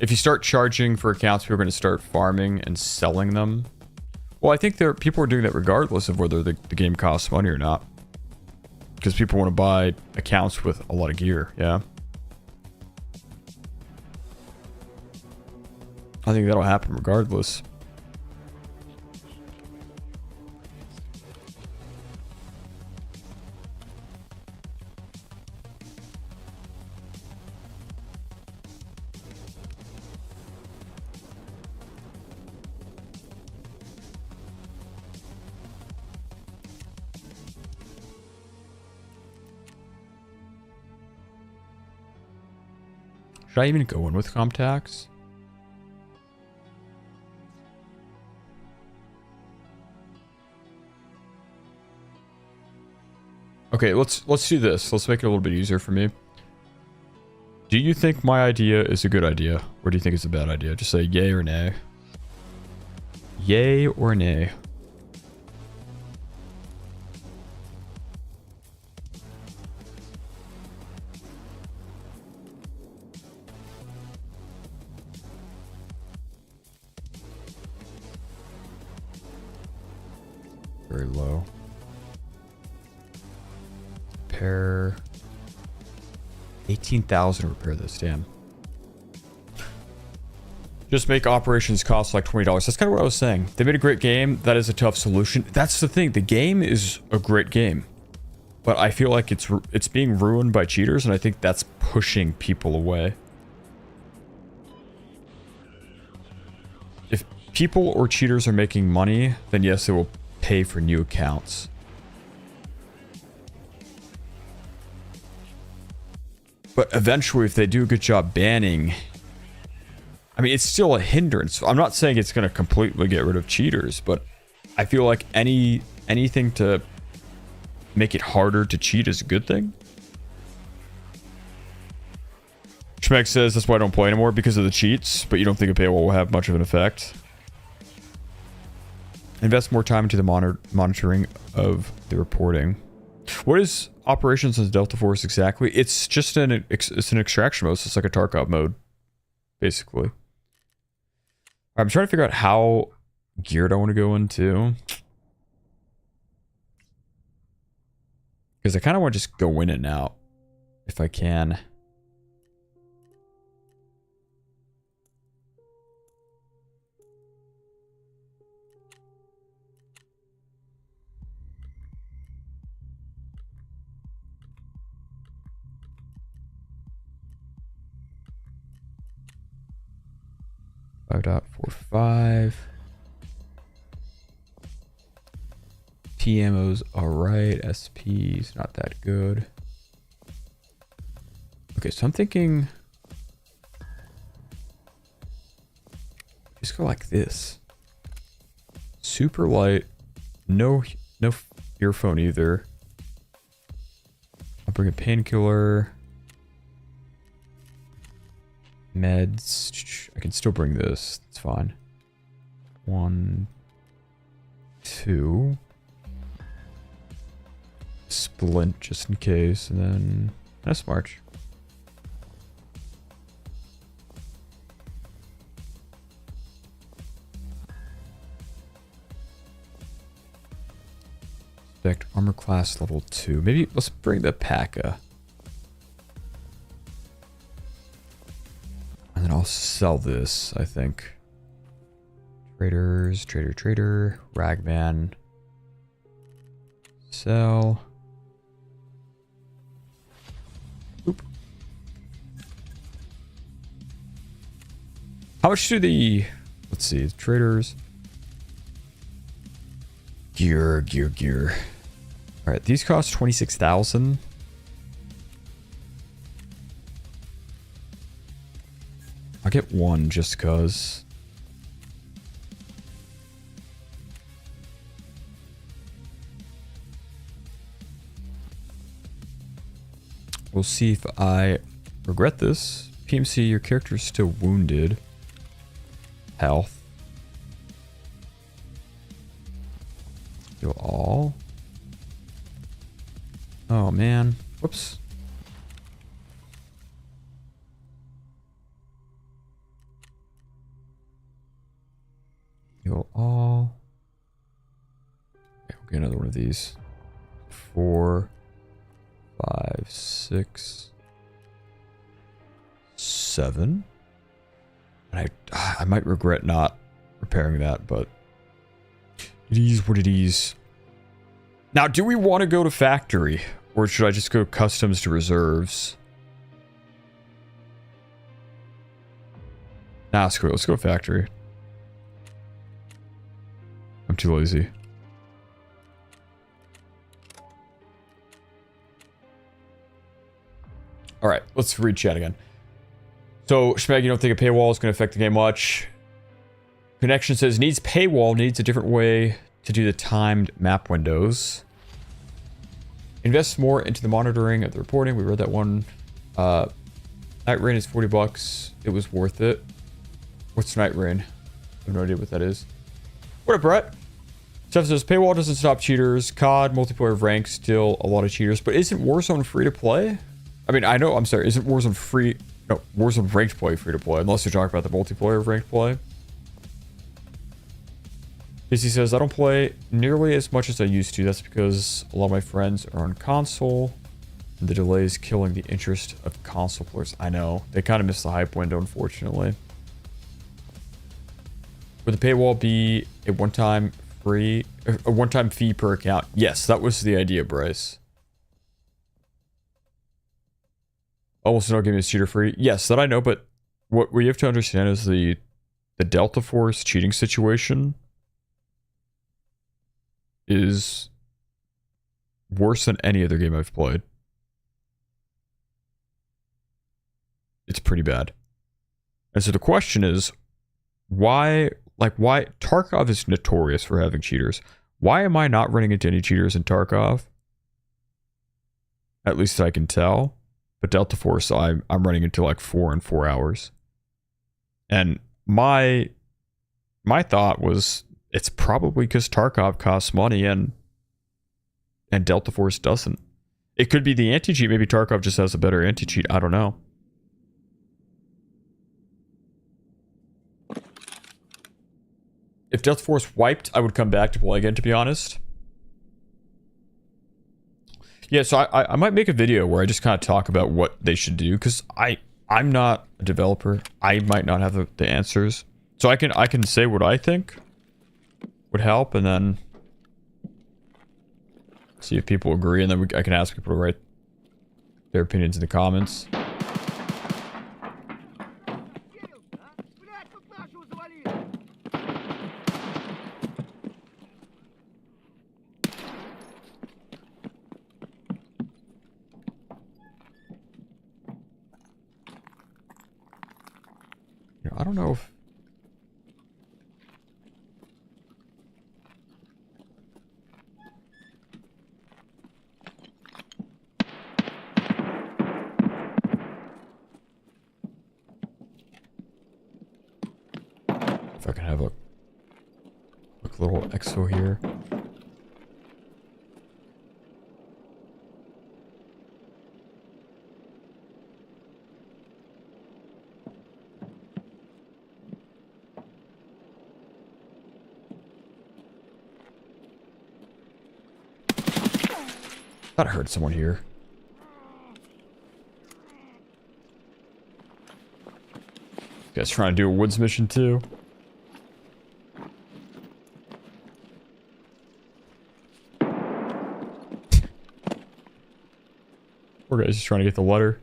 Speaker 1: If you start charging for accounts, people are going to start farming and selling them. Well, I think people are doing that regardless of whether the game costs money or not. Because people want to buy accounts with a lot of gear, yeah. I think that'll happen regardless. Should I even go in with Comtax? Okay, let's do this. Let's make it a little bit easier for me. Do you think my idea is a good idea? Or do you think it's a bad idea? Just say yay or nay. Yay or nay. Very low. Repair. 18,000 to repair this, damn. Just make operations cost like $20. That's kind of what I was saying. They made a great game. That is a tough solution. That's the thing. The game is a great game. But I feel like it's being ruined by cheaters, and I think that's pushing people away. If people or cheaters are making money, then yes, they will pay for new accounts. But eventually, if they do a good job banning, I mean, it's still a hindrance. I'm not saying it's going to completely get rid of cheaters, but I feel like anything to make it harder to cheat is a good thing. Schmeck says that's why I don't play anymore, because of the cheats, but you don't think a paywall will have much of an effect. Invest more time into the monitoring of the reporting. What is operations in Delta Force exactly? It's just an extraction mode. So it's like a Tarkov mode, basically. I'm trying to figure out how geared I want to go into, because I kind of want to just go in and out if I can. .45. TMO's alright. SP's not that good. Okay, so I'm thinking just go like this. Super light. No earphone either. I'll bring a painkiller. Meds. I can still bring this. It's fine. 1, 2. Splint just in case, and then let's march. Expect armor class level 2. Maybe let's bring the P.A.C.A. And then I'll sell this, I think. Traders, trader, ragman. Sell. Oop. How much do the, let's see, traders. Gear. All right, these cost 26,000. I'll get one just cause. We'll see if I regret this. PMC, your character is still wounded. Health. Heal all. Oh man. Whoops. Heal all. Okay, we'll get another one of these. 4, 5, 6, 7. And I might regret not repairing that, but it is what it is. Now, do we want to go to factory, or should I just go customs to reserves? Nah, screw it. Let's go factory. I'm too lazy. All right, let's read chat again. So, Schmeg, you don't think a paywall is going to affect the game much? Connection says, needs paywall, needs a different way to do the timed map windows. Invest more into the monitoring of the reporting. We read that one. Night Rain is $40. It was worth it. What's Night Rain? I have no idea what that is. What up, Brett? Steph says, paywall doesn't stop cheaters. COD, multiplayer rank, still a lot of cheaters. But isn't Warzone free to play? I mean, I know, I'm sorry. Isn't Warzone free? No, Warzone ranked play free to play. Unless you're talking about the multiplayer of ranked play. DC says, I don't play nearly as much as I used to. That's because a lot of my friends are on console. And the delay is killing the interest of console players. I know. They kind of missed the hype window, unfortunately. Would the paywall be a one-time fee per account? Yes, that was the idea, Bryce. Almost no game is cheater free. Yes, that I know, but what we have to understand is the Delta Force cheating situation is worse than any other game I've played. It's pretty bad. And so the question is, why Tarkov is notorious for having cheaters. Why am I not running into any cheaters in Tarkov? At least I can tell. But Delta Force, I'm running into like 4 in 4 hours. And my thought was, it's probably because Tarkov costs money and Delta Force doesn't. It could be the anti-cheat. Maybe Tarkov just has a better anti-cheat. I don't know. If Delta Force wiped, I would come back to play again, to be honest. Yeah, so I might make a video where I just kind of talk about what they should do, because I'm not a developer. I might not have the answers. So I can say what I think would help, and then see if people agree, and then I can ask people to write their opinions in the comments. I don't know if... if I can have a quick little exo here. Thought I heard someone here. You guys trying to do a woods mission too? Poor guy's just trying to get the letter.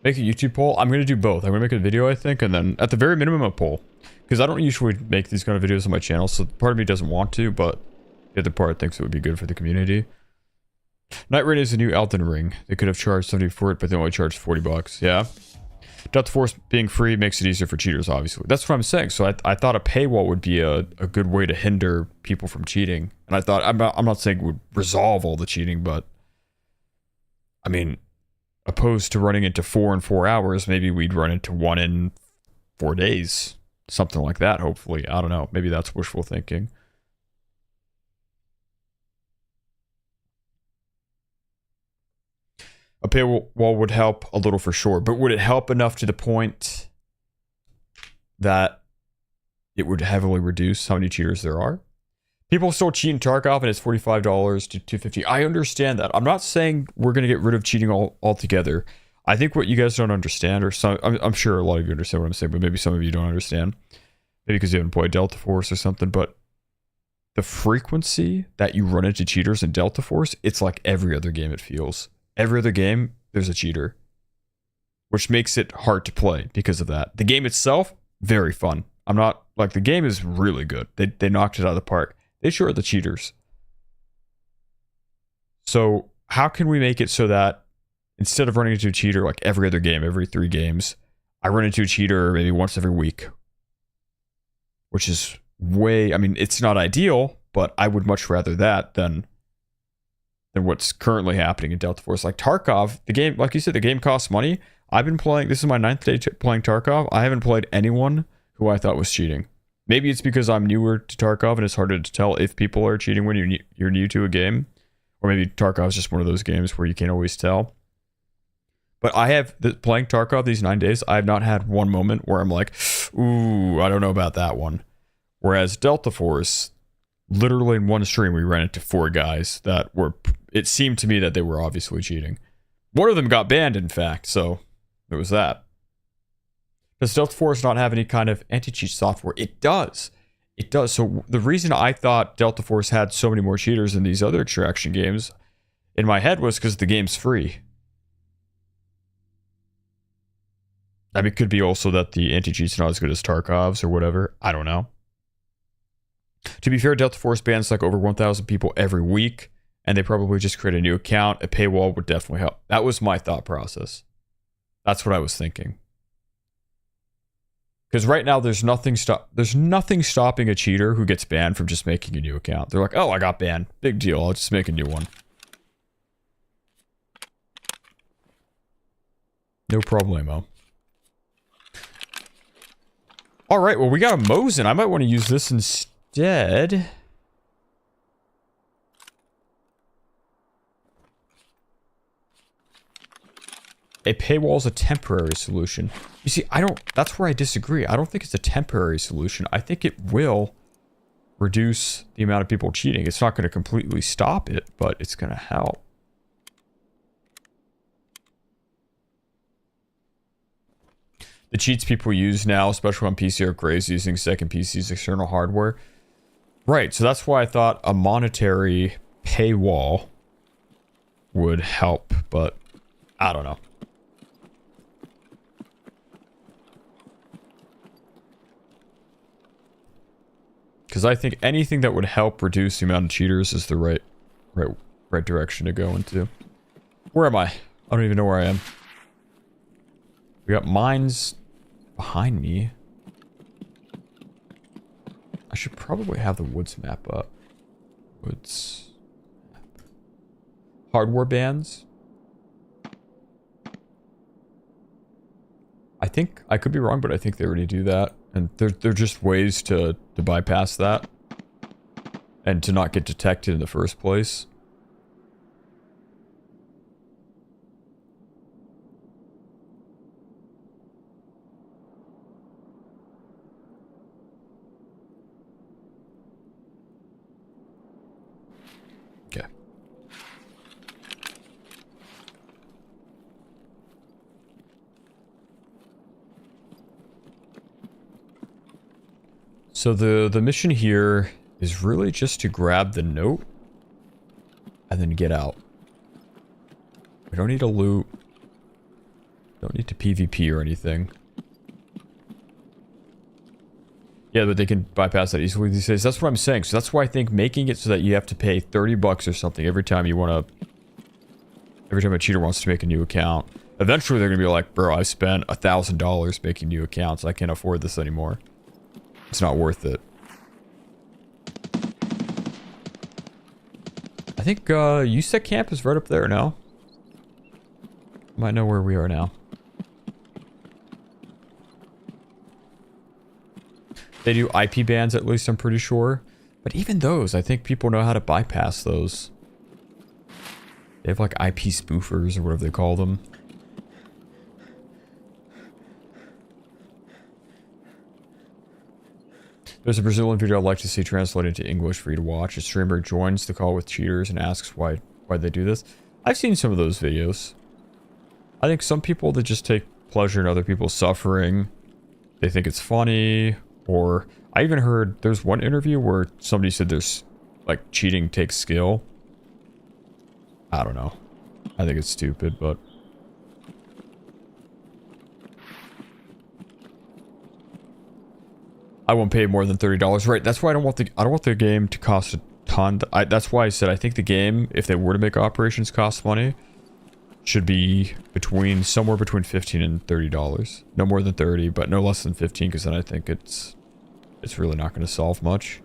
Speaker 1: Make a YouTube poll? I'm going to do both. I'm going to make a video, I think, and then at the very minimum a poll. Because I don't usually make these kind of videos on my channel, so part of me doesn't want to, but the other part thinks it would be good for the community. Night Raid is a new Elden Ring. They could have charged 70 for it, but they only charged $40. Yeah. Delta Force being free makes it easier for cheaters, obviously. That's what I'm saying. So I thought a paywall would be a good way to hinder people from cheating. And I thought, I'm not saying it would resolve all the cheating, but I mean, opposed to running into 4 in 4 hours, maybe we'd run into 1 in 4 days. Something like that, hopefully. I don't know. Maybe that's wishful thinking. A paywall would help a little for sure, but would it help enough to the point that it would heavily reduce how many cheaters there are? People still cheat in Tarkov and it's $45 to $250. I understand that. I'm not saying we're going to get rid of cheating altogether. I think what you guys don't understand, or some, I'm sure a lot of you understand what I'm saying, but maybe some of you don't understand. Maybe because you haven't played Delta Force or something, but the frequency that you run into cheaters in Delta Force, it's like every other game it feels. Every other game, there's a cheater. Which makes it hard to play because of that. The game itself, very fun. I'm not, like, the game is really good. They knocked it out of the park. They sure are the cheaters. So how can we make it so that instead of running into a cheater like every other game, every 3 games, I run into a cheater maybe once every week? Which is way, I mean, it's not ideal, but I would much rather that than what's currently happening in Delta Force. Like Tarkov, the game, like you said, the game costs money. I've been playing, this is my 9th day playing Tarkov. I haven't played anyone who I thought was cheating. Maybe it's because I'm newer to Tarkov and it's harder to tell if people are cheating when you're new to a game. Or maybe Tarkov is just one of those games where you can't always tell. But I have, playing Tarkov these 9 days, I have not had one moment where I'm like, ooh, I don't know about that one. Whereas Delta Force, literally in one stream, we ran into 4 guys that were, it seemed to me that they were obviously cheating. One of them got banned, in fact, so it was that. Does Delta Force not have any kind of anti-cheat software? It does. It does. So the reason I thought Delta Force had so many more cheaters than these other extraction games, in my head, was because the game's free. I mean, it could be also that the anti-cheat's not as good as Tarkov's or whatever. I don't know. To be fair, Delta Force bans like over 1,000 people every week, and they probably just create a new account. A paywall would definitely help. That was my thought process. That's what I was thinking. Because right now, there's nothing stopping a cheater who gets banned from just making a new account. They're like, oh, I got banned. Big deal. I'll just make a new one. No problemo. All right, well, we got a Mosin. I might want to use this instead. A paywall is a temporary solution. You see, that's where I disagree. I don't think it's a temporary solution. I think it will reduce the amount of people cheating. It's not going to completely stop it, but it's going to help. The cheats people use now, especially on PC, are crazy, using second PC's external hardware. Right, so that's why I thought a monetary paywall would help, but I don't know. Because I think anything that would help reduce the amount of cheaters is the right direction to go into. Where am I? I don't even know where I am. We got mines behind me. I should probably have the woods map up. Woods. Hardware bans. I think, I could be wrong, but I think they already do that. And they're just ways to bypass that. And to not get detected in the first place. Okay. So the mission here is really just to grab the note and then get out. We don't need to loot. Don't need to PvP or anything. Yeah, but they can bypass that easily these days. That's what I'm saying. So that's why I think making it so that you have to pay 30 bucks or something every time you want to... Every time a cheater wants to make a new account. Eventually they're going to be like, bro, I spent $1,000 making new accounts. I can't afford this anymore. It's not worth it. I think USEC camp is right up there now. Might know where we are now. They do IP bans, at least I'm pretty sure. But even those, I think people know how to bypass those. They have like IP spoofers or whatever they call them. There's a Brazilian video I'd like to see translated to English for you to watch. A streamer joins the call with cheaters and asks why they do this. I've seen some of those videos. I think some people that just take pleasure in other people's suffering, they think it's funny, or I even heard there's one interview where somebody said there's like cheating takes skill. I don't know. I think it's stupid, but I won't pay more than $30. Right, that's why I don't want the game to cost a ton. That's why I said I think the game, if they were to make operations cost money, should be somewhere between $15 and $30. No more than 30, but no less than 15, because then I think it's really not going to solve much.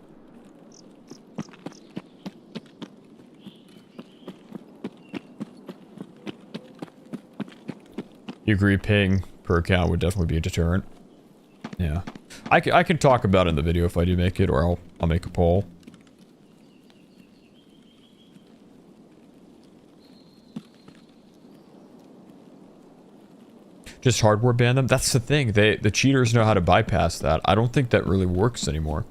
Speaker 1: You agree paying per account would definitely be a deterrent? Yeah. I can talk about it in the video if I do make it, or I'll make a poll. Just hardware ban them? That's the thing. The cheaters know how to bypass that. I don't think that really works anymore.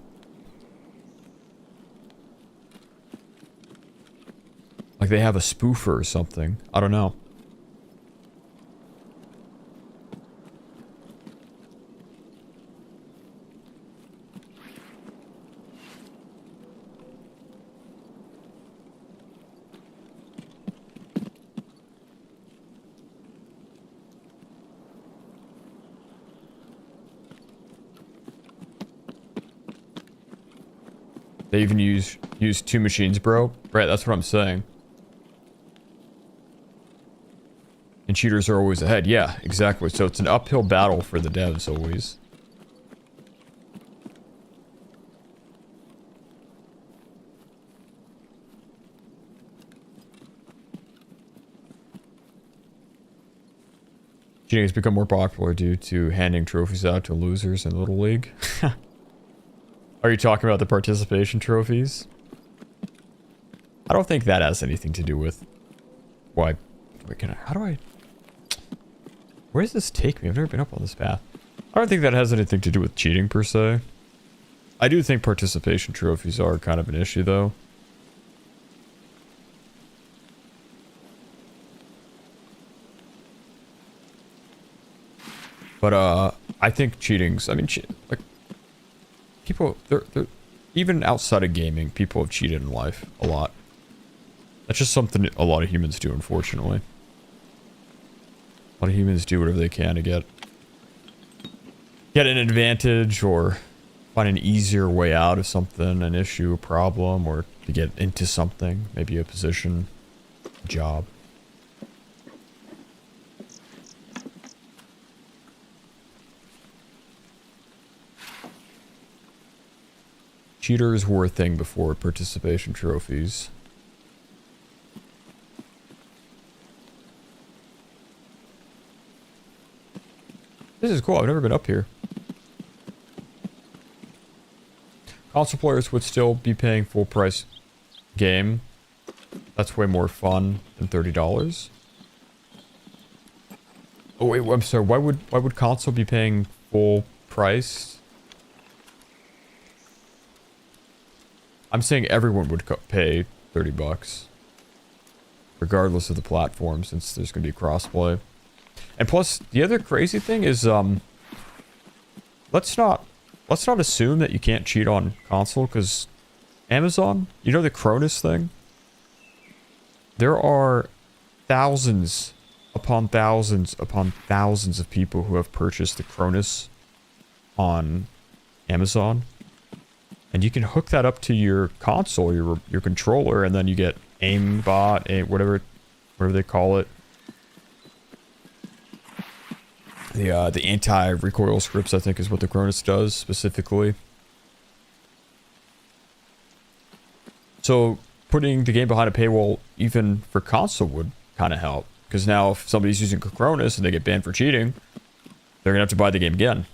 Speaker 1: Like they have a spoofer or something. I don't know. They even use two machines, bro. Right, that's what I'm saying. And cheaters are always ahead. Yeah, exactly. So it's an uphill battle for the devs always. Cheating has become more popular due to handing trophies out to losers in Little League. Are you talking about the participation trophies? I don't think that has anything to do with why. How do I? Where does this take me? I've never been up on this path. I don't think that has anything to do with cheating per se. I do think participation trophies are kind of an issue though. But I think cheating's. I mean, like people, they're even outside of gaming, people have cheated in life a lot. That's just something a lot of humans do, unfortunately. A lot of humans do whatever they can to get an advantage or find an easier way out of something, an issue, a problem, or to get into something, maybe a position, a job. Cheaters were a thing before participation trophies. This is cool. I've never been up here. Console players would still be paying full price game. That's way more fun than $30. Oh wait, I'm sorry. Why would console be paying full price? I'm saying everyone would pay $30, regardless of the platform, since there's going to be crossplay. And plus, the other crazy thing is, let's not assume that you can't cheat on console, because Amazon, you know the Cronus thing? There are thousands upon thousands upon thousands of people who have purchased the Cronus on Amazon. And you can hook that up to your console, your controller, and then you get aimbot, whatever they call it. The anti-recoil scripts, I think, is what the Cronus does specifically. So putting the game behind a paywall, even for console, would kind of help. Because now if somebody's using Cronus and they get banned for cheating, they're going to have to buy the game again.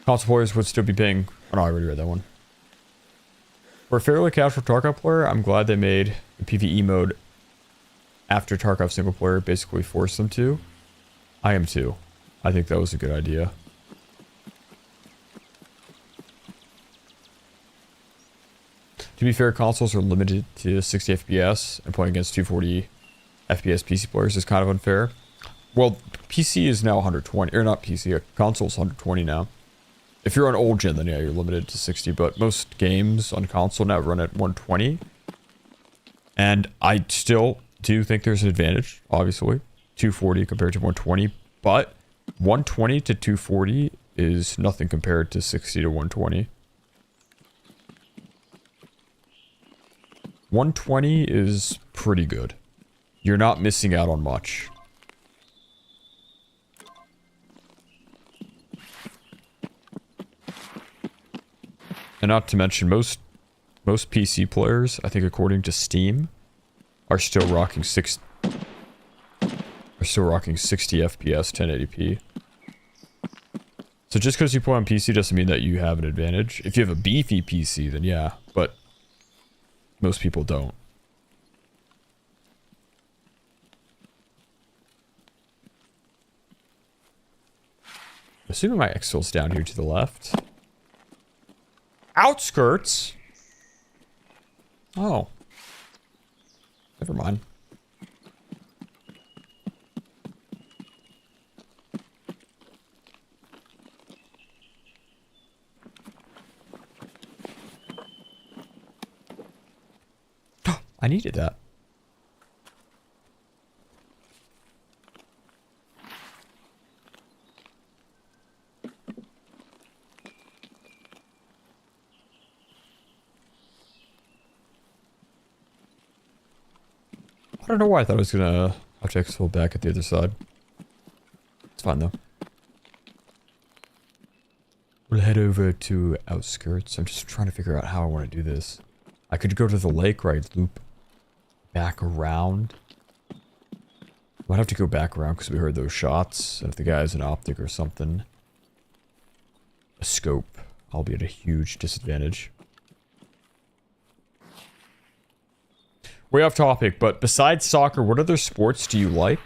Speaker 1: Console players would still be paying... Oh no, I already read that one. For a fairly casual Tarkov player, I'm glad they made the PvE mode after Tarkov single player basically forced them to. I am too. I think that was a good idea. To be fair, consoles are limited to 60 FPS, and playing against 240 FPS PC players is kind of unfair. Well, PC is now 120, or not PC, console's 120 now. If you're on old gen, then yeah, you're limited to 60, but most games on console now run at 120. And I still do think there's an advantage, obviously, 240 compared to 120, but 120 to 240 is nothing compared to 60 to 120. 120 is pretty good. You're not missing out on much. And not to mention, most PC players, I think according to Steam, are still rocking 60 FPS 1080p. So just because you play on PC doesn't mean that you have an advantage. If you have a beefy PC, then yeah, but most people don't. Assuming my exfil's down here to the left. Outskirts? Oh. Never mind. I needed that. I don't know why I thought I was gonna have to exfil back at the other side. It's fine though. We'll head over to outskirts. I'm just trying to figure out how I want to do this. I could go to the lake, right? Loop back around. Might have to go back around because we heard those shots. And if the guy has an optic or something, a scope, I'll be at a huge disadvantage. Way off topic, but besides soccer, what other sports do you like?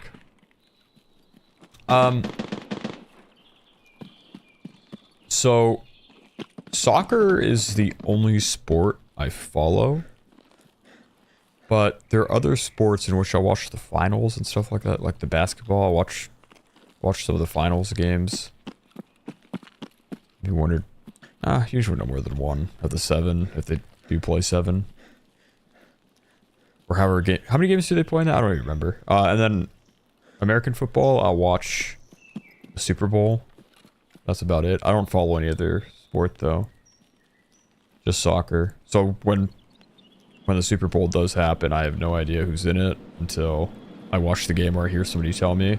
Speaker 1: So soccer is the only sport I follow. But there are other sports in which I watch the finals and stuff like that, like the basketball. I watch some of the finals games. You wondered, usually no more than one of the 7 if they do play 7. Or however game. How many games do they play now? I don't even remember. And then American football, I'll watch the Super Bowl. That's about it. I don't follow any other sport though. Just soccer. So when the Super Bowl does happen, I have no idea who's in it until I watch the game or I hear somebody tell me.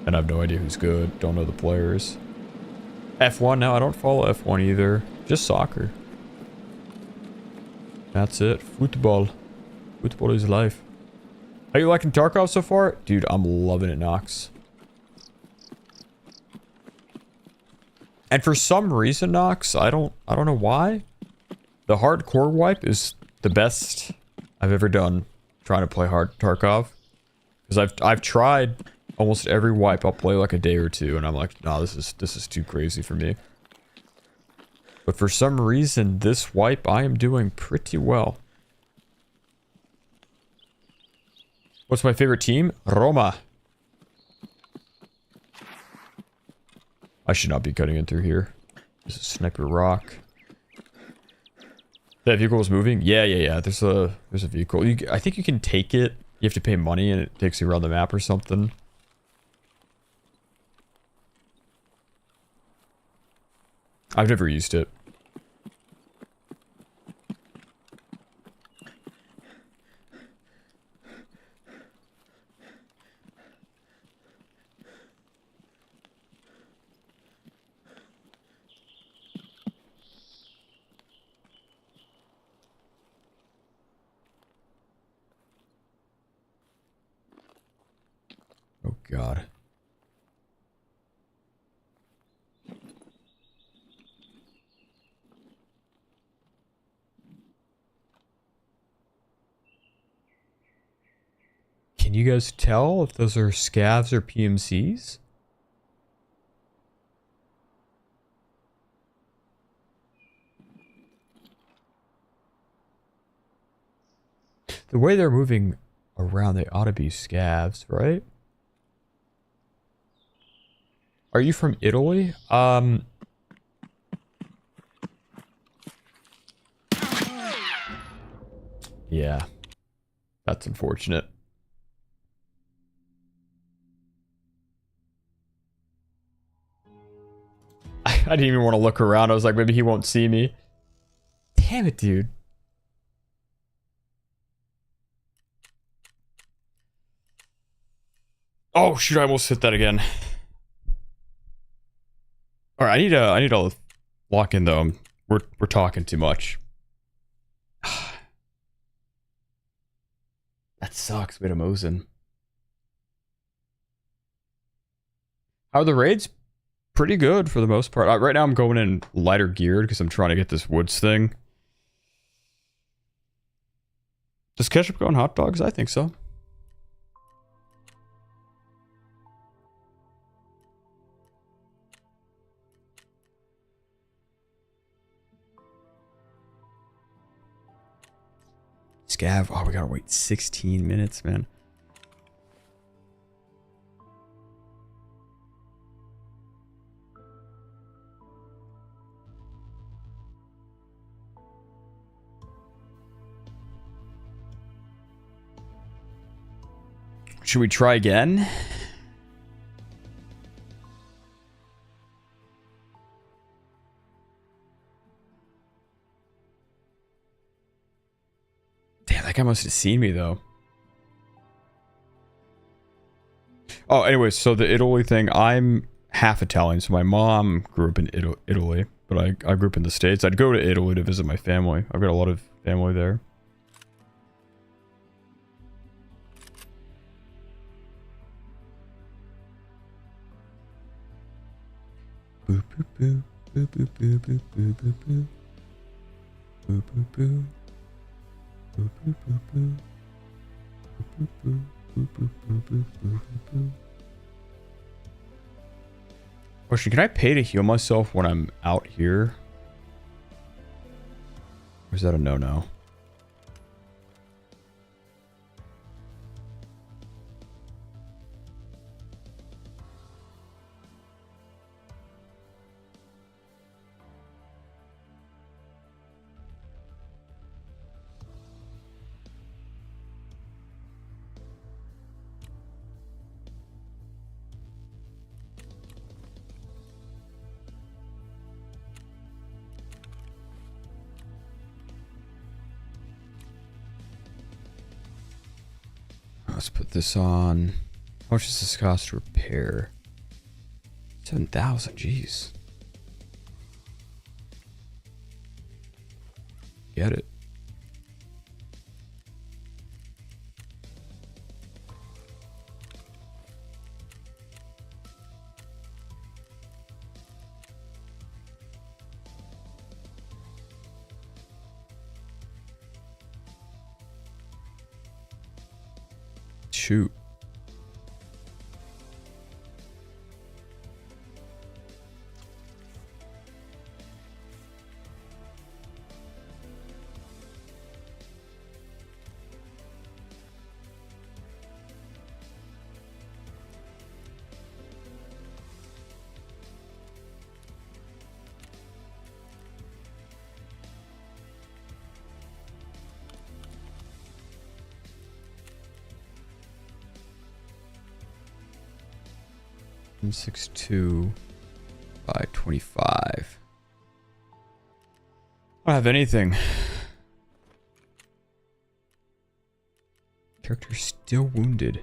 Speaker 1: And I have no idea who's good. Don't know the players. F1 now, I don't follow F1 either. Just soccer. That's it. Football. Football is life. Are you liking Tarkov so far? Dude, I'm loving it, Nox. And for some reason, Nox, I don't know why, the hardcore wipe is the best I've ever done trying to play hard Tarkov. Because I've tried almost every wipe. I'll play like a day or two and I'm like, nah, this is too crazy for me. But for some reason, this wipe I am doing pretty well. What's my favorite team? Roma. I should not be cutting in through here. This is Sniper Rock. That vehicle is moving? Yeah. There's a vehicle. I think you can take it. You have to pay money and it takes you around the map or something. I've never used it. Oh God. Can you guys tell if those are scavs or PMCs? The way they're moving around, they ought to be scavs, right? Are you from Italy? Yeah. That's unfortunate. I didn't even want to look around. I was like, maybe he won't see me. Damn it, dude. Oh shoot, I almost hit that again. Alright, I need to lock in though. We're talking too much. That sucks, we had a Mosin. How are the raids? Pretty good for the most part. Right now I'm going in lighter geared because I'm trying to get this woods thing. Does ketchup go on hot dogs? I think so. Scav. Oh, we gotta wait 16 minutes, man. Should we try again? Damn, that guy must have seen me though. Oh, anyways, so the Italy thing, I'm half Italian, so my mom grew up in Italy, but I grew up in the States. I'd go to Italy to visit my family. I've got a lot of family there. Boop boop boop boop boop boop boop boop boop boop boop boop boop. Boop, boop, boop, boop. Boop, boop, boop, boop, boop, boop, boop, boop. Question, can I pay to heal myself when I'm out here? Or is that a no-no? Let's put this on. How much does this cost to repair? 7,000, jeez. Get it. Shoot. M62 by 25. I don't have anything. Character still wounded.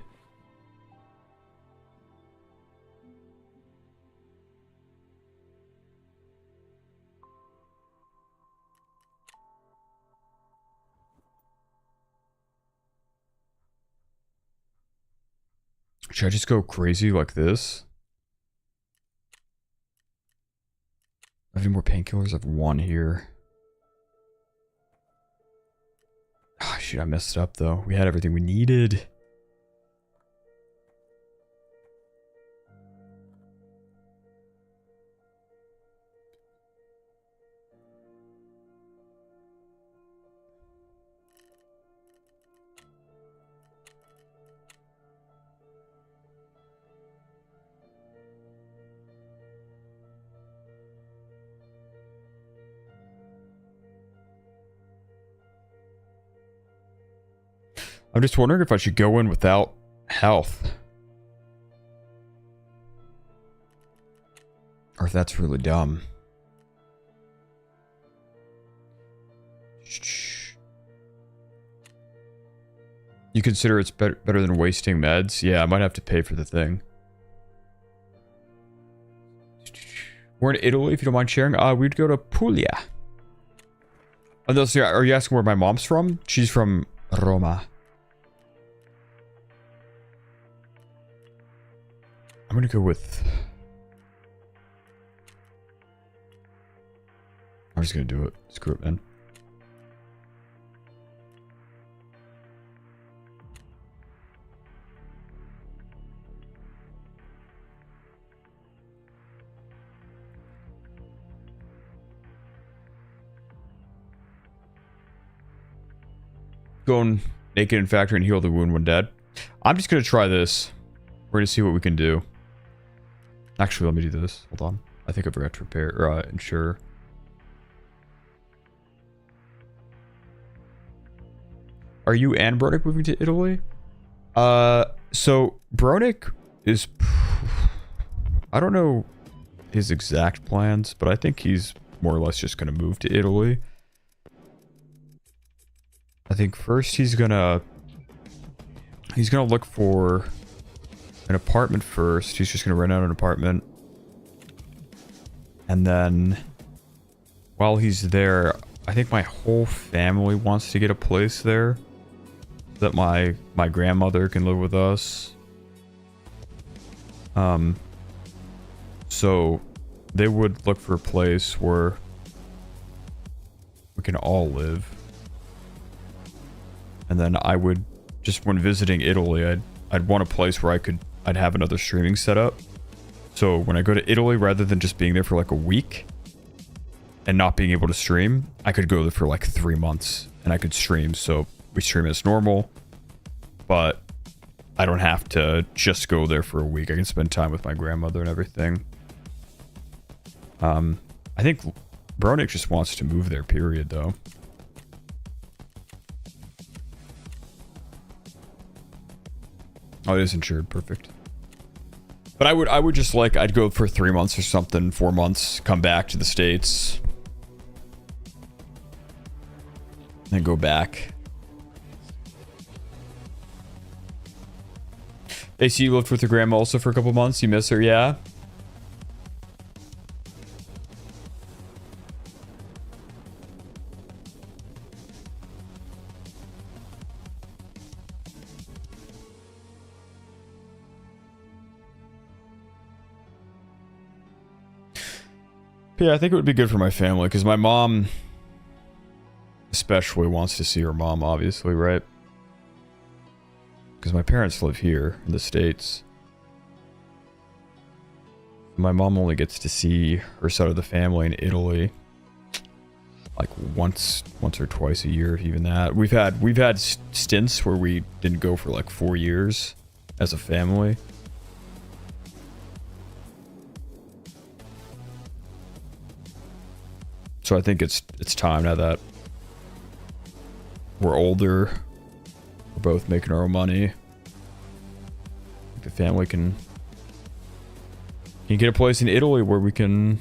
Speaker 1: Should I just go crazy like this? I have any more painkillers? I have one here. Ah, shoot, I messed it up though. We had everything we needed. I'm just wondering if I should go in without health. Or if that's really dumb. You consider it's better than wasting meds? Yeah, I might have to pay for the thing. We're in Italy, if you don't mind sharing. We'd go to Puglia. Are you asking where my mom's from? She's from Roma. I'm gonna go with... I'm just gonna do it. Screw it, man. Going naked in factory and heal the wound when dead. I'm just gonna try this. We're gonna see what we can do. Actually, let me do this. Hold on. I think I forgot to repair or insure. Are you and Bronick moving to Italy? So Bronick is... I don't know his exact plans, but I think he's more or less just gonna move to Italy. I think first he's gonna look for an apartment first. He's just gonna rent out an apartment. And then while he's there, I think my whole family wants to get a place there. So that my grandmother can live with us. So they would look for a place where we can all live. And then I would, just when visiting Italy, I'd want a place where I'd have another streaming setup. So when I go to Italy, rather than just being there for like a week and not being able to stream, I could go there for like 3 months and I could stream. So we stream as normal, but I don't have to just go there for a week. I can spend time with my grandmother and everything. I think Bronick just wants to move there, period, though. Oh, it is insured. Perfect. But I would just like, I'd go for 3 months or something, 4 months, come back to the States. Then go back. AC, you lived with your grandma also for a couple months. You miss her, yeah? Yeah, I think it would be good for my family, because my mom especially wants to see her mom, obviously, right? Because my parents live here in the States. My mom only gets to see her side of the family in Italy like once or twice a year, if even that. We've had stints where we didn't go for like 4 years as a family. So I think it's time now that we're older, we're both making our own money. The family can get a place in Italy where we can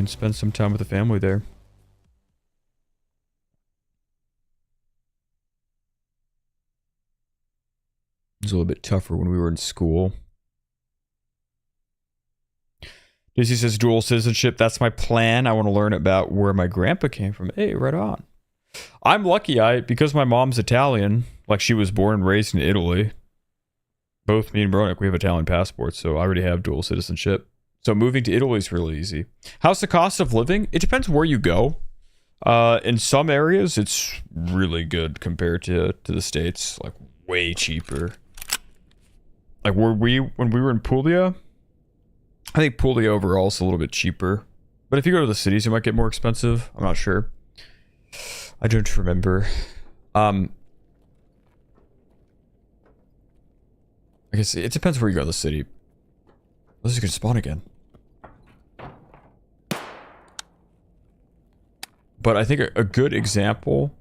Speaker 1: spend some time with the family there. It was a little bit tougher when we were in school. Dizzy says dual citizenship. That's my plan. I want to learn about where my grandpa came from. Hey, right on. I'm lucky. Because my mom's Italian, like she was born and raised in Italy. Both me and Bronick, we have Italian passports, so I already have dual citizenship. So moving to Italy is really easy. How's the cost of living? It depends where you go. In some areas, it's really good compared to the States. Like way cheaper. Like when we were in Puglia, I think Puglia overall is a little bit cheaper. But if you go to the cities, it might get more expensive. I'm not sure. I don't remember. I guess it depends where you go to the city. This is gonna spawn again. But I think a good example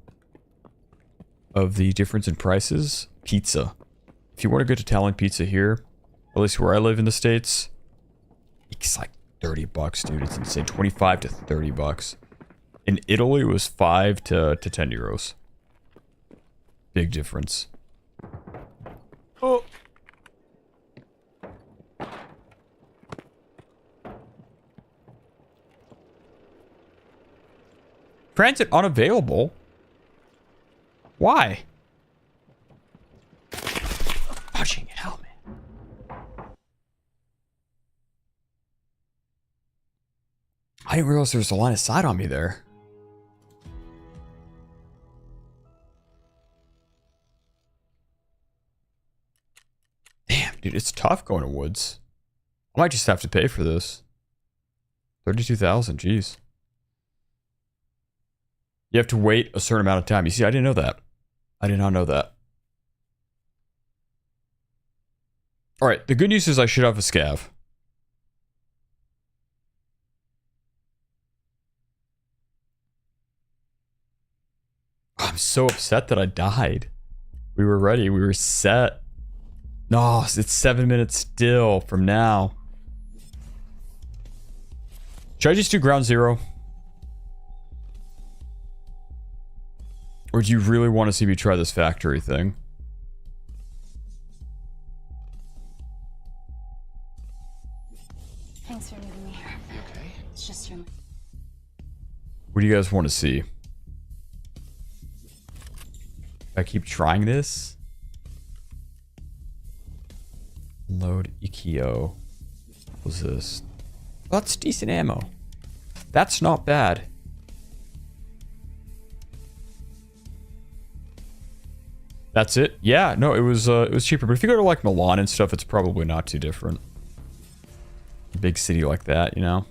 Speaker 1: of the difference in prices. Pizza. If you want a good Italian pizza here, at least where I live in the States, it's like 30 bucks, dude. It's insane. 25 to 30 bucks. In Italy, it was 5 to 10 euros. Big difference. Oh. Transit unavailable? Why? Watching hell, man. I didn't realize there was a line of sight on me there. Damn, dude, it's tough going to woods. I might just have to pay for this. 32,000, jeez. You have to wait a certain amount of time. You see, I didn't know that. I did not know that. Alright, the good news is I should have a scav. I'm so upset that I died. We were ready. We were set. No, it's 7 minutes still from now. Should I just do ground zero? Or do you really want to see me try this factory thing?
Speaker 4: Thanks for meeting me here.
Speaker 3: Okay.
Speaker 4: It's just your...
Speaker 1: What do you guys want to see? I keep trying this. Load Ikeo. What's this? Well, that's decent ammo. That's not bad. That's it? Yeah, no, it was cheaper. But if you go to like Milan and stuff, it's probably not too different. A big city like that, you know?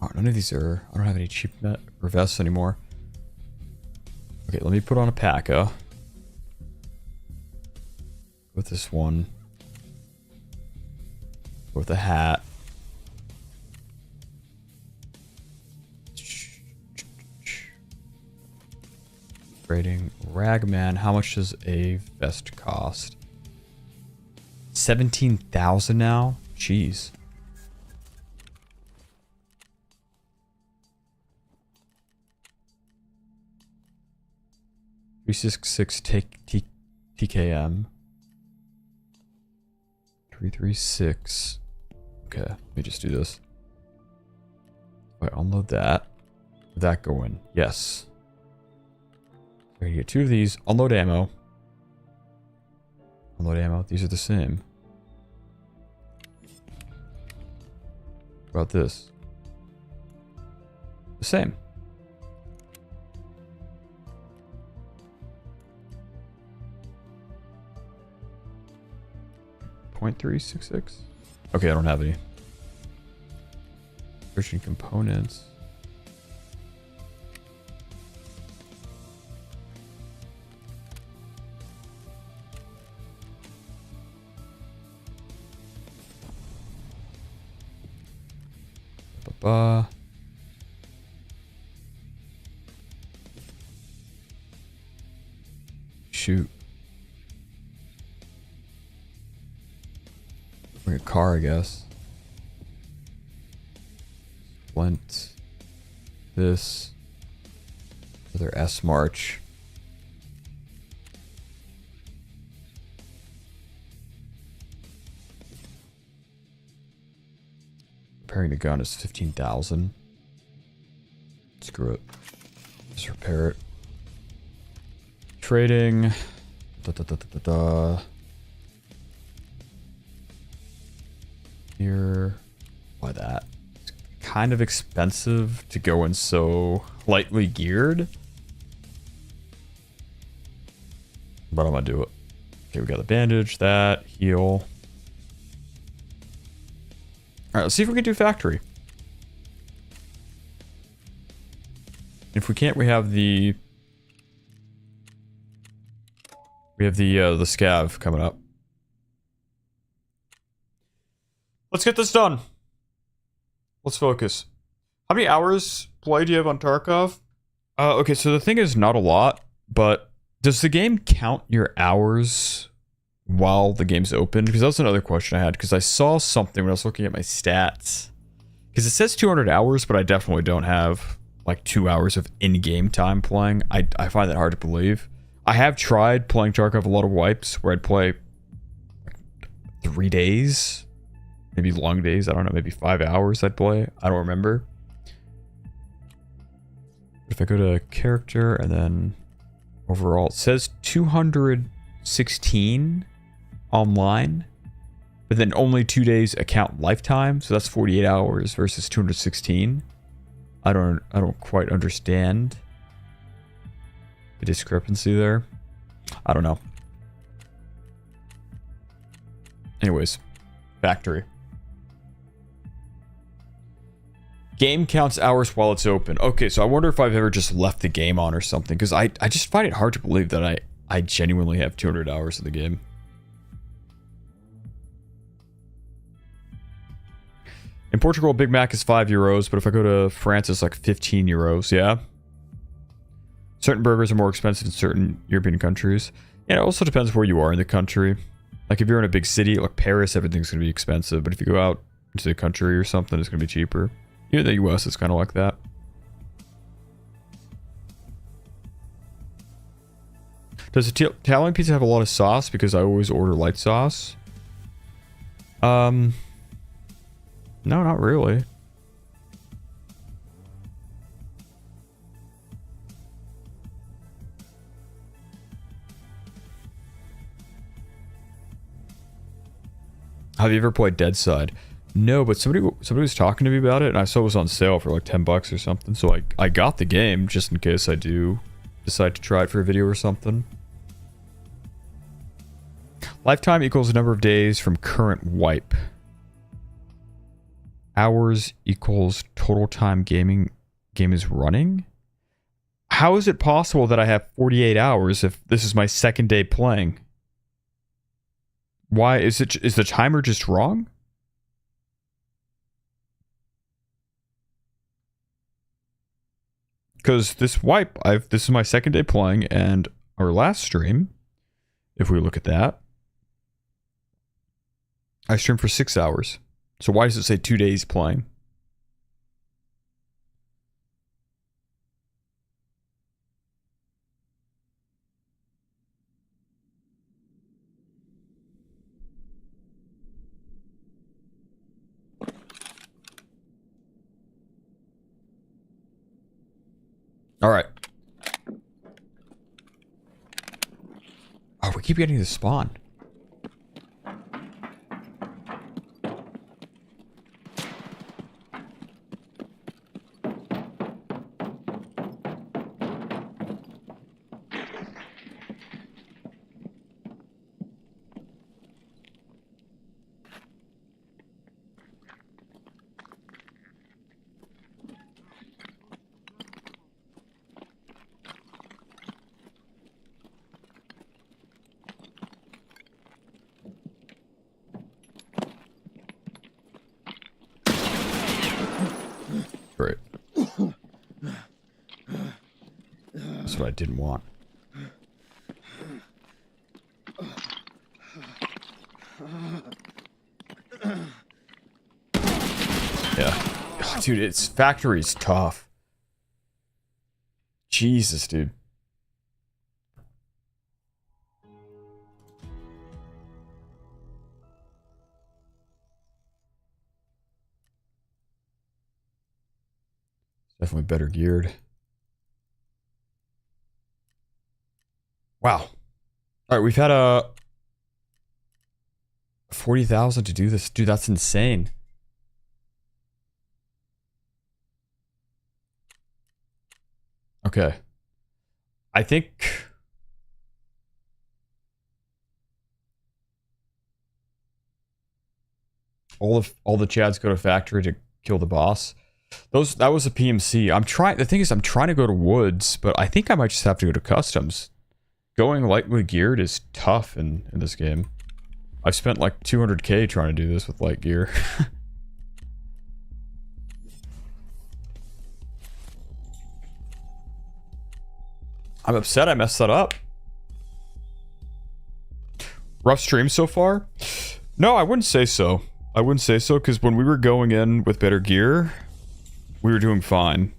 Speaker 1: Oh, none of these are... I don't have any cheap net or vests anymore. Okay, let me put on a P.A.C.A. With this one. With a hat. Rating Ragman. How much does a vest cost? 17,000 now? Jeez. $366 TKM. 336. Okay, let me just do this. If I unload that, did that go in? Yes. We're gonna get 2 of these. Unload ammo. Unload ammo. These are the same. What about this? The same. .366. Okay, I don't have any. Searching components. Shoot. Bring a car, I guess. Went this. Another S March. Repairing the gun is 15,000. Screw it. Just repair it. Trading. Here. Why that? It's kind of expensive to go in so lightly geared. But I'm gonna do it. Okay, we got the bandage, that, heal. Alright, let's see if we can do factory. If we can't, we have the scav coming up. Let's get this done. let's focus. How many hours play do you have on Tarkov? Okay, so the thing is not a lot, but does the game count your hours while the game's open? Because that's another question I had, because I saw something when I was looking at my stats. Because it says 200 hours, but I definitely don't have like 2 hours of in-game time playing. I find that hard to believe. I have tried playing Tarkov a lot of wipes where I'd play like 3 days, maybe long days. I don't know, maybe 5 hours I'd play. I don't remember. If I go to character and then overall, it says 216 online, but then only 2 days account lifetime. So that's 48 hours versus 216. I don't quite understand the discrepancy there. I don't know. Anyways, factory. Game counts hours while it's open. Okay, so I wonder if I've ever just left the game on or something, because I just find it hard to believe that I genuinely have 200 hours of the game. In Portugal, Big Mac is €5, but if I go to France, it's like 15 euros, yeah? Certain burgers are more expensive in certain European countries. And it also depends where you are in the country. Like if you're in a big city, like Paris, everything's going to be expensive. But if you go out into the country or something, it's going to be cheaper. Here in the US, it's kind of like that. Does Italian pizza have a lot of sauce? Because I always order light sauce. No, not really. Have you ever played Dead Side? No, but somebody was talking to me about it, and I saw it was on sale for like $10 or something. So I got the game just in case I do decide to try it for a video or something. Lifetime equals the number of days from current wipe. Hours equals total time game is running. How is it possible that I have 48 hours if this is my second day playing? Why is the timer just wrong? Because this wipe, this is my second day playing, and our last stream, if we look at that, I streamed for 6 hours. So why does it say 2 days playing? All right. Oh, we keep getting the spawn. Great. That's what I didn't want. Yeah. Oh, dude, its factory's tough. Jesus, dude. Definitely better geared. Wow. All right, we've had a 40,000 to do this. Dude, that's insane. Okay. I think all the Chads go to factory to kill the boss. That was a PMC. The thing is I'm trying to go to woods, but I think I might just have to go to customs. Going lightly geared is tough in this game. I've spent like 200k trying to do this with light gear. I'm upset I messed that up. Rough stream so far? No, I wouldn't say so. I wouldn't say so, because when we were going in with better gear, we were doing fine.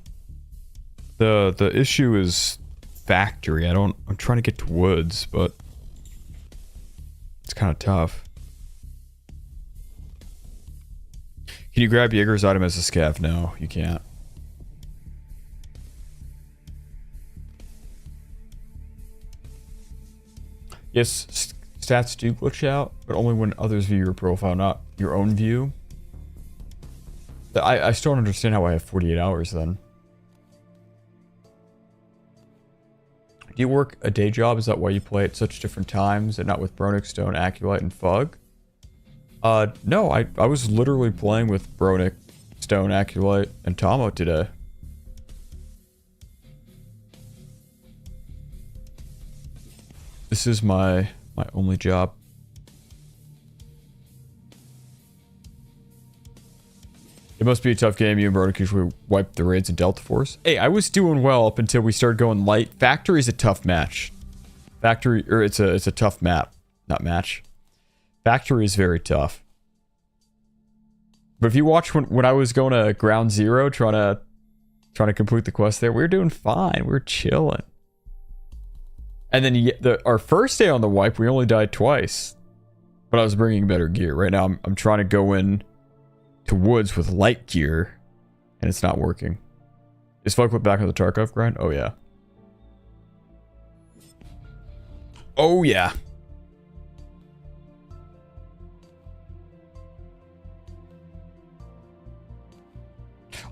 Speaker 1: The issue is factory. I'm trying to get to woods, but it's kind of tough. Can you grab Jaeger's item as a scav? No, you can't. Yes, stats do glitch out, but only when others view your profile, not your own view. I still don't understand how I have 48 hours then. Do you work a day job? Is that why you play at such different times and not with Bronick, Stone, Aculite, and Fug? No, I was literally playing with Bronick, Stone, Aculite, and Tomo today. This is my only job. It must be a tough game. You and Bronick usually wipe the raids in Delta Force. Hey, I was doing well up until we started going light. Factory is a tough match. Factory, or it's a tough map, not match. Factory is very tough. But if you watch when I was going to Ground Zero, trying to complete the quest there, we were doing fine. We were chilling. And then our first day on the wipe, we only died twice. But I was bringing better gear. Right now, I'm trying to go in to woods with light gear, and it's not working. Is Fug put back on the Tarkov grind? Oh yeah. Oh yeah.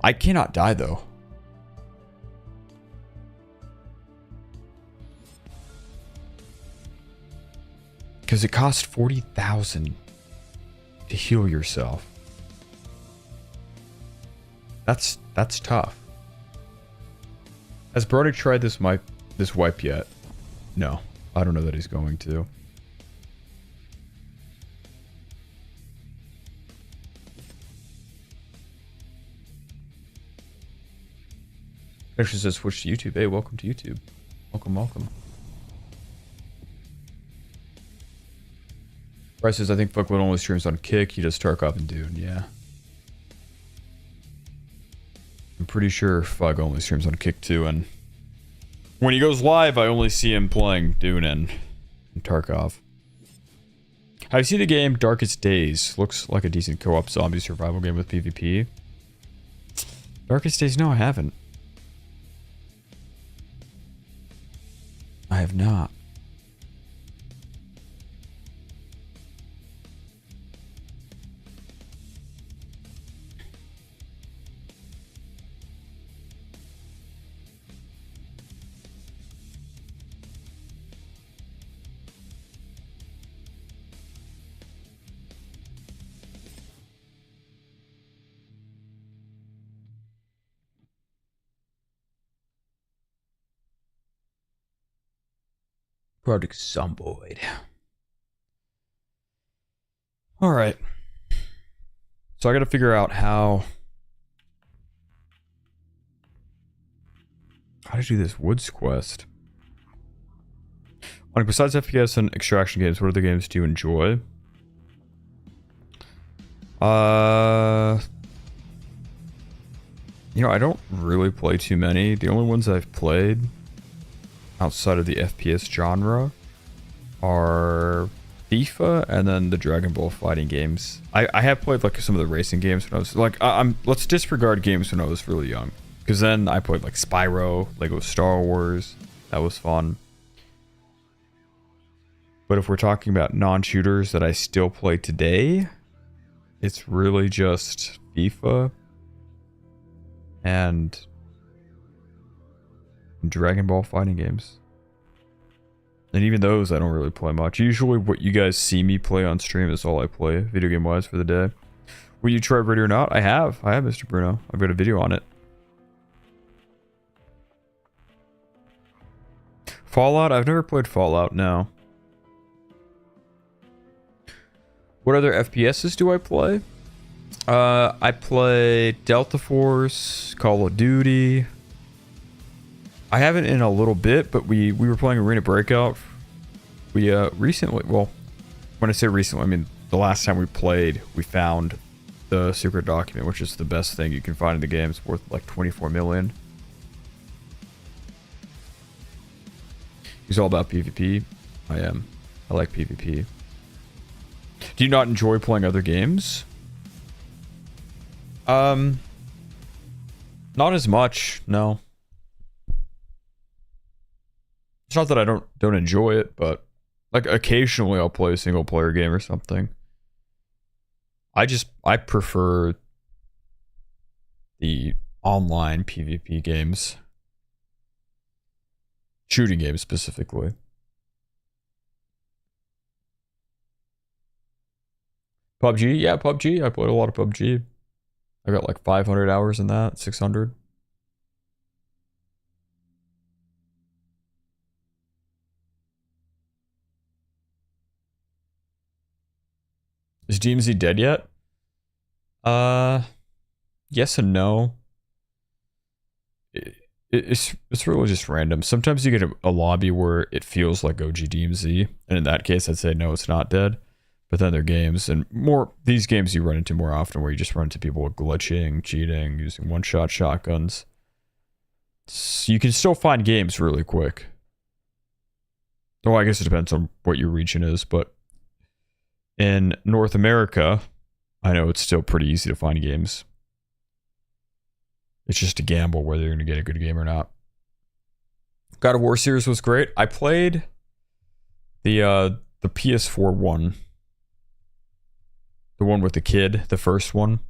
Speaker 1: I cannot die though. Because it costs 40,000 to heal yourself. That's tough. Has Bronick tried this wipe yet? No. I don't know that he's going to. Actually says switch to YouTube. Hey, welcome to YouTube. Welcome. Bryce says, I think Fuckwood only streams on Kick. He does Tarkov and Dune. Yeah. I'm pretty sure Fug only streams on Kick too, and when he goes live, I only see him playing Dune and Tarkov. Have you seen the game Darkest Days? Looks like a decent co-op zombie survival game with PvP. Darkest Days? No, I haven't. I have not. Project Zomboid. Alright. So I gotta figure out how to do this woods quest. Like, besides FPS and extraction games, what other games do you enjoy? You know, I don't really play too many. The only ones I've played outside of the FPS genre are FIFA and then the Dragon Ball fighting games. I have played like some of the racing games when I was like, let's disregard games when I was really young, because then I played like Spyro, Lego Star Wars. That was fun. But if we're talking about non-shooters that I still play today, it's really just FIFA and Dragon Ball fighting games. And even those I don't really play much. Usually what you guys see me play on stream is all I play video game wise for the day. Will you try Ready or Not? I have Mr. Bruno. I've got a video on it. Fallout? I've never played Fallout, no. What other FPSs do I play? I play Delta Force, Call of Duty. I haven't in a little bit, but we were playing Arena Breakout. We recently, well, when I say recently, I mean the last time we played, we found the secret document, which is the best thing you can find in the game. It's worth like 24 million. He's all about PvP. I am. I like PvP. Do you not enjoy playing other games? Not as much, no. It's not that I don't enjoy it, but like occasionally I'll play a single player game or something. I prefer the online PvP games. Shooting games specifically. PUBG? Yeah, PUBG. I played a lot of PUBG. I got like 500 hours in that, 600. Is DMZ dead yet? Yes and no. It's really just random. Sometimes you get a lobby where it feels like OG DMZ, and in that case, I'd say no, it's not dead. But then there are games, and these games you run into more often, where you just run into people glitching, cheating, using one-shot shotguns. So you can still find games really quick. Oh, I guess it depends on what your region is, but in North America, I know it's still pretty easy to find games. It's just a gamble whether you're going to get a good game or not. God of War series was great. I played the PS4 one. The one with the kid, the first one.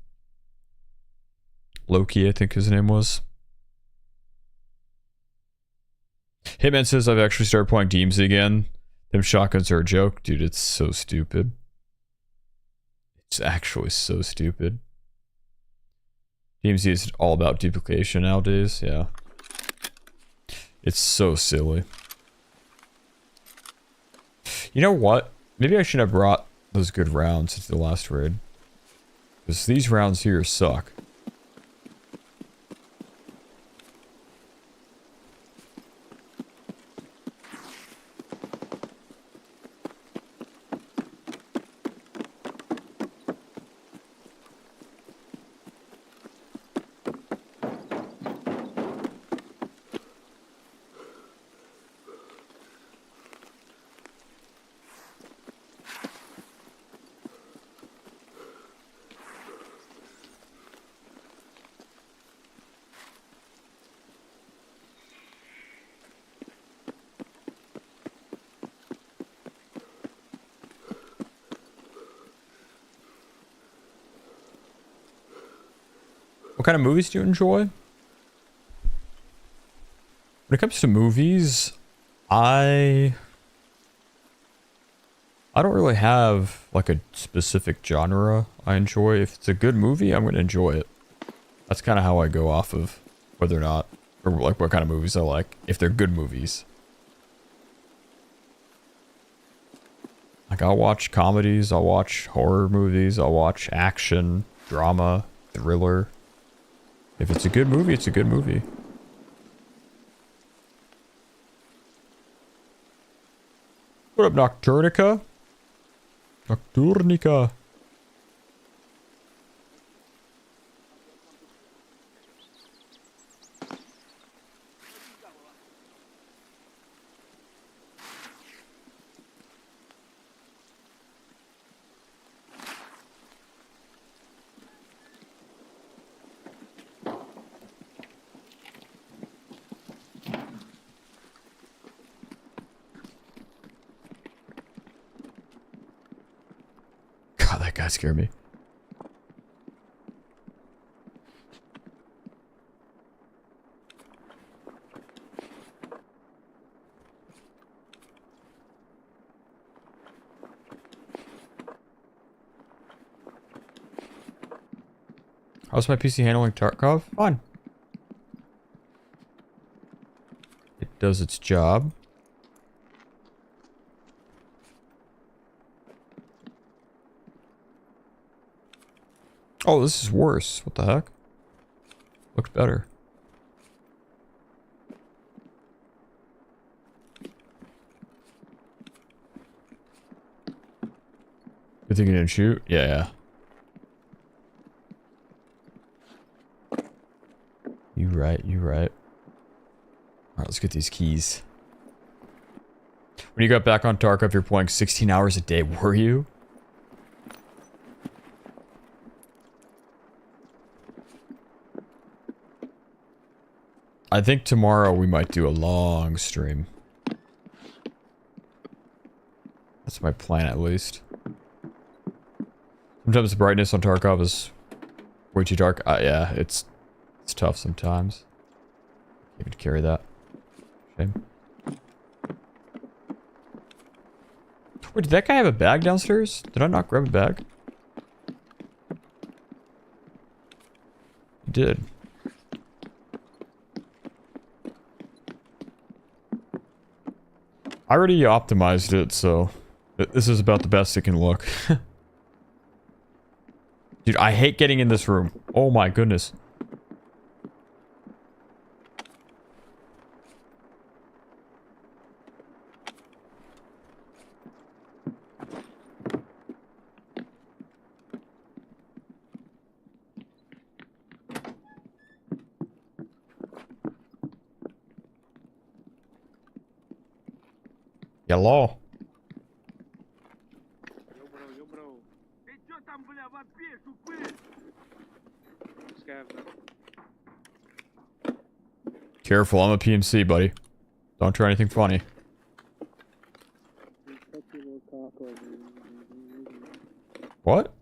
Speaker 1: Loki, I think his name was. Hitman says I've actually started playing DMZ again. Them shotguns are a joke. Dude, it's so stupid. It's actually so stupid. DMZ is all about duplication nowadays, yeah. It's so silly. You know what? Maybe I should have brought those good rounds into the last raid. Because these rounds here suck. What kind of movies do you enjoy? When it comes to movies, I don't really have like a specific genre I enjoy. If it's a good movie, I'm going to enjoy it. That's kind of how I go off of whether or not, or like what kind of movies I like, if they're good movies. Like I'll watch comedies, I'll watch horror movies, I'll watch action, drama, thriller. If it's a good movie, it's a good movie. What up, Nocturnica? Nocturnica. God, that guy scared me. How's my PC handling Tarkov? Fine. It does its job. Oh, this is worse. What the heck? Looked better. think you didn't shoot? Yeah. You right. Alright, let's get these keys. When you got back on Tarkov, you're playing 16 hours a day, were you? I think tomorrow we might do a long stream. That's my plan, at least. Sometimes the brightness on Tarkov is way too dark. Yeah, it's tough sometimes. Can't even carry that. Shame. Wait, did that guy have a bag downstairs? Did I not grab a bag? He did. I already optimized it, so this is about the best it can look. Dude, I hate getting in this room. Oh my goodness. Hello.
Speaker 3: Yo, bro. Scav, bro.
Speaker 1: Careful, I'm a PMC, buddy. Don't try anything funny. What?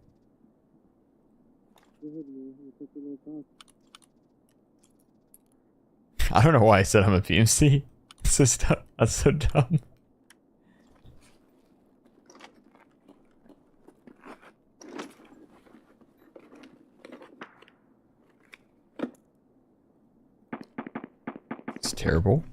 Speaker 1: I don't know why I said I'm a PMC. That's so dumb. It's terrible.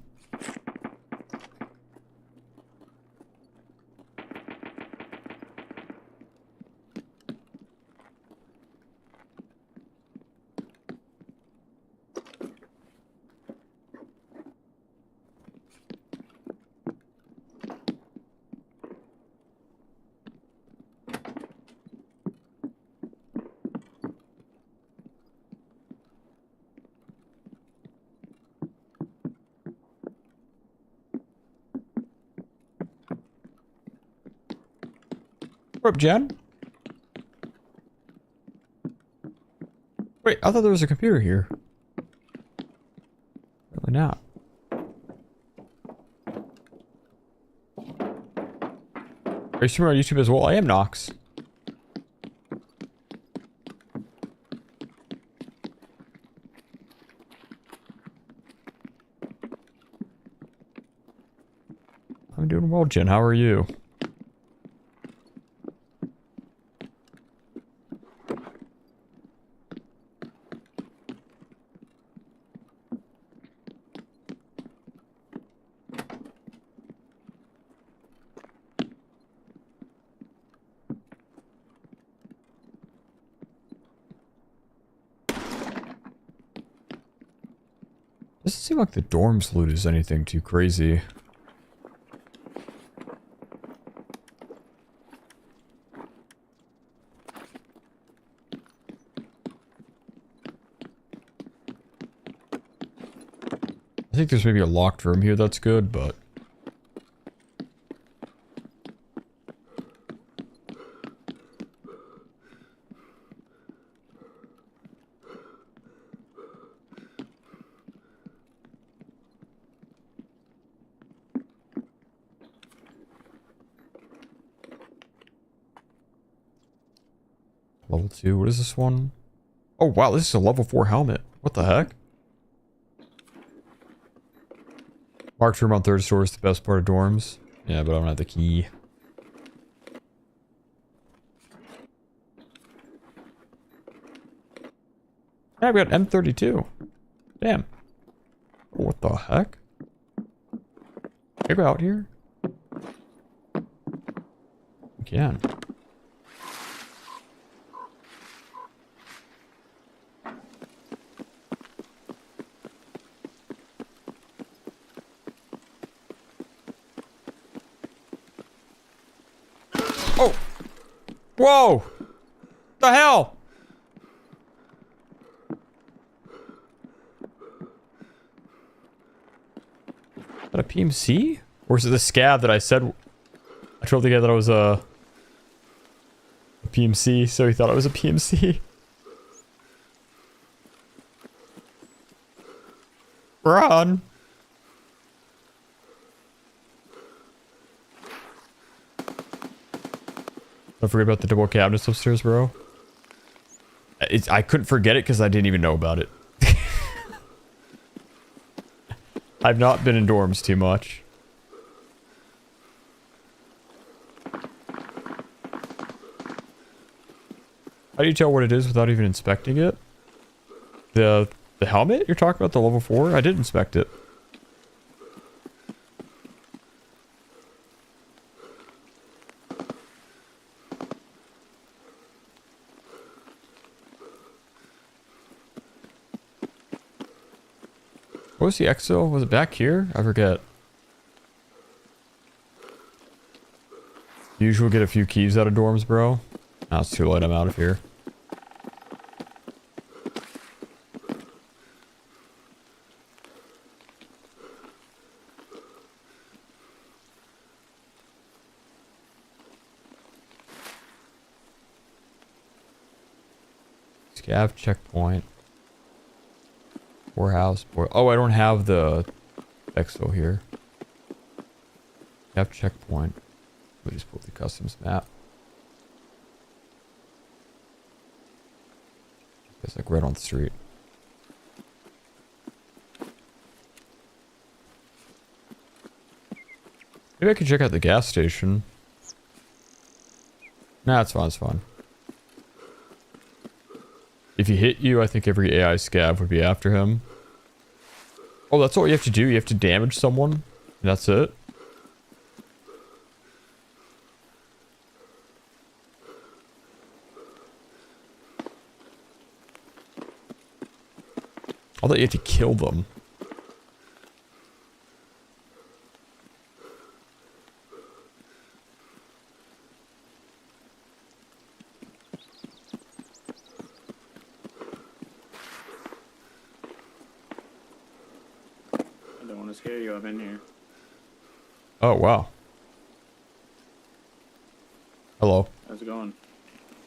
Speaker 1: What up, Jen? Wait, I thought there was a computer here. Really not. Are you streaming on YouTube as well? I am Nox. I'm doing well, Jen. How are you? Doesn't seem like the dorms loot is anything too crazy. I think there's maybe a locked room here that's good, but... Level 2, what is this one? Oh wow, this is a level 4 helmet. What the heck? Marked room on 3rd floor is the best part of dorms. Yeah, but I don't have the key. Yeah, we got M32. Damn. Oh, what the heck? Can I go out here? We can. Whoa! The hell? Is that a PMC? Or is it the scav that I said? I told the guy that I was a PMC, so he thought I was a PMC. Run! Don't forget about the double cabinets upstairs, bro. I couldn't forget it because I didn't even know about it. I've not been in dorms too much. How do you tell what it is without even inspecting it? The helmet you're talking about, the level 4? I did inspect it. What was the exo? Was it back here? I forget. Usually get a few keys out of dorms, bro. Now it's too late. I'm out of here. Scav checkpoint. Warehouse. Oh, I don't have the exo here. Scav checkpoint. We just pulled the customs map. It's like right on the street. Maybe I could check out the gas station. Nah, it's fine, it's fine. If he hit you, I think every AI scav would be after him. Oh, that's all you have to do? You have to damage someone? And that's it? I thought you had to kill them.
Speaker 3: I don't want to scare you. I'm in here.
Speaker 1: Oh, wow. Hello.
Speaker 3: How's it going?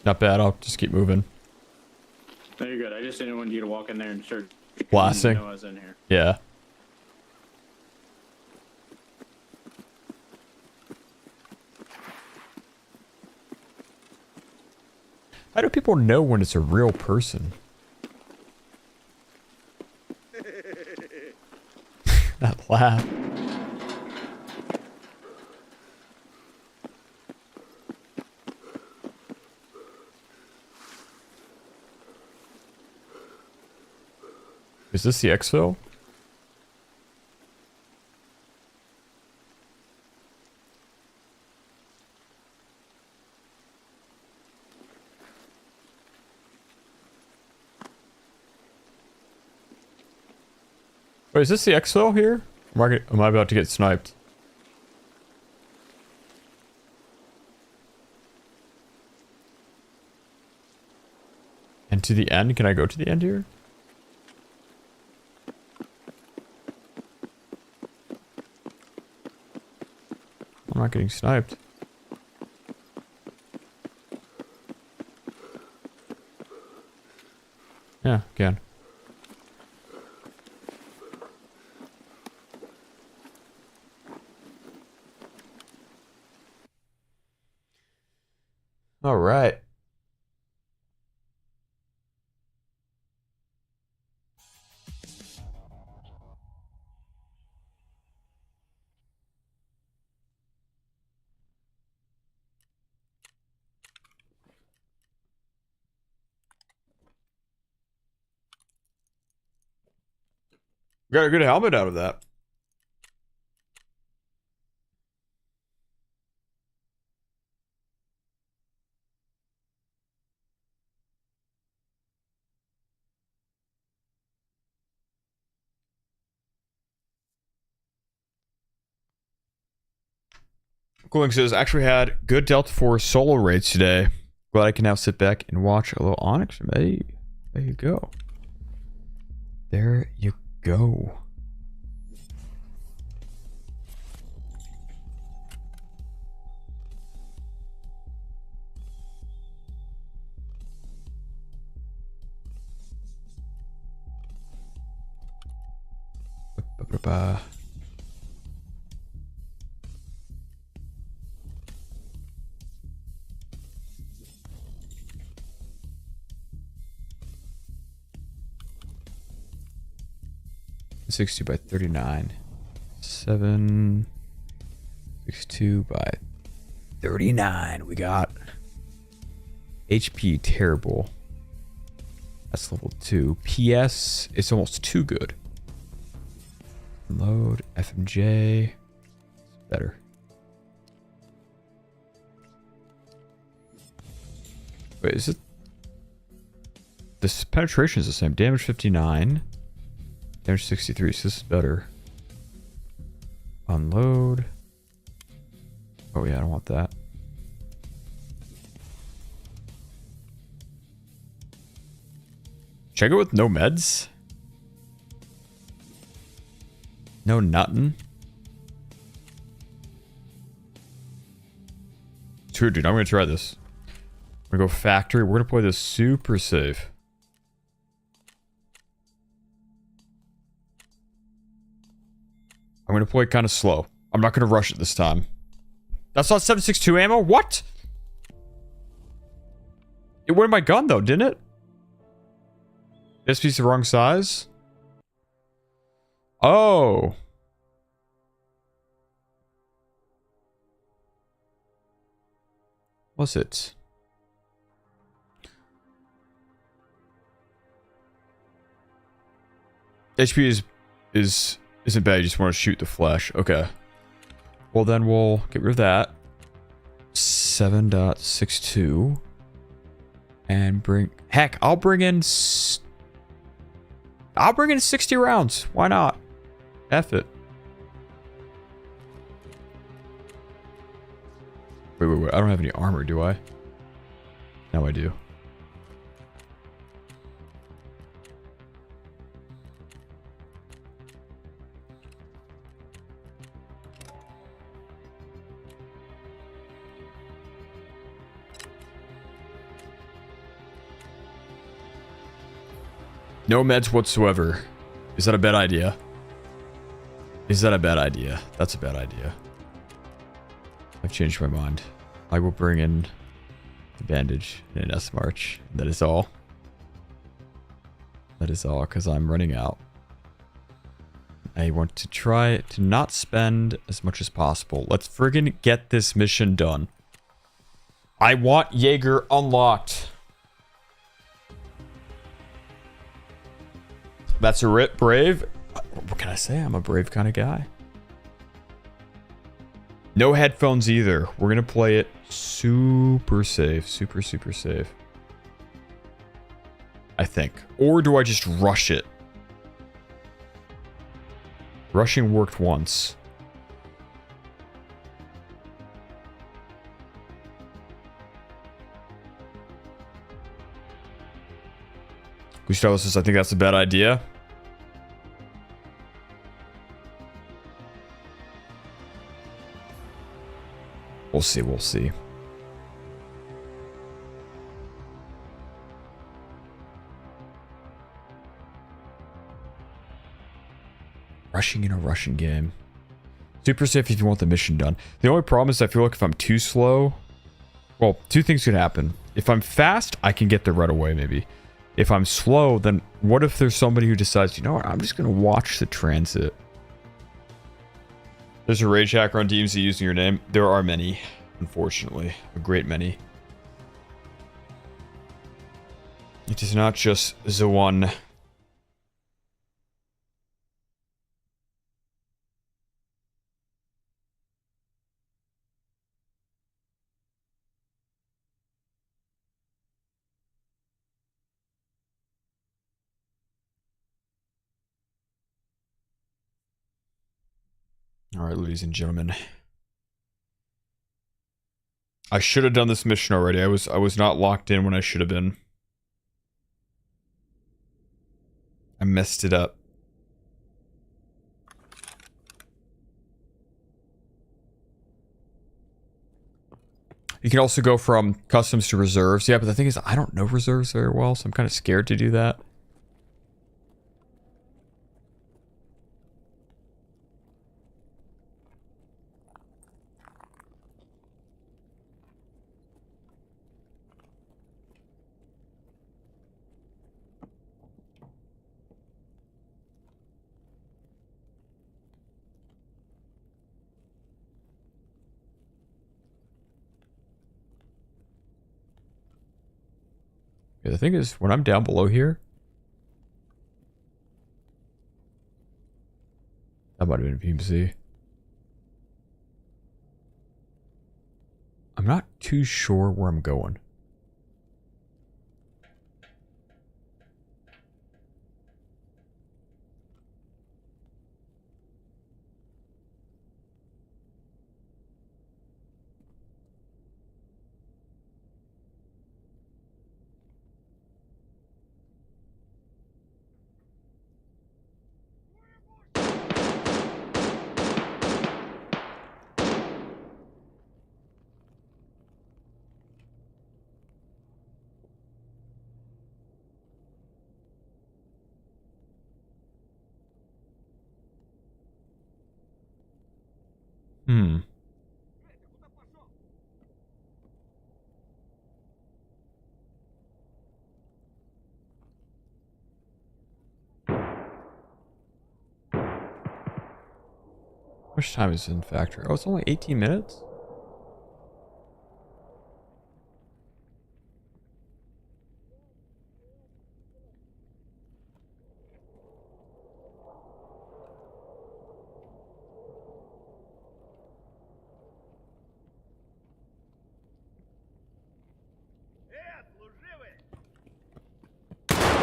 Speaker 1: Not bad, I'll just keep moving.
Speaker 3: No, you're good. I just didn't want you to walk in there and start
Speaker 1: Blasting.
Speaker 3: You know I was in here.
Speaker 1: Yeah. How do people know when it's a real person? That laugh. Is this the exfil? Wait, is this the exfil here? Am I about to get sniped? And to the end? Can I go to the end here? I'm not getting sniped. Yeah, again. All right. Got a good helmet out of that. Cooling says, actually had good Delta Force solo raids today. But I can now sit back and watch a little Onyx from Eddie. There you go. There you go. Ba-ba-ba. $62 by 39. 762 by 39. We got HP terrible. That's level 2. PS, it's almost too good. Load FMJ. It's better. Wait, is it? This penetration is the same. Damage 59. Damage 63, so this is better. Unload. Oh yeah, I don't want that. Should I go with no meds? No nothing? True, dude, I'm gonna try this. I'm gonna go factory. We're gonna play this super safe. I'm gonna play kind of slow. I'm not gonna rush it this time. That's not 7.62 ammo? What? It went in my gun though, didn't it? This piece the wrong size? Oh. What's it? HP isn't bad, you just want to shoot the flesh. Okay. Well then we'll get rid of that. 7.62. And bring... Heck, I'll bring in 60 rounds. Why not? F it. Wait. I don't have any armor, do I? No, I do. No meds whatsoever. Is that a bad idea? Is that a bad idea? That's a bad idea. I've changed my mind. I will bring in the bandage and an S March. That is all. That is all, because I'm running out. I want to try to not spend as much as possible. Let's friggin' get this mission done. I want Jaeger unlocked. That's a rip, brave. What can I say? I'm a brave kind of guy. No headphones either. We're going to play it super safe. Super safe. I think. Or do I just rush it? Rushing worked once. Gustavo says, I think that's a bad idea. We'll see, we'll see. Rushing in a Russian game. Super safe if you want the mission done. The only problem is I feel like if I'm too slow... Well, two things could happen. If I'm fast, I can get there right away, maybe. If I'm slow, then what if there's somebody who decides, you know what, I'm just going to watch the transit. There's a rage hacker on DMZ using your name. There are many, unfortunately. A great many. It is not just the one. All right, ladies and gentlemen. I should have done this mission already. I was not locked in when I should have been. I messed it up. You can also go from customs to reserves. Yeah, but the thing is, I don't know reserves very well, so I'm kind of scared to do that. Yeah, the thing is, when I'm down below here, that might have been PMC. I'm not too sure where I'm going. Hmm. How much time is in factory? Oh, it's only 18 minutes?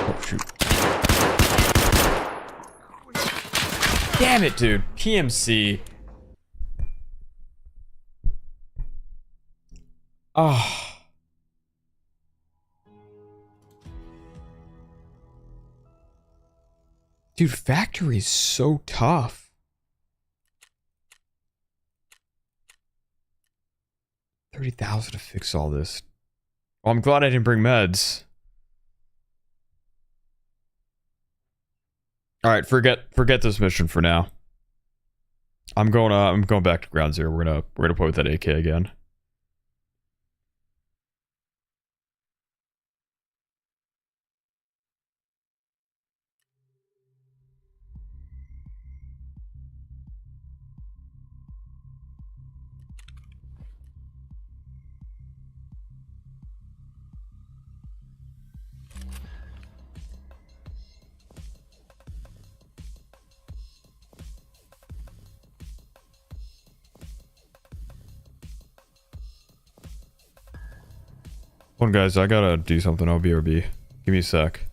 Speaker 1: Oh, shoot. Damn it, dude. PMC. Ah. Dude, factory is so tough. 30,000 to fix all this. Well, I'm glad I didn't bring meds. All right, forget this mission for now. I'm going back to ground zero. We're gonna play with that AK again. Hold on, guys. I gotta do something. I'll BRB. Give me a sec.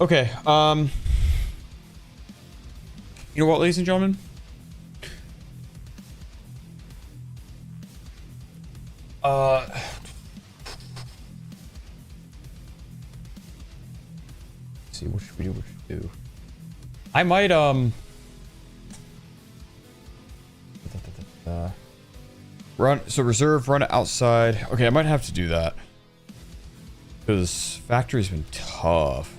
Speaker 1: Okay. You know what, ladies and gentlemen? Let's see, what should we do? What should we do? I might run. So reserve, run it outside. Okay, I might have to do that because factory's been tough.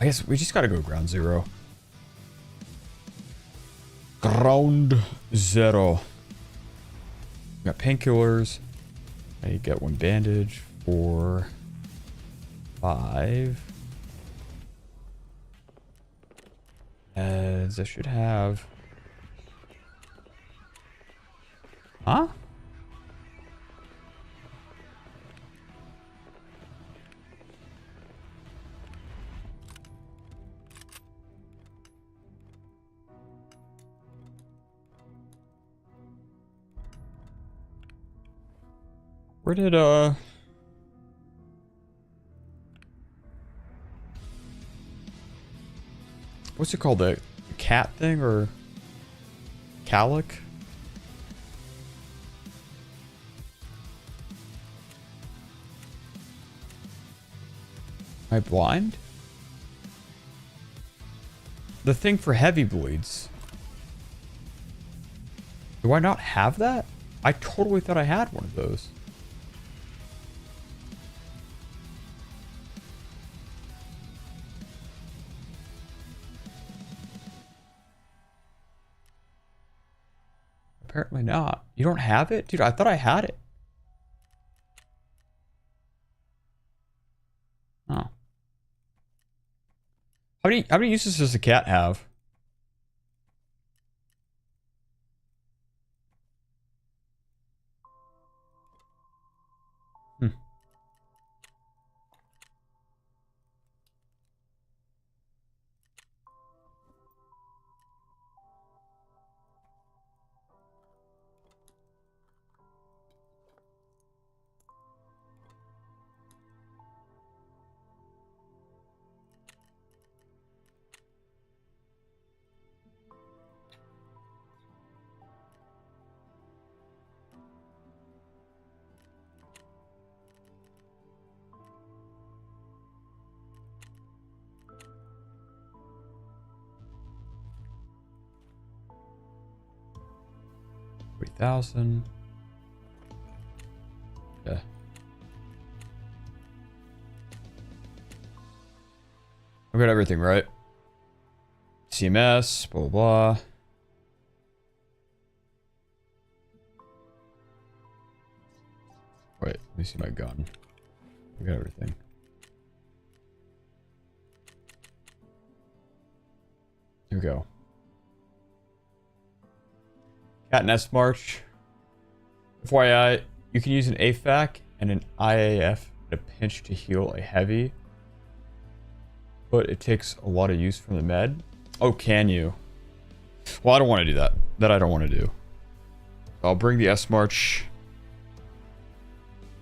Speaker 1: I guess we just gotta go ground zero. Ground zero. We got painkillers. I get 1 bandage for 5. As I should have. Huh? Where did, what's it called? The cat thing or calic? Am I blind? The thing for heavy bleeds. Do I not have that? I totally thought I had one of those. Apparently not. You don't have it? Dude, I thought I had it. Oh. How many uses does the cat have? Hmm. $3,000. Yeah. I've got everything right. CMS, blah, blah, blah. Wait, let me see my gun. I got everything. Here we go. Cat Nest March. FYI, you can use an AFAC and an IAF at a pinch to heal a heavy, but it takes a lot of use from the med. Oh, can you? Well, I don't want to do that. That I don't want to do. I'll bring the S March.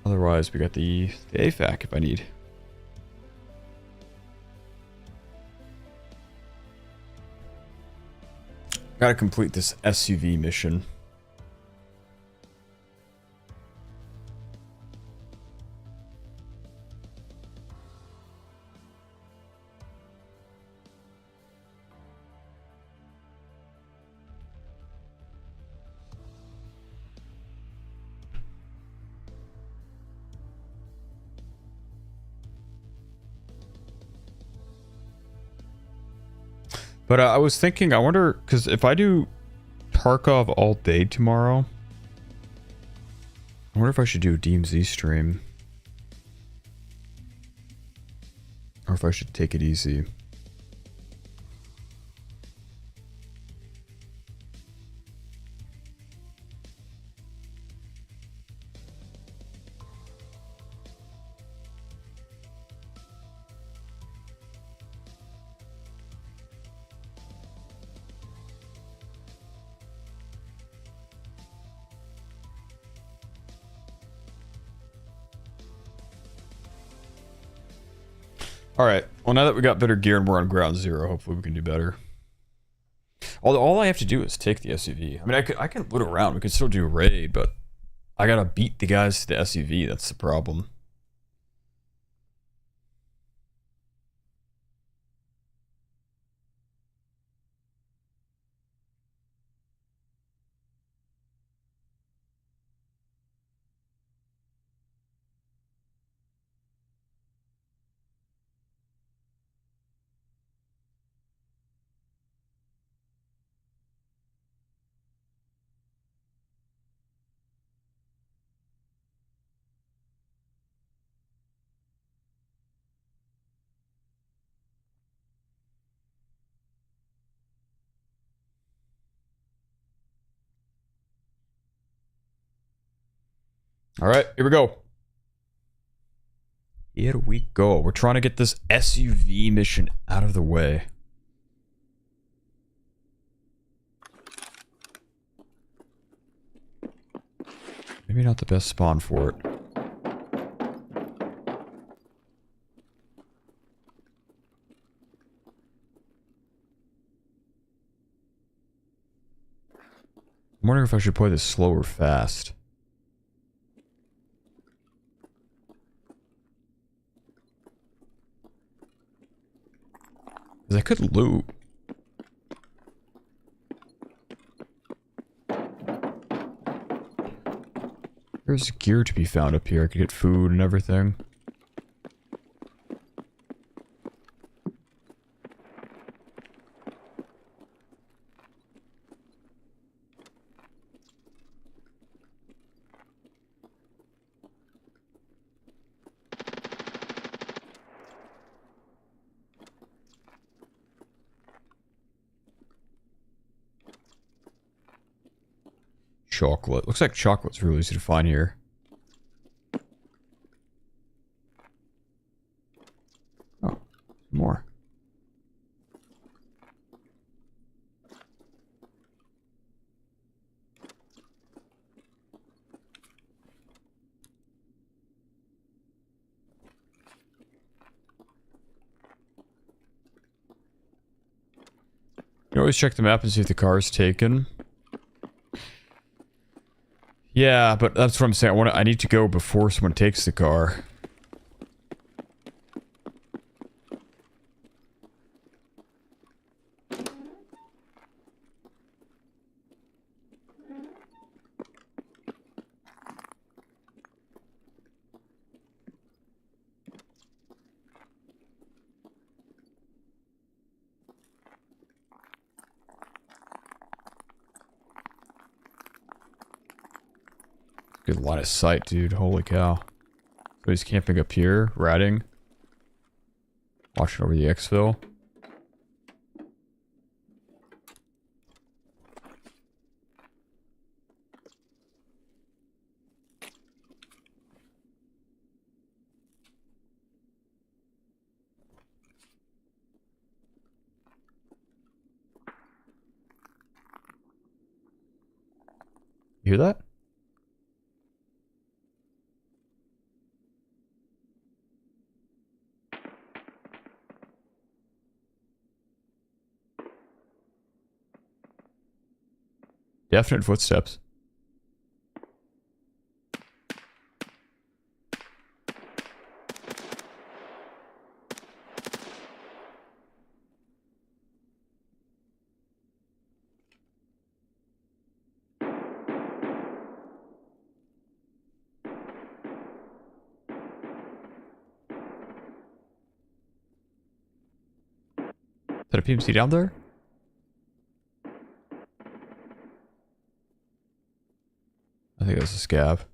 Speaker 1: Otherwise, we got the AFAC if I need. Gotta complete this SUV mission. But I was thinking, I wonder, because if I do Tarkov all day tomorrow, I wonder if I should do a DMZ stream. Or if I should take it easy. Alright, well now that we got better gear and we're on ground zero, hopefully we can do better. Although all I have to do is take the SUV. I mean, I can loot around, we can still do a raid, but I gotta beat the guys to the SUV, that's the problem. Alright, here we go. Here we go. We're trying to get this SUV mission out of the way. Maybe not the best spawn for it. I'm wondering if I should play this slow or fast. Because I could loot. There's gear to be found up here. I could get food and everything. Chocolate. Looks like chocolate's really easy to find here. Oh, more. You always check the map and see if the car is taken. Yeah, but that's what I'm saying. I need to go before someone takes the car. Good line of sight, dude. Holy cow. So he's camping up here, ratting. Watching over the exfil. You hear that? Definite footsteps. Is that a PMC down there? I think that's a scav.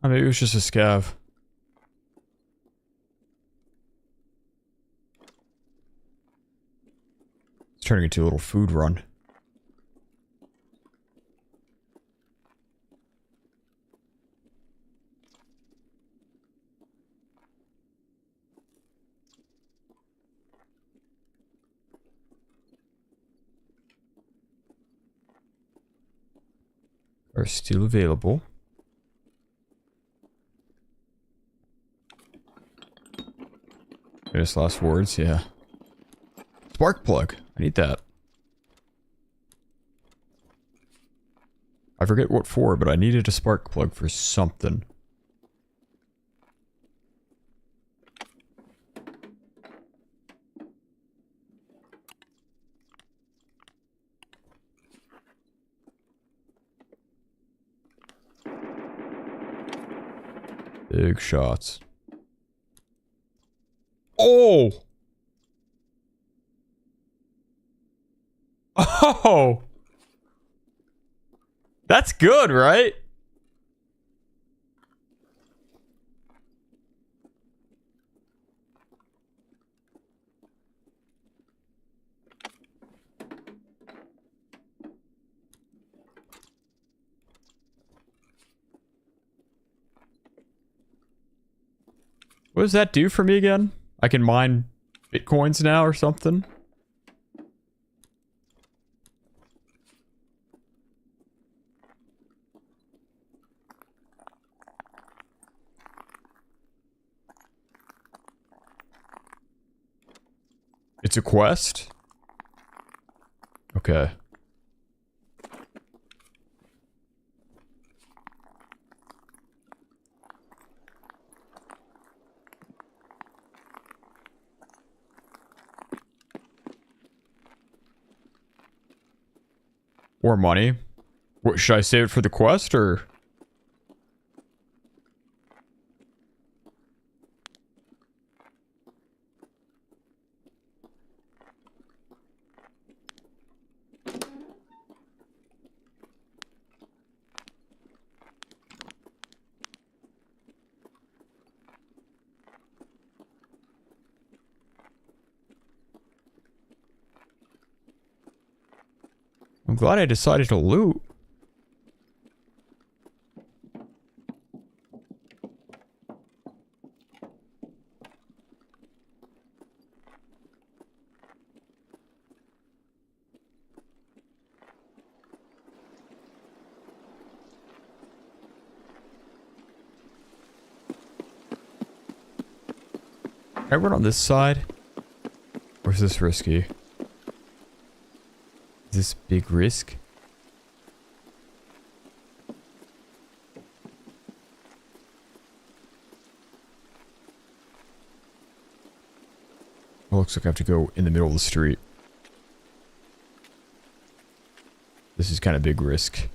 Speaker 1: Oh, maybe it was just a scav. It's turning into a little food run. Are still available. Famous last words, yeah. Spark plug. I need that. I forget what for, but I needed a spark plug for something. Big shots. Oh! Oh! That's good, right? What does that do for me again? I can mine bitcoins now or something? It's a quest? Okay. Or money. What, should I save it for the quest or? I'm glad I decided to loot. Can I run on this side? Or is this risky? Is this big risk? Oh, looks like I have to go in the middle of the street. This is kind of big risk.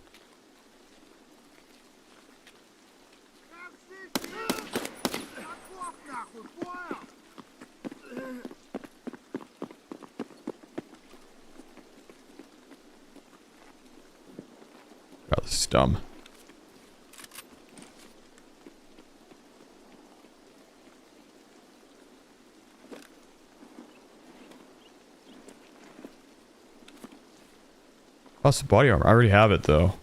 Speaker 1: God, this is dumb. Lost the body armor. I already have it though.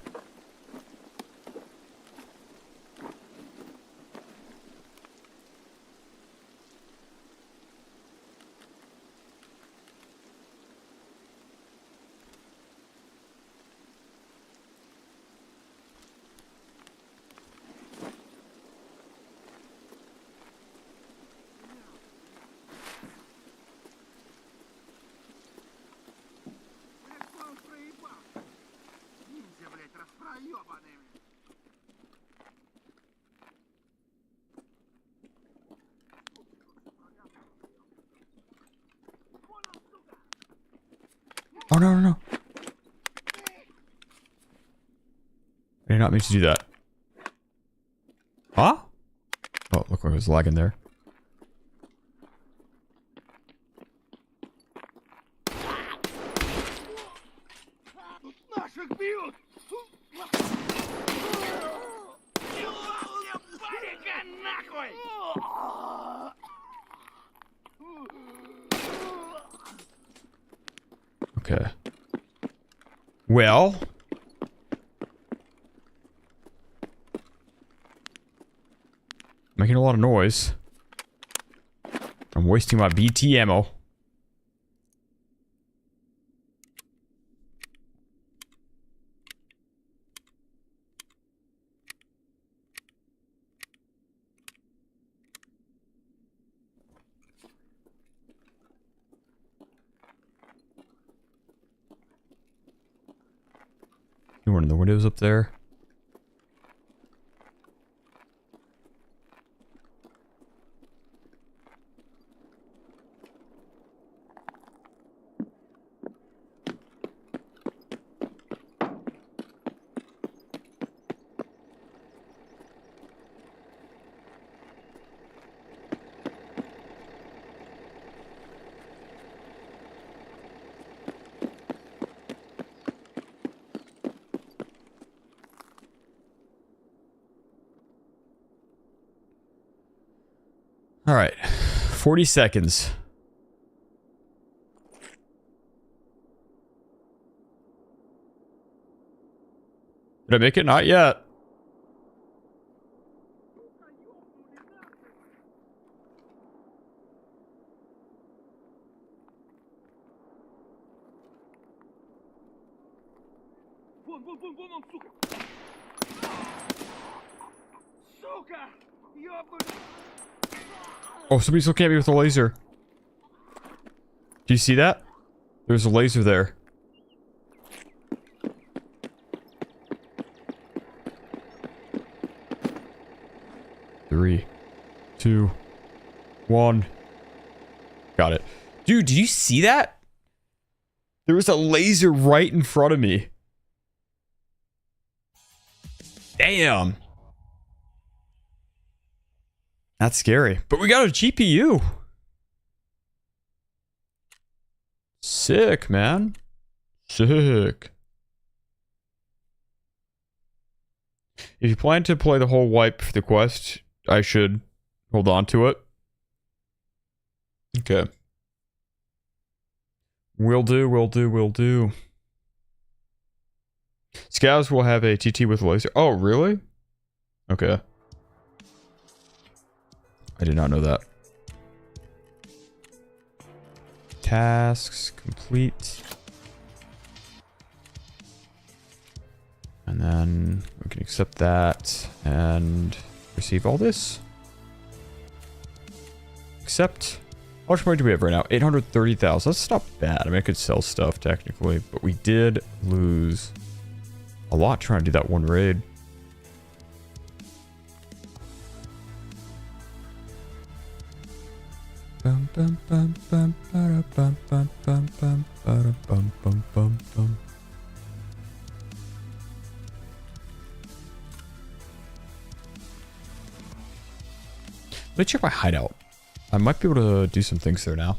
Speaker 1: Oh, no, no, no. I did not mean to do that. Huh? Oh, look like I was lagging there. Okay. Well. Making a lot of noise. I'm wasting my BT ammo. One of the windows up there. All right, 40 seconds. Did I make it? Not yet. Oh, somebody's looking at me with a laser. Do you see that? There's a laser there. Three, 2, 1. Got it. Dude, did you see that? There was a laser right in front of me. Damn. That's scary. But we got a GPU. Sick, man. Sick. If you plan to play the whole wipe for the quest, I should hold on to it. Okay. Will do, will do, will do. Scavs will have a TT with a laser. Oh, really? Okay. I did not know that. Tasks complete. And then we can accept that and receive all this. Accept. How much money do we have right now? 830,000. That's not bad. I mean, I could sell stuff technically, but we did lose a lot trying to do that one raid. Bum, bum, bum, bum, bum, bum, bum, bum, bum, bum, bum, bum, bum. Let me check my hideout. I might be able to do some things there now.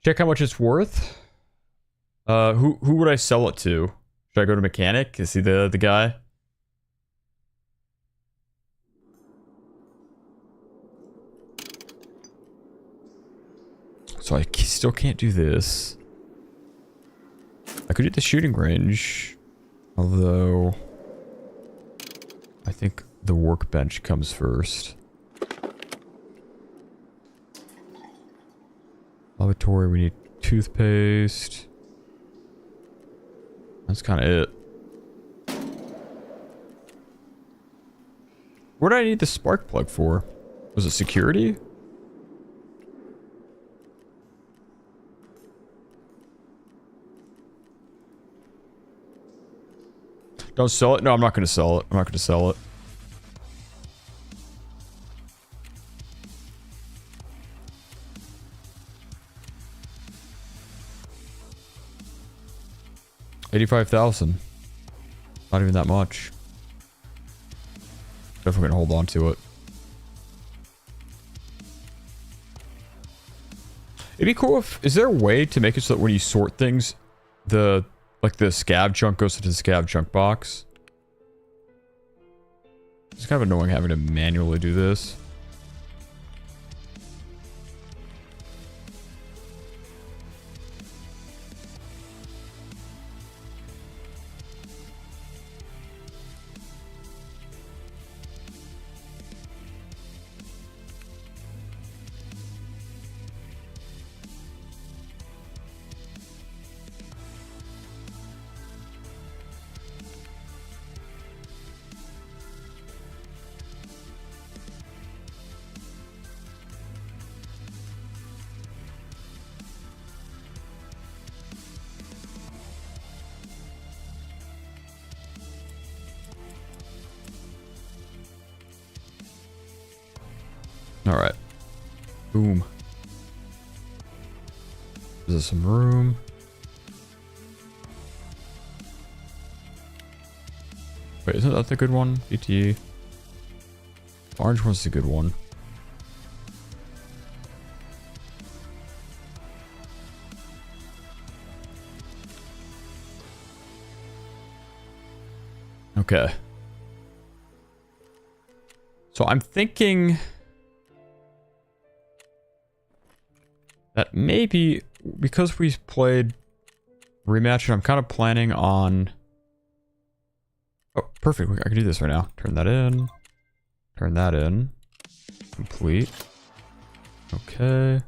Speaker 1: Check how much it's worth. Who would I sell it to? Should I go to mechanic? Is he the guy? So I still can't do this. I could do the shooting range. Although I think the workbench comes first. Laboratory, we need toothpaste. That's kind of it. What did I need the spark plug for? Was it security? Don't sell it? No, I'm not going to sell it. I'm not going to sell it. $85,000. Not even that much. Definitely gonna hold on to it. It'd be cool if... Is there a way to make it so that when you sort things, the scav junk goes into the scav junk box? It's kind of annoying having to manually do this. All right. Boom. Is there some room? Wait, isn't that the good one? BT. Orange one's the good one. Okay. So I'm thinking that maybe because we played rematch, I'm kind of planning on... Oh, perfect. I can do this right now. Turn that in. Turn that in. Complete. Okay.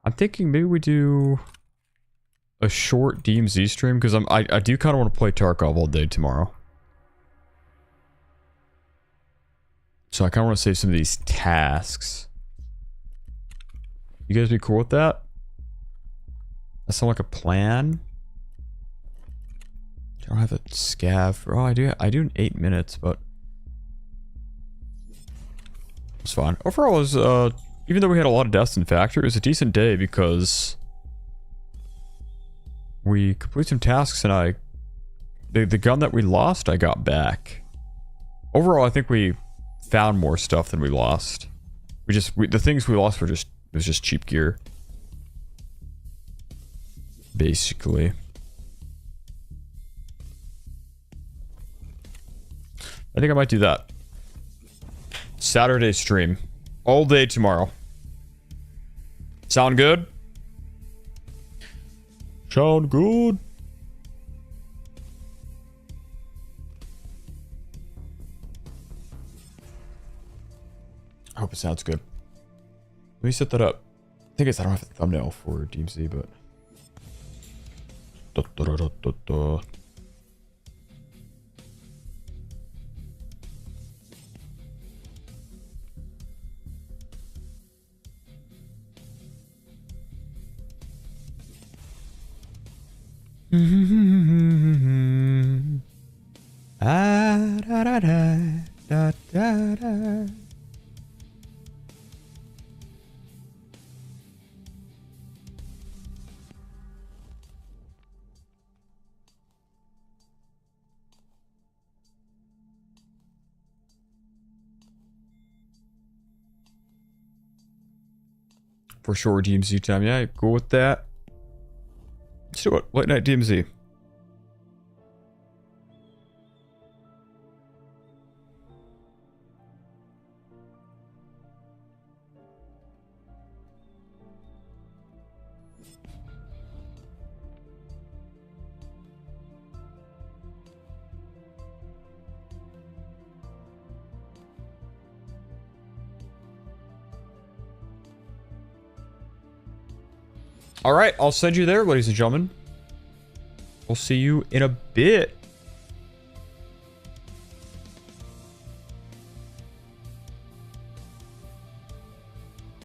Speaker 1: I'm thinking maybe we do a short DMZ stream because I do kind of want to play Tarkov all day tomorrow. So I kind of want to save some of these tasks. You guys be cool with that? That sound like a plan? I don't have a scav. Oh, I do in 8 minutes, but it's fine. Overall, it was even though we had a lot of deaths in factory, it was a decent day because we completed some tasks and the gun that we lost, I got back. Overall, I think we found more stuff than we lost. The things we lost were it was just cheap gear. Basically. I think I might do that. Saturday stream. All day tomorrow. Sound good? Sound good? I hope it sounds good. Let me set that up. I think I don't have a thumbnail for DMZ, but... For sure, DMZ time. Yeah, cool with that. Let's do it. Late night DMZ. All right, I'll send you there, ladies and gentlemen. We'll see you in a bit.